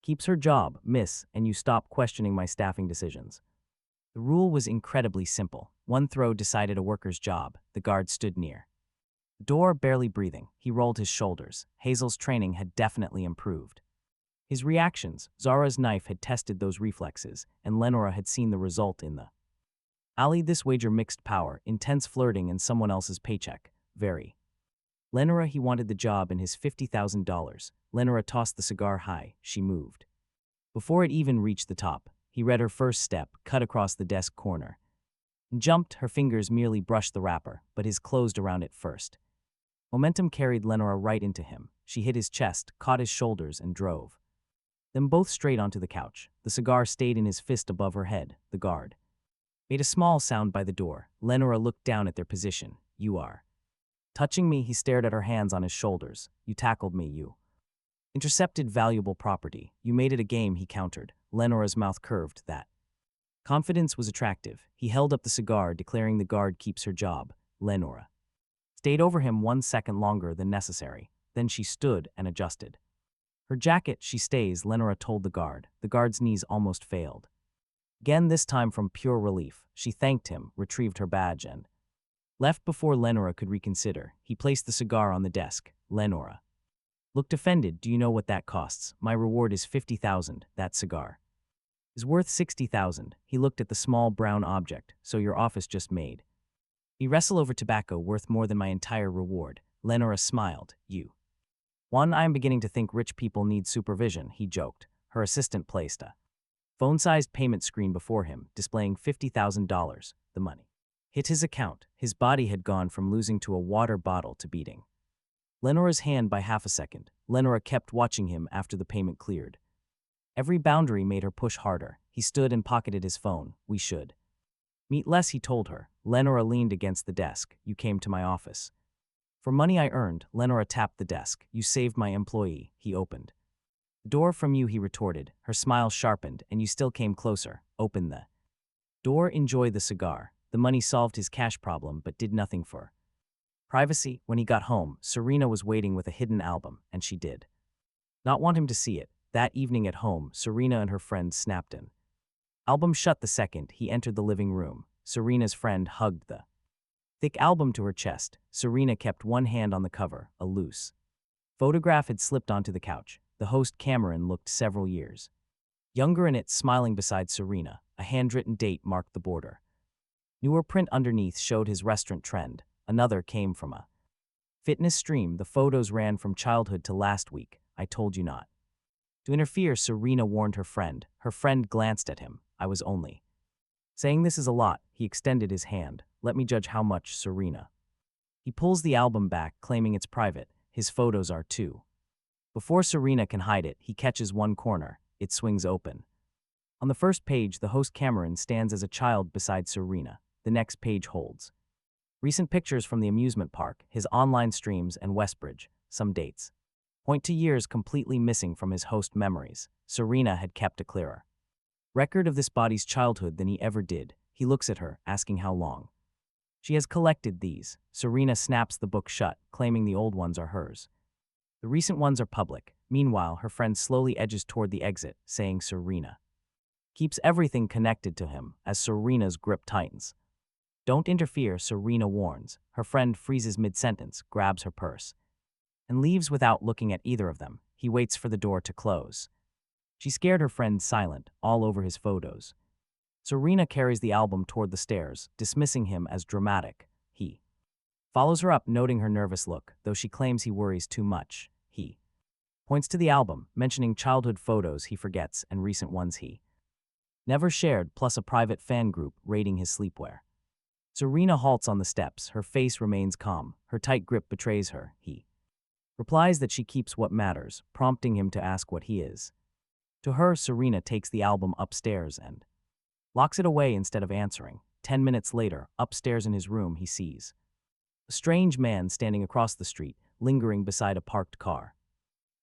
keeps her job, miss, and you stop questioning my staffing decisions. The rule was incredibly simple. One throw decided a worker's job. The guard stood near the door, barely breathing. He rolled his shoulders. Hazel's training had definitely improved. His reactions, Zara's knife had tested those reflexes, and Lenora had seen the result in the alley. This wager mixed power, intense flirting, and someone else's paycheck. Very. Lenora, he wanted the job and his $50,000. Lenora tossed the cigar high. She moved. Before it even reached the top, he read her first step, cut across the desk corner. And jumped, her fingers merely brushed the wrapper, but his closed around it first. Momentum carried Lenora right into him. She hit his chest, caught his shoulders, and drove them both straight onto the couch. The cigar stayed in his fist above her head. The guard made a small sound by the door. Lenora looked down at their position. You are touching me, he stared at her hands on his shoulders. You tackled me, you intercepted valuable property. You made it a game, he countered. Lenora's mouth curved. That confidence was attractive. He held up the cigar, declaring the guard keeps her job. Lenora stayed over him 1 second longer than necessary. Then she stood and adjusted her jacket. She stays, Lenora told the guard. The guard's knees almost failed. Again, this time from pure relief. She thanked him, retrieved her badge, and left before Lenora could reconsider. He placed the cigar on the desk. Lenora looked offended. Do you know what that costs? My reward is $50,000. That cigar is worth $60,000. He looked at the small brown object. So your office just made me wrestle over tobacco worth more than my entire reward. Lenora smiled. You one, I am beginning to think rich people need supervision, he joked. Her assistant placed a phone-sized payment screen before him, displaying $50,000. The money hit his account. His body had gone from losing to a water bottle to beating Lenora's hand by half a second. Lenora kept watching him after the payment cleared. Every boundary made her push harder. He stood and pocketed his phone. We should meet less, he told her. Lenora leaned against the desk. You came to my office for money I earned. Lenora tapped the desk. You saved my employee. He opened the door. From you, he retorted. Her smile sharpened. And you still came closer. Open the door. Enjoy the cigar. The money solved his cash problem but did nothing for privacy. When he got home, Serena was waiting with a hidden album, and she did not want him to see it. That evening at home, Serena and her friend snapped an album shut the second he entered the living room. Serena's friend hugged the thick album to her chest. Serena kept one hand on the cover. A loose photograph had slipped onto the couch. The host, Cameron, looked several years younger in it, smiling beside Serena. A handwritten date marked the border. Newer print underneath showed his restaurant trend. Another came from a fitness stream. The photos ran from childhood to last week. I told you not to interfere, Serena warned her friend. Her friend glanced at him. I was only saying this is a lot. He extended his hand. Let me judge how much, Serena. He pulls the album back, claiming it's private. His photos are too. Before Serena can hide it, he catches one corner. It swings open. On the first page, the host Cameron stands as a child beside Serena. The next page holds recent pictures from the amusement park, his online streams, and Westbridge. Some dates point to years completely missing from his host memories. Serena had kept a clearer record of this body's childhood than he ever did. He looks at her, asking how long. She has collected these. Serena snaps the book shut, claiming the old ones are hers. The recent ones are public. Meanwhile, her friend slowly edges toward the exit, saying Serena. Keeps everything connected to him as Serena's grip tightens. Don't interfere, Serena warns. Her friend freezes mid-sentence, grabs her purse, and leaves without looking at either of them. He waits for the door to close. She scared her friend silent, all over his photos. Serena carries the album toward the stairs, dismissing him as dramatic. He follows her up, noting her nervous look, though she claims he worries too much. He points to the album, mentioning childhood photos he forgets and recent ones he never shared, plus a private fan group rating his sleepwear. Serena halts on the steps, her face remains calm, her tight grip betrays her. He replies that she keeps what matters, prompting him to ask what he is. To her, Serena takes the album upstairs and locks it away instead of answering. 10 minutes later, upstairs in his room, he sees a strange man standing across the street, lingering beside a parked car.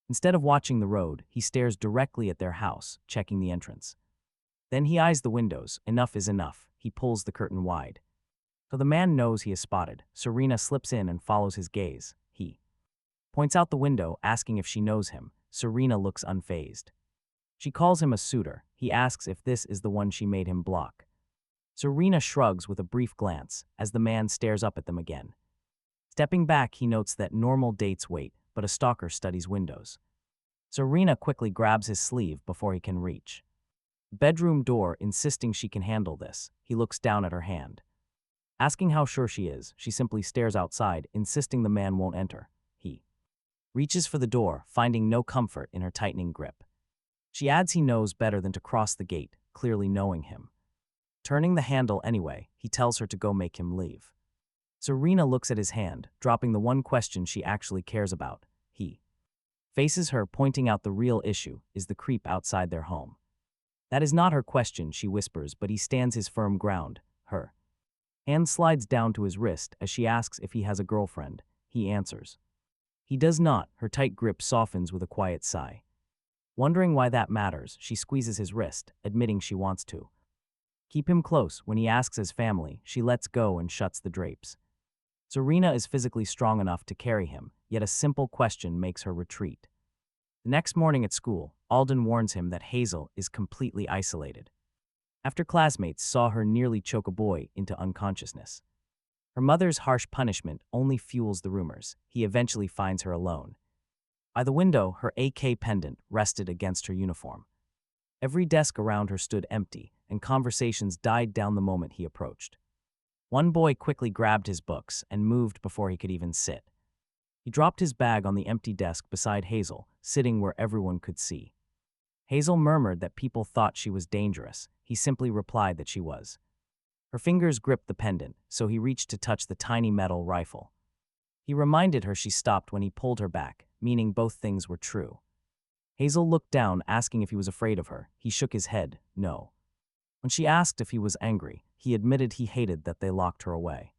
Instead of watching the road, he stares directly at their house, checking the entrance. Then he eyes the windows. Enough is enough. He pulls the curtain wide. So the man knows he is spotted. Serena slips in and follows his gaze. He points out the window, asking if she knows him. Serena looks unfazed. She calls him a suitor. He asks if this is the one she made him block. Serena shrugs with a brief glance as the man stares up at them again. Stepping back, he notes that normal dates wait, but a stalker studies windows. Serena quickly grabs his sleeve before he can reach. Bedroom door, insisting she can handle this. He looks down at her hand. Asking how sure she is, she simply stares outside, insisting the man won't enter. He reaches for the door, finding no comfort in her tightening grip. She adds he knows better than to cross the gate, clearly knowing him. Turning the handle anyway, he tells her to go make him leave. Serena looks at his hand, dropping the one question she actually cares about. He faces her, pointing out the real issue is the creep outside their home. That is not her question, she whispers, but he stands his firm ground. Her hand slides down to his wrist as she asks if he has a girlfriend. He answers. He does not. Her tight grip softens with a quiet sigh. Wondering why that matters, she squeezes his wrist, admitting she wants to keep him close. When he asks his family, she lets go and shuts the drapes. Serena is physically strong enough to carry him, yet a simple question makes her retreat. The next morning at school, Alden warns him that Hazel is completely isolated. After classmates saw her nearly choke a boy into unconsciousness. Her mother's harsh punishment only fuels the rumors. He eventually finds her alone. By the window, her AK pendant rested against her uniform. Every desk around her stood empty, and conversations died down the moment he approached. One boy quickly grabbed his books and moved before he could even sit. He dropped his bag on the empty desk beside Hazel, sitting where everyone could see. Hazel murmured that people thought she was dangerous. He simply replied that she was. Her fingers gripped the pendant, so he reached to touch the tiny metal rifle. He reminded her she stopped when he pulled her back, meaning both things were true. Hazel looked down, asking if he was afraid of her. He shook his head, no. When she asked if he was angry, he admitted he hated that they locked her away.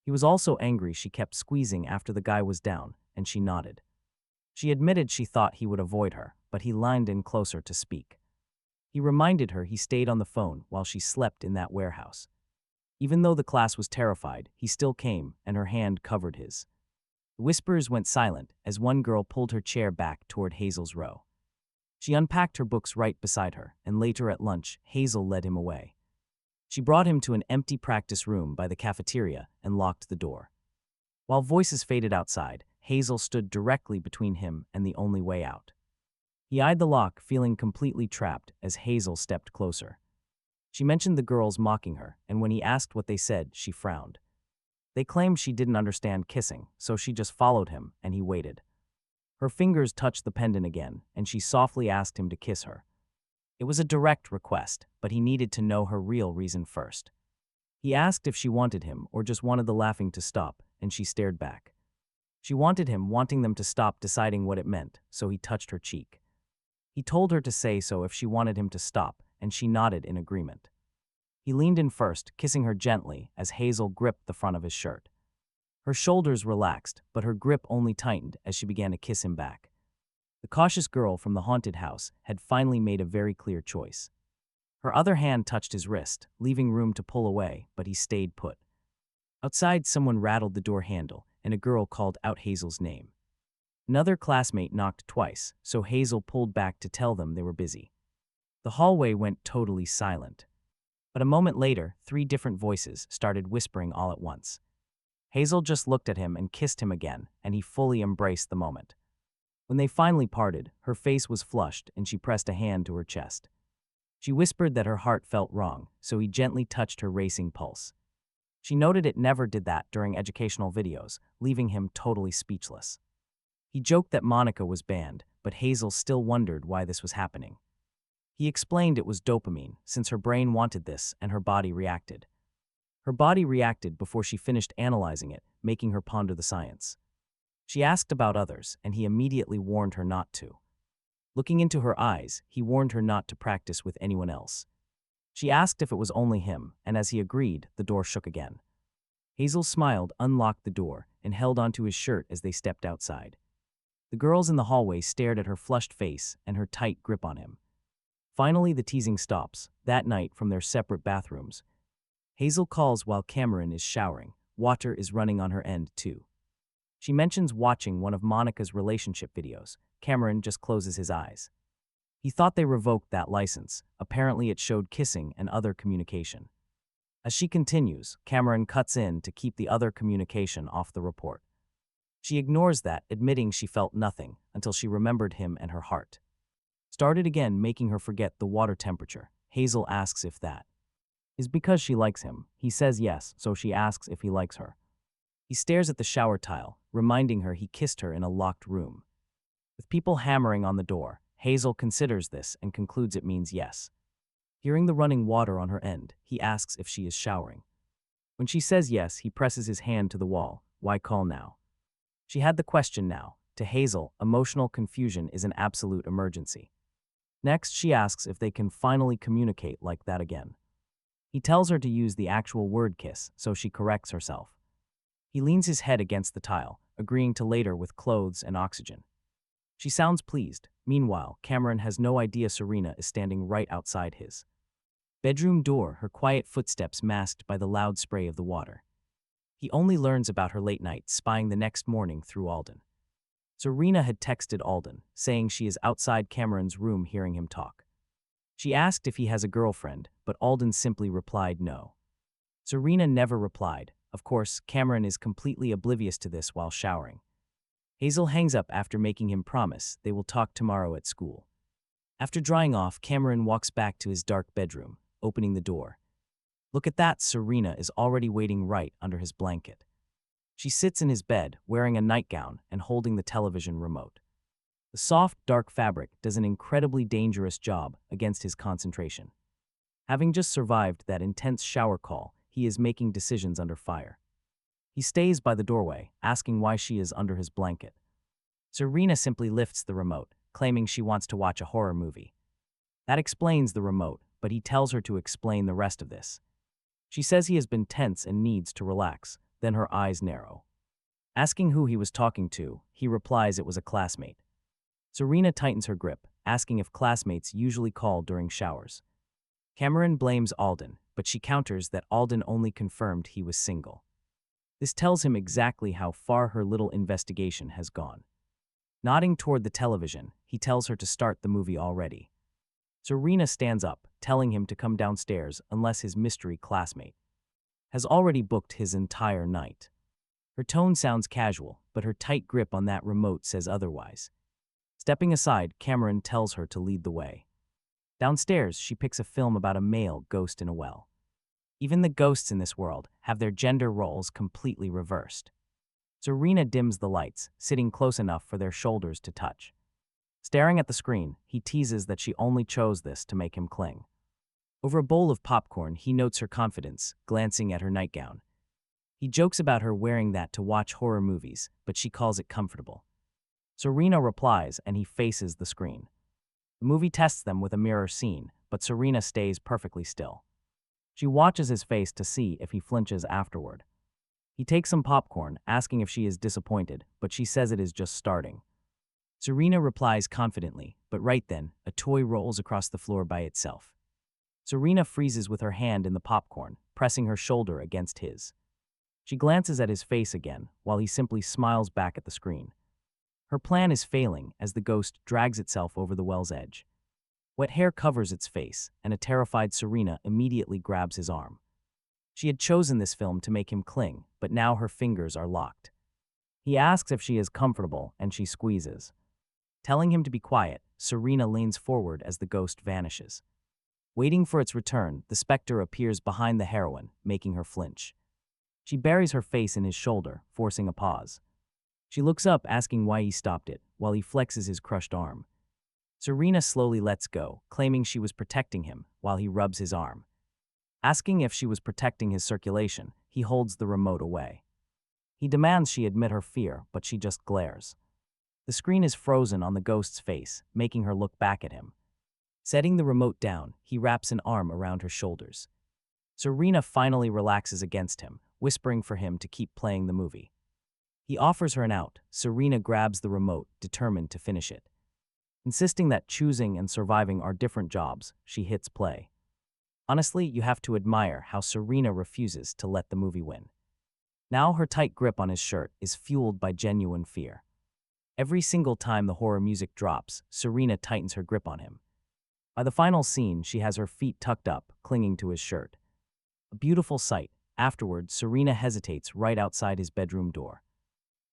He was also angry she kept squeezing after the guy was down, and she nodded. She admitted she thought he would avoid her, but he leaned in closer to speak. He reminded her he stayed on the phone while she slept in that warehouse. Even though the class was terrified, he still came, and her hand covered his. The whispers went silent as one girl pulled her chair back toward Hazel's row. She unpacked her books right beside her, and later at lunch, Hazel led him away. She brought him to an empty practice room by the cafeteria and locked the door. While voices faded outside, Hazel stood directly between him and the only way out. He eyed the lock, feeling completely trapped as Hazel stepped closer. She mentioned the girls mocking her, and when he asked what they said, she frowned. They claimed she didn't understand kissing, so she just followed him, and he waited. Her fingers touched the pendant again, and she softly asked him to kiss her. It was a direct request, but he needed to know her real reason first. He asked if she wanted him or just wanted the laughing to stop, and she stared back. She wanted him, wanting them to stop deciding what it meant, so he touched her cheek. He told her to say so if she wanted him to stop, and she nodded in agreement. He leaned in first, kissing her gently as Hazel gripped the front of his shirt. Her shoulders relaxed, but her grip only tightened as she began to kiss him back. The cautious girl from the haunted house had finally made a very clear choice. Her other hand touched his wrist, leaving room to pull away, but he stayed put. Outside, someone rattled the door handle, and a girl called out Hazel's name. Another classmate knocked twice, so Hazel pulled back to tell them they were busy. The hallway went totally silent. But a moment later, 3 different voices started whispering all at once. Hazel just looked at him and kissed him again, and he fully embraced the moment. When they finally parted, her face was flushed and she pressed a hand to her chest. She whispered that her heart felt wrong, so he gently touched her racing pulse. She noted it never did that during educational videos, leaving him totally speechless. He joked that Monica was banned, but Hazel still wondered why this was happening. He explained it was dopamine, since her brain wanted this and her body reacted. Her body reacted before she finished analyzing it, making her ponder the science. She asked about others, and he immediately warned her not to. Looking into her eyes, he warned her not to practice with anyone else. She asked if it was only him, and as he agreed, the door shook again. Hazel smiled, unlocked the door, and held onto his shirt as they stepped outside. The girls in the hallway stared at her flushed face and her tight grip on him. Finally, the teasing stops, that night from their separate bathrooms. Hazel calls while Cameron is showering. Water is running on her end, too. She mentions watching one of Monica's relationship videos. Cameron just closes his eyes. He thought they revoked that license. Apparently it showed kissing and other communication. As she continues, Cameron cuts in to keep the other communication off the report. She ignores that, admitting she felt nothing, until she remembered him and her heart. Started again, making her forget the water temperature. Hazel asks if that is because she likes him. He says yes, so she asks if he likes her. He stares at the shower tile, reminding her he kissed her in a locked room. With people hammering on the door, Hazel considers this and concludes it means yes. Hearing the running water on her end, he asks if she is showering. When she says yes, he presses his hand to the wall. Why call now? She had the question now. To Hazel, emotional confusion is an absolute emergency. Next, she asks if they can finally communicate like that again. He tells her to use the actual word kiss, so she corrects herself. He leans his head against the tile, agreeing to later with clothes and oxygen. She sounds pleased. Meanwhile, Cameron has no idea Serena is standing right outside his bedroom door, her quiet footsteps masked by the loud spray of the water. He only learns about her late night spying the next morning through Alden. Serena had texted Alden, saying she is outside Cameron's room hearing him talk. She asked if he has a girlfriend, but Alden simply replied no. Serena never replied. Of course, Cameron is completely oblivious to this while showering. Hazel hangs up after making him promise they will talk tomorrow at school. After drying off, Cameron walks back to his dark bedroom, opening the door. Look at that, Serena is already waiting right under his blanket. She sits in his bed, wearing a nightgown and holding the television remote. The soft, dark fabric does an incredibly dangerous job against his concentration. Having just survived that intense shower call, he is making decisions under fire. He stays by the doorway, asking why she is under his blanket. Serena simply lifts the remote, claiming she wants to watch a horror movie. That explains the remote, but he tells her to explain the rest of this. She says he has been tense and needs to relax, then her eyes narrow. Asking who he was talking to, he replies it was a classmate. Serena tightens her grip, asking if classmates usually call during showers. Cameron blames Alden, but she counters that Alden only confirmed he was single. This tells him exactly how far her little investigation has gone. Nodding toward the television, he tells her to start the movie already. Serena stands up, telling him to come downstairs unless his mystery classmate has already booked his entire night. Her tone sounds casual, but her tight grip on that remote says otherwise. Stepping aside, Cameron tells her to lead the way. Downstairs, she picks a film about a male ghost in a well. Even the ghosts in this world have their gender roles completely reversed. Serena dims the lights, sitting close enough for their shoulders to touch. Staring at the screen, he teases that she only chose this to make him cling. Over a bowl of popcorn, he notes her confidence, glancing at her nightgown. He jokes about her wearing that to watch horror movies, but she calls it comfortable. Serena replies, and he faces the screen. The movie tests them with a mirror scene, but Serena stays perfectly still. She watches his face to see if he flinches afterward. He takes some popcorn, asking if she is disappointed, but she says it is just starting. Serena replies confidently, but right then, a toy rolls across the floor by itself. Serena freezes with her hand in the popcorn, pressing her shoulder against his. She glances at his face again, while he simply smiles back at the screen. Her plan is failing as the ghost drags itself over the well's edge. Wet hair covers its face, and a terrified Serena immediately grabs his arm. She had chosen this film to make him cling, but now her fingers are locked. He asks if she is comfortable, and she squeezes. Telling him to be quiet, Serena leans forward as the ghost vanishes. Waiting for its return, the specter appears behind the heroine, making her flinch. She buries her face in his shoulder, forcing a pause. She looks up, asking why he stopped it, while he flexes his crushed arm. Serena slowly lets go, claiming she was protecting him, while he rubs his arm. Asking if she was protecting his circulation, he holds the remote away. He demands she admit her fear, but she just glares. The screen is frozen on the ghost's face, making her look back at him. Setting the remote down, he wraps an arm around her shoulders. Serena finally relaxes against him, whispering for him to keep playing the movie. He offers her an out. Serena grabs the remote, determined to finish it. Insisting that choosing and surviving are different jobs, she hits play. Honestly, you have to admire how Serena refuses to let the movie win. Now her tight grip on his shirt is fueled by genuine fear. Every single time the horror music drops, Serena tightens her grip on him. By the final scene, she has her feet tucked up, clinging to his shirt. A beautiful sight. Afterward, Serena hesitates right outside his bedroom door.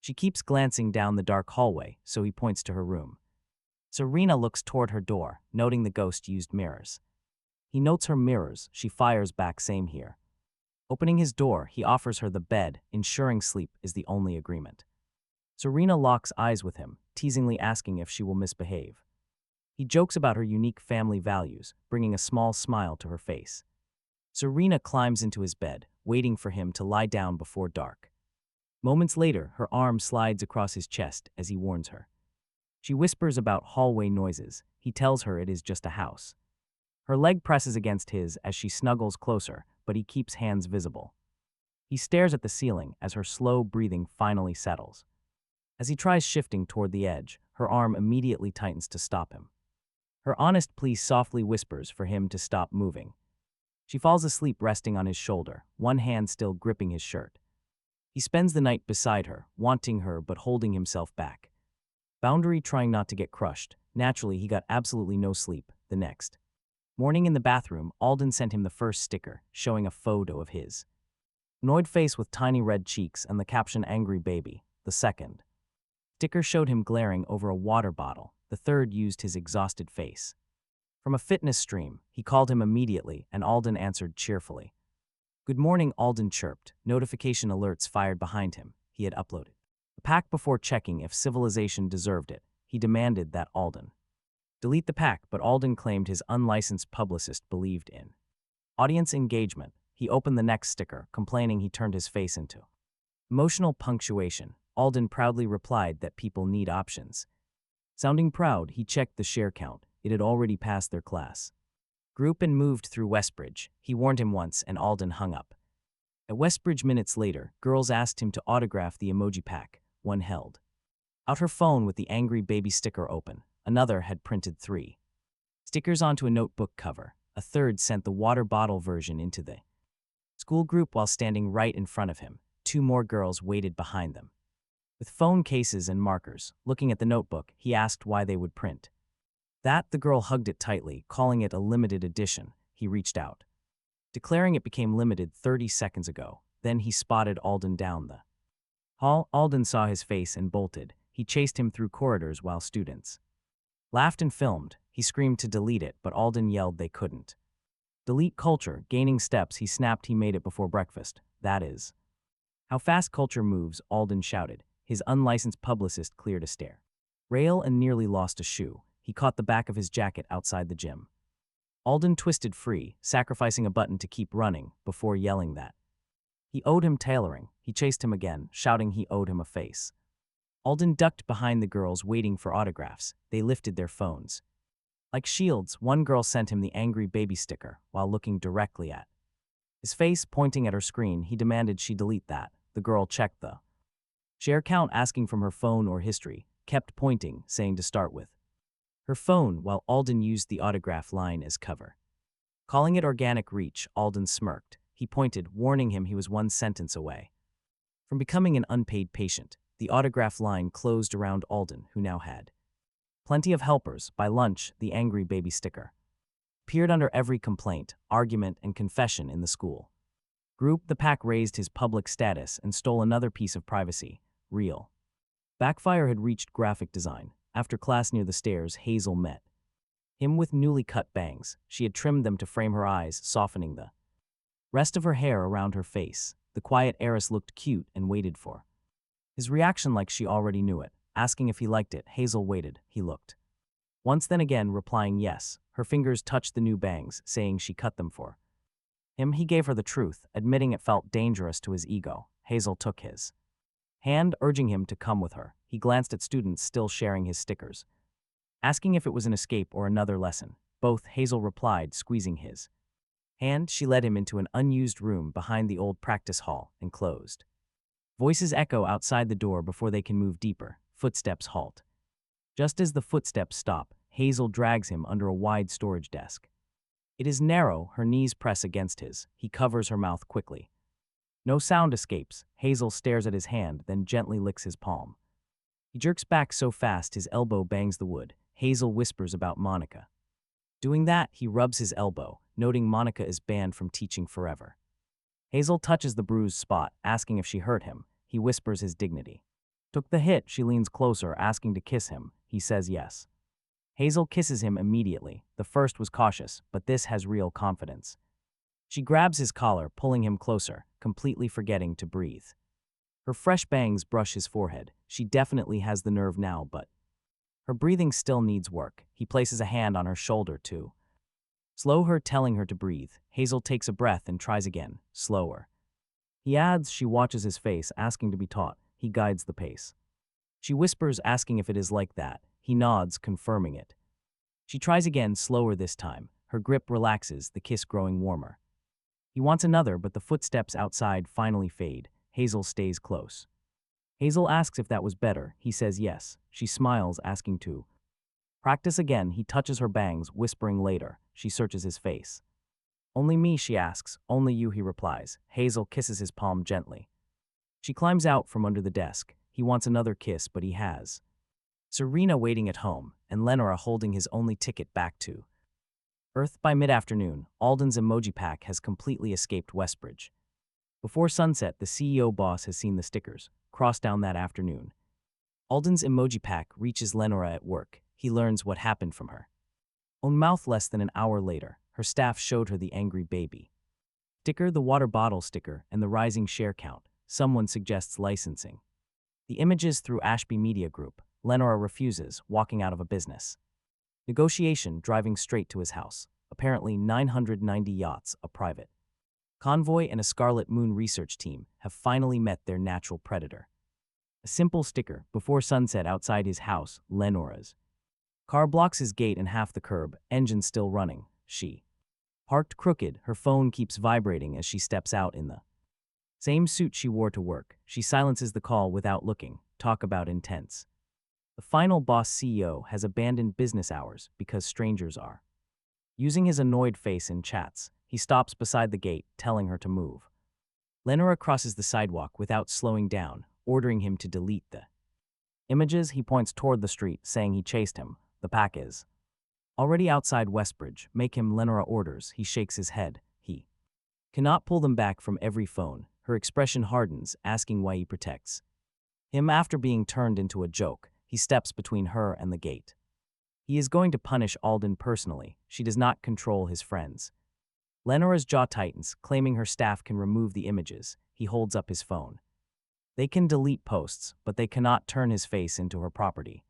She keeps glancing down the dark hallway, so he points to her room. Serena looks toward her door, noting the ghost used mirrors. He notes her mirrors. She fires back, same here. Opening his door, he offers her the bed, ensuring sleep is the only agreement. Serena locks eyes with him, teasingly asking if she will misbehave. He jokes about her unique family values, bringing a small smile to her face. Serena climbs into his bed, waiting for him to lie down before dark. Moments later, her arm slides across his chest as he warns her. She whispers about hallway noises. He tells her it is just a house. Her leg presses against his as she snuggles closer, but he keeps hands visible. He stares at the ceiling as her slow breathing finally settles. As he tries shifting toward the edge, her arm immediately tightens to stop him. Her honest plea softly whispers for him to stop moving. She falls asleep resting on his shoulder, one hand still gripping his shirt. He spends the night beside her, wanting her but holding himself back. Boundary trying not to get crushed. Naturally, he got absolutely no sleep the next morning. In the bathroom, Alden sent him the first sticker, showing a photo of his annoyed face with tiny red cheeks and the caption "Angry Baby." The second sticker showed him glaring over a water bottle. The third used his exhausted face. From a fitness stream, he called him immediately, and Alden answered cheerfully. "Good morning," Alden chirped. Notification alerts fired behind him. He had uploaded the pack before checking if civilization deserved it. He demanded that Alden delete the pack, but Alden claimed his unlicensed publicist believed in audience engagement. He opened the next sticker, complaining he turned his face into emotional punctuation. Alden proudly replied that people need options. Sounding proud, he checked the share count. It had already passed their class group and moved through Westbridge. He warned him once, and Alden hung up. At Westbridge minutes later, girls asked him to autograph the emoji pack. One held out her phone with the angry baby sticker open. Another had printed 3 stickers onto a notebook cover. A third sent the water bottle version into the school group while standing right in front of him. 2 more girls waited behind them with phone cases and markers. Looking at the notebook, he asked why they would print that. The girl hugged it tightly, calling it a limited edition. He reached out, declaring it became limited 30 seconds ago. Then he spotted Alden down the hall. Alden saw his face and bolted. He chased him through corridors while students laughed and filmed. He screamed to delete it, but Alden yelled they couldn't. Delete culture. Gaining steps, he snapped he made it before breakfast. That is how fast culture moves, Alden shouted. His unlicensed publicist cleared a stare rail and nearly lost a shoe. He caught the back of his jacket outside the gym. Alden twisted free, sacrificing a button to keep running, before yelling that he owed him tailoring. He chased him again, shouting he owed him a face. Alden ducked behind the girls, waiting for autographs. They lifted their phones. Like shields, one girl sent him the angry baby sticker while looking directly at his face. Pointing at her screen, he demanded she delete that. The girl checked the share count, asking from her phone or history, kept pointing, saying to start with her phone, while Alden used the autograph line as cover. Calling it organic reach, Alden smirked. He pointed, warning him he was one sentence away from becoming an unpaid patient. The autograph line closed around Alden, who now had plenty of helpers. By lunch, the angry baby sticker appeared under every complaint, argument, and confession in the school group. The pack raised his public status and stole another piece of privacy. Real backfire had reached graphic design. After class near the stairs, Hazel met him with newly cut bangs. She had trimmed them to frame her eyes, softening the rest of her hair around her face. The quiet heiress looked cute and waited for his reaction like she already knew it. Asking if he liked it, Hazel waited. He looked once, then again, replying yes. Her fingers touched the new bangs, saying she cut them for him. He gave her the truth, admitting it felt dangerous to his ego. Hazel took his hand, urging him to come with her. He glanced at students still sharing his stickers, asking if it was an escape or another lesson. Both, Hazel replied, squeezing his hand. She led him into an unused room behind the old practice hall and closed. Voices echo outside the door before they can move deeper. Footsteps halt. Just as the footsteps stop, Hazel drags him under a wide storage desk. It is narrow, her knees press against his. He covers her mouth quickly. No sound escapes. Hazel stares at his hand, then gently licks his palm. He jerks back so fast his elbow bangs the wood. Hazel whispers about Monica. Doing that, he rubs his elbow, noting Monica is banned from teaching forever. Hazel touches the bruised spot, asking if she hurt him. He whispers his dignity took the hit. She leans closer, asking to kiss him. He says yes. Hazel kisses him immediately. The first was cautious, but this has real confidence. She grabs his collar, pulling him closer, completely forgetting to breathe. Her fresh bangs brush his forehead. She definitely has the nerve now, but her breathing still needs work. He places a hand on her shoulder to slow her, telling her to breathe. Hazel takes a breath and tries again, slower. He adds. She watches his face, asking to be taught. He guides the pace. She whispers, asking if it is like that. He nods, confirming it. She tries again, slower this time. Her grip relaxes, the kiss growing warmer. He wants another, but the footsteps outside finally fade. Hazel stays close. Hazel asks if that was better. He says yes. She smiles, asking to practice again. He touches her bangs, whispering later. She searches his face. Only me, she asks. Only you, he replies. Hazel kisses his palm gently. She climbs out from under the desk. He wants another kiss, but he has Serena waiting at home, and Lenora holding his only ticket back to Earth. By mid-afternoon, Alden's emoji pack has completely escaped Westbridge. Before sunset, the CEO boss has seen the stickers, crossed down that afternoon. Alden's emoji pack reaches Lenora at work. He learns what happened from her own mouth less than an hour later. Her staff showed her the angry baby sticker, the water bottle sticker, and the rising share count. Someone suggests licensing the images through Ashby Media Group. Lenora refuses, walking out of a business negotiation, driving straight to his house. Apparently 990 yachts, a private convoy, and a Scarlet Moon research team have finally met their natural predator. A simple sticker. Before sunset outside his house, Lenora's car blocks his gate and half the curb, engine still running. She parked crooked. Her phone keeps vibrating as she steps out in the same suit she wore to work. She silences the call without looking. Talk about intense. The final boss CEO has abandoned business hours because strangers are using his annoyed face in chats. He stops beside the gate, telling her to move. Lenora crosses the sidewalk without slowing down, ordering him to delete the images. He points toward the street, saying he chased him. The pack is already outside Westbridge. Make him, Lenora orders. He shakes his head. He cannot pull them back from every phone. Her expression hardens, asking why he protects him after being turned into a joke. He steps between her and the gate. He is going to punish Alden personally. She does not control his friends. Lenora's jaw tightens, claiming her staff can remove the images. He holds up his phone. They can delete posts, but they cannot turn his face into her property.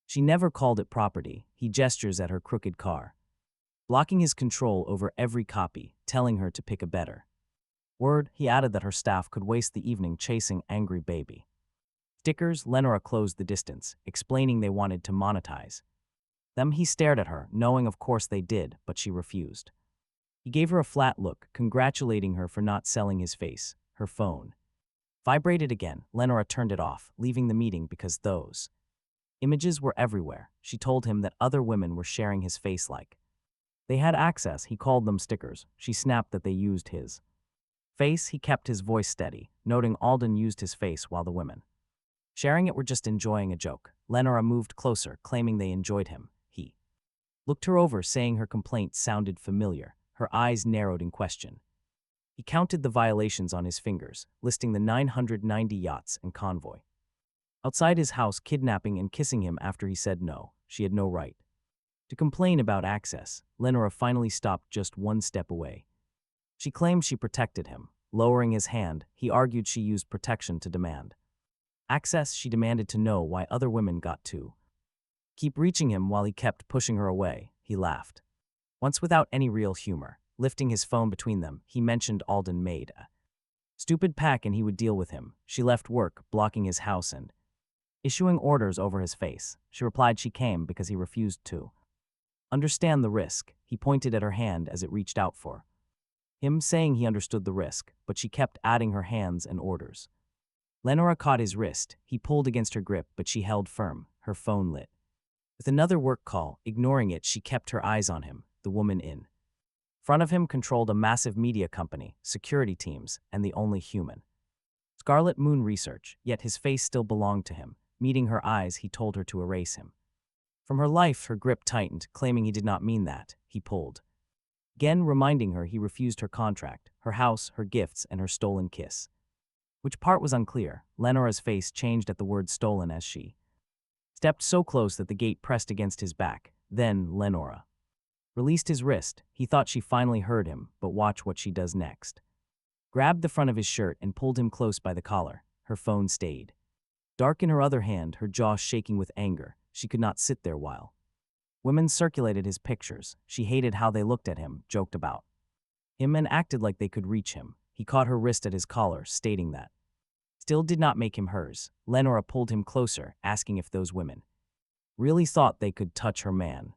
She never called it property. He gestures at her crooked car, blocking his control over every copy, telling her to pick a better word. He added that her staff could waste the evening chasing angry baby stickers. Lenora closed the distance, explaining they wanted to monetize them. He stared at her, knowing of course they did, but she refused. He gave her a flat look, congratulating her for not selling his face. Her phone vibrated again. Lenora turned it off, leaving the meeting because those images were everywhere. She told him that other women were sharing his face like They had access, he called them stickers. She snapped that they used his face. He kept his voice steady, noting Alden used his face while the women sharing it were just enjoying a joke. Lenora moved closer, claiming they enjoyed him. He looked her over, saying her complaint sounded familiar. Her eyes narrowed in question. He counted the violations on his fingers, listing the 990 yachts and convoy outside his house, kidnapping and kissing him after he said no. She had no right to complain about access. Lenora finally stopped just one step away. She claimed she protected him. Lowering his hand, he argued she used protection to demand access. She demanded to know why other women got to keep reaching him while he kept pushing her away. He laughed, once without any real humor. Lifting his phone between them, he mentioned Alden made a stupid pack and he would deal with him. She left work, blocking his house and issuing orders over his face. She replied she came because he refused to understand the risk. He pointed at her hand as it reached out for him, saying he understood the risk, but she kept adding her hands and orders. Lenora caught his wrist. He pulled against her grip, but she held firm. Her phone lit with another work call. Ignoring it, she kept her eyes on him. The woman in front of him controlled a massive media company, security teams, and the only human Scarlet Moon Research, yet his face still belonged to him. Meeting her eyes, he told her to erase him from her life. Her grip tightened, claiming he did not mean that. He pulled again, reminding her he refused her contract, her house, her gifts, and her stolen kiss. Which part was unclear. Lenora's face changed at the word stolen as she stepped so close that the gate pressed against his back. Then Lenora released his wrist. He thought she finally heard him, but watch what she does next. Grabbed the front of his shirt and pulled him close by the collar. Her phone stayed dark in her other hand, her jaw shaking with anger. She could not sit there while women circulated his pictures. She hated how they looked at him, joked about him, and acted like they could reach him. He caught her wrist at his collar, stating that still did not make him hers. Lenora pulled him closer, asking if those women really thought they could touch her man.